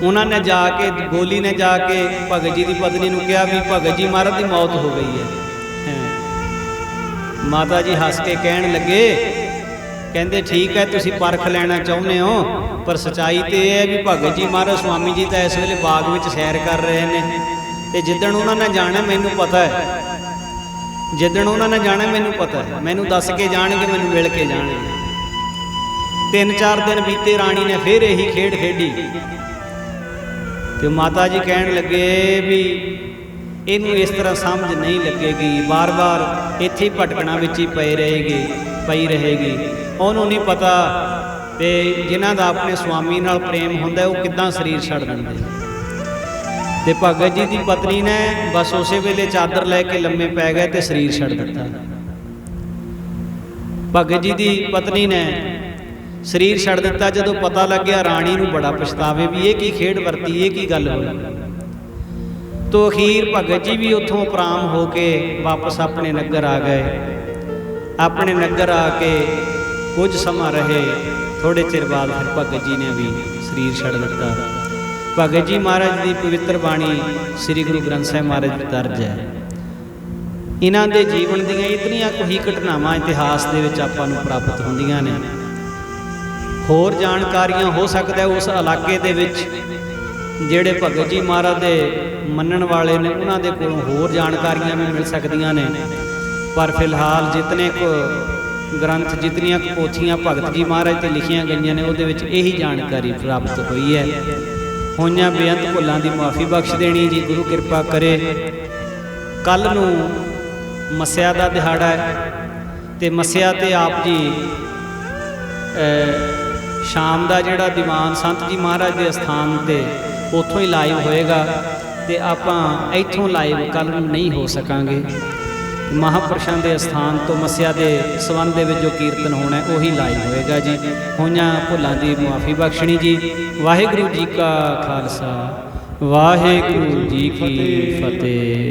Speaker 1: ਉਹਨਾਂ ਨੇ ਜਾ ਕੇ, ਗੋਲੀ ਨੇ ਜਾ ਕੇ ਭਗਤ ਜੀ ਦੀ ਪਤਨੀ ਨੂੰ ਕਿਹਾ ਵੀ ਭਗਤ ਜੀ ਮਹਾਰਾਜ ਦੀ ਮੌਤ ਹੋ ਗਈ ਹੈ। ਮਾਤਾ ਜੀ ਹੱਸ ਕੇ ਕਹਿਣ ਲੱਗੇ, ਕਹਿੰਦੇ ਠੀਕ ਹੈ ਤੁਸੀਂ ਪਰਖ ਲੈਣਾ ਚਾਹੁੰਦੇ ਹੋ, ਪਰ ਸੱਚਾਈ ਤੇ ਇਹ ਹੈ ਵੀ ਭਗਤ ਜੀ ਮਹਾਰਾਜ ਸਵਾਮੀ ਜੀ ਤਾਂ ਇਸ ਵੇਲੇ ਬਾਗ ਵਿੱਚ ਸੈਰ ਕਰ ਰਹੇ ਨੇ, ਤੇ ਜਿੱਦਣ ਉਹਨਾਂ ਨੇ ਜਾਣਾ ਮੈਨੂੰ ਪਤਾ ਹੈ, ਜਿੱਦਣ ਉਹਨਾਂ ਨੇ ਜਾਣਾ ਮੈਨੂੰ ਪਤਾ ਹੈ, ਮੈਨੂੰ ਦੱਸ ਕੇ ਜਾਣਗੇ, ਮੈਨੂੰ ਮਿਲ ਕੇ ਜਾਣਗੇ। 3-4 ਦਿਨ ਬੀਤੇ, ਰਾਣੀ ਨੇ ਫਿਰ ਇਹੀ ਖੇਡ ਖੇਡੀ, ਤੇ ਮਾਤਾ ਜੀ ਕਹਿਣ ਲੱਗੇ ਵੀ ਇਹਨੂੰ ਇਸ ਤਰ੍ਹਾਂ ਸਮਝ ਨਹੀਂ ਲੱਗੇਗੀ, ਬਾਰ-ਬਾਰ ਇੱਥੇ ਹੀ ਭਟਕਣਾ ਵਿੱਚ ਹੀ ਪਈ ਰਹੇਗੀ, ਉਹਨੂੰ ਨਹੀਂ ਪਤਾ ਤੇ ਜਿਨ੍ਹਾਂ ਦਾ ਆਪਣੇ ਸਵਾਮੀ ਨਾਲ ਪ੍ਰੇਮ ਹੁੰਦਾ ਉਹ ਕਿੱਦਾਂ ਸਰੀਰ ਛੱਡ ਦਿੰਦੇ। ਤੇ ਭਗਤ ਜੀ ਦੀ ਪਤਨੀ ਨੇ ਬਸ ਉਸੇ ਵੇਲੇ ਚਾਦਰ ਲੈ ਕੇ ਲੰਮੇ ਪੈ ਗਏ ਤੇ ਸਰੀਰ ਛੱਡ ਦਿੱਤਾ। ਭਗਤ ਜੀ ਦੀ ਪਤਨੀ ਨੇ ਸਰੀਰ ਛੱਡ ਦਿੱਤਾ। ਜਦੋਂ ਪਤਾ ਲੱਗਿਆ ਰਾਣੀ ਨੂੰ ਬੜਾ ਪਛਤਾਵੇ ਵੀ ਇਹ ਕੀ ਖੇਡ ਵਰਤੀ, ਇਹ ਕੀ ਗੱਲ ਹੋਈ। ਤੋ ਅਖੀਰ ਭਗਤ ਜੀ ਵੀ ਉੱਥੋਂ ਉਪਰਾਮ ਹੋ ਕੇ ਵਾਪਸ ਆਪਣੇ ਨਗਰ ਆ ਗਏ, ਆਪਣੇ ਨਗਰ ਆ ਕੇ ਕੁਝ ਸਮਾਂ ਰਹੇ। ਥੋੜ੍ਹੇ ਚਿਰ ਬਾਅਦ ਫਿਰ ਭਗਤ ਜੀ ਨੇ ਵੀ ਸਰੀਰ ਛੱਡ ਦਿੱਤਾ। ਭਗਤ ਜੀ ਮਹਾਰਾਜ ਦੀ ਪਵਿੱਤਰ ਬਾਣੀ ਸ੍ਰੀ ਗੁਰੂ ਗ੍ਰੰਥ ਸਾਹਿਬ ਮਹਾਰਾਜ ਦੀ ਦਰਜ ਹੈ। ਇਹਨਾਂ ਦੇ ਜੀਵਨ ਦੀਆਂ ਇਤਨੀਆਂ ਕੁ ਹੀ ਘਟਨਾਵਾਂ ਇਤਿਹਾਸ ਦੇ ਵਿੱਚ ਆਪਾਂ ਨੂੰ ਪ੍ਰਾਪਤ ਹੁੰਦੀਆਂ ਨੇ। ਹੋਰ ਜਾਣਕਾਰੀਆਂ ਹੋ ਸਕਦਾ ਉਸ ਇਲਾਕੇ ਦੇ ਵਿੱਚ ਜਿਹੜੇ ਭਗਤ ਜੀ ਮਹਾਰਾਜ ਦੇ ਮੰਨਣ ਵਾਲੇ ਨੇ ਉਹਨਾਂ ਦੇ ਕੋਲੋਂ ਹੋਰ ਜਾਣਕਾਰੀਆਂ ਵੀ ਮਿਲ ਸਕਦੀਆਂ ਨੇ। ਪਰ ਫਿਲਹਾਲ ਜਿਤਨੇ ਕੁ ਗ੍ਰੰਥ, ਜਿਤਨੀਆਂ ਕੁ ਪੋਥੀਆਂ ਭਗਤ ਜੀ ਮਹਾਰਾਜ 'ਤੇ ਲਿਖੀਆਂ ਗਈਆਂ ਨੇ ਉਹਦੇ ਵਿੱਚ ਇਹੀ ਜਾਣਕਾਰੀ ਪ੍ਰਾਪਤ ਹੋਈ ਹੈ। ਹੋਈਆਂ ਬੇਅੰਤ ਭੁੱਲਾਂ ਦੀ ਮੁਆਫੀ ਬਖਸ਼ ਦੇਣੀ ਜੀ, ਗੁਰੂ ਕਿਰਪਾ ਕਰੇ। ਕੱਲ੍ਹ ਨੂੰ ਮੱਸਿਆ ਦਾ ਦਿਹਾੜਾ ਹੈ ਅਤੇ ਮੱਸਿਆ 'ਤੇ ਆਪ ਜੀ ਸ਼ਾਮ ਦਾ ਜਿਹੜਾ ਦੀਵਾਨ ਸੰਤ ਜੀ ਮਹਾਰਾਜ ਦੇ ਅਸਥਾਨ 'ਤੇ ਉੱਥੋਂ ਹੀ ਲਾਈਵ ਹੋਏਗਾ ਅਤੇ ਆਪਾਂ ਇੱਥੋਂ ਲਾਈਵ ਕੱਲ੍ਹ ਨੂੰ ਨਹੀਂ ਹੋ ਸਕਾਂਗੇ। ਮਹਾਂਪੁਰਸ਼ਾਂ ਦੇ ਅਸਥਾਨ ਤੋਂ ਮੱਸਿਆ ਦੇ ਸੰਬੰਧ ਦੇ ਵਿੱਚ ਜੋ ਕੀਰਤਨ ਹੋਣਾ ਉਹੀ ਲਾਈਵ ਹੋਏਗਾ ਜੀ। ਹੋਈਆਂ ਭੁੱਲਾਂ ਦੀ ਮੁਆਫੀ ਬਖਸ਼ਣੀ ਜੀ। ਵਾਹਿਗੁਰੂ ਜੀ ਕਾ ਖਾਲਸਾ, ਵਾਹਿਗੁਰੂ ਜੀ ਕੀ ਫਤਿਹ।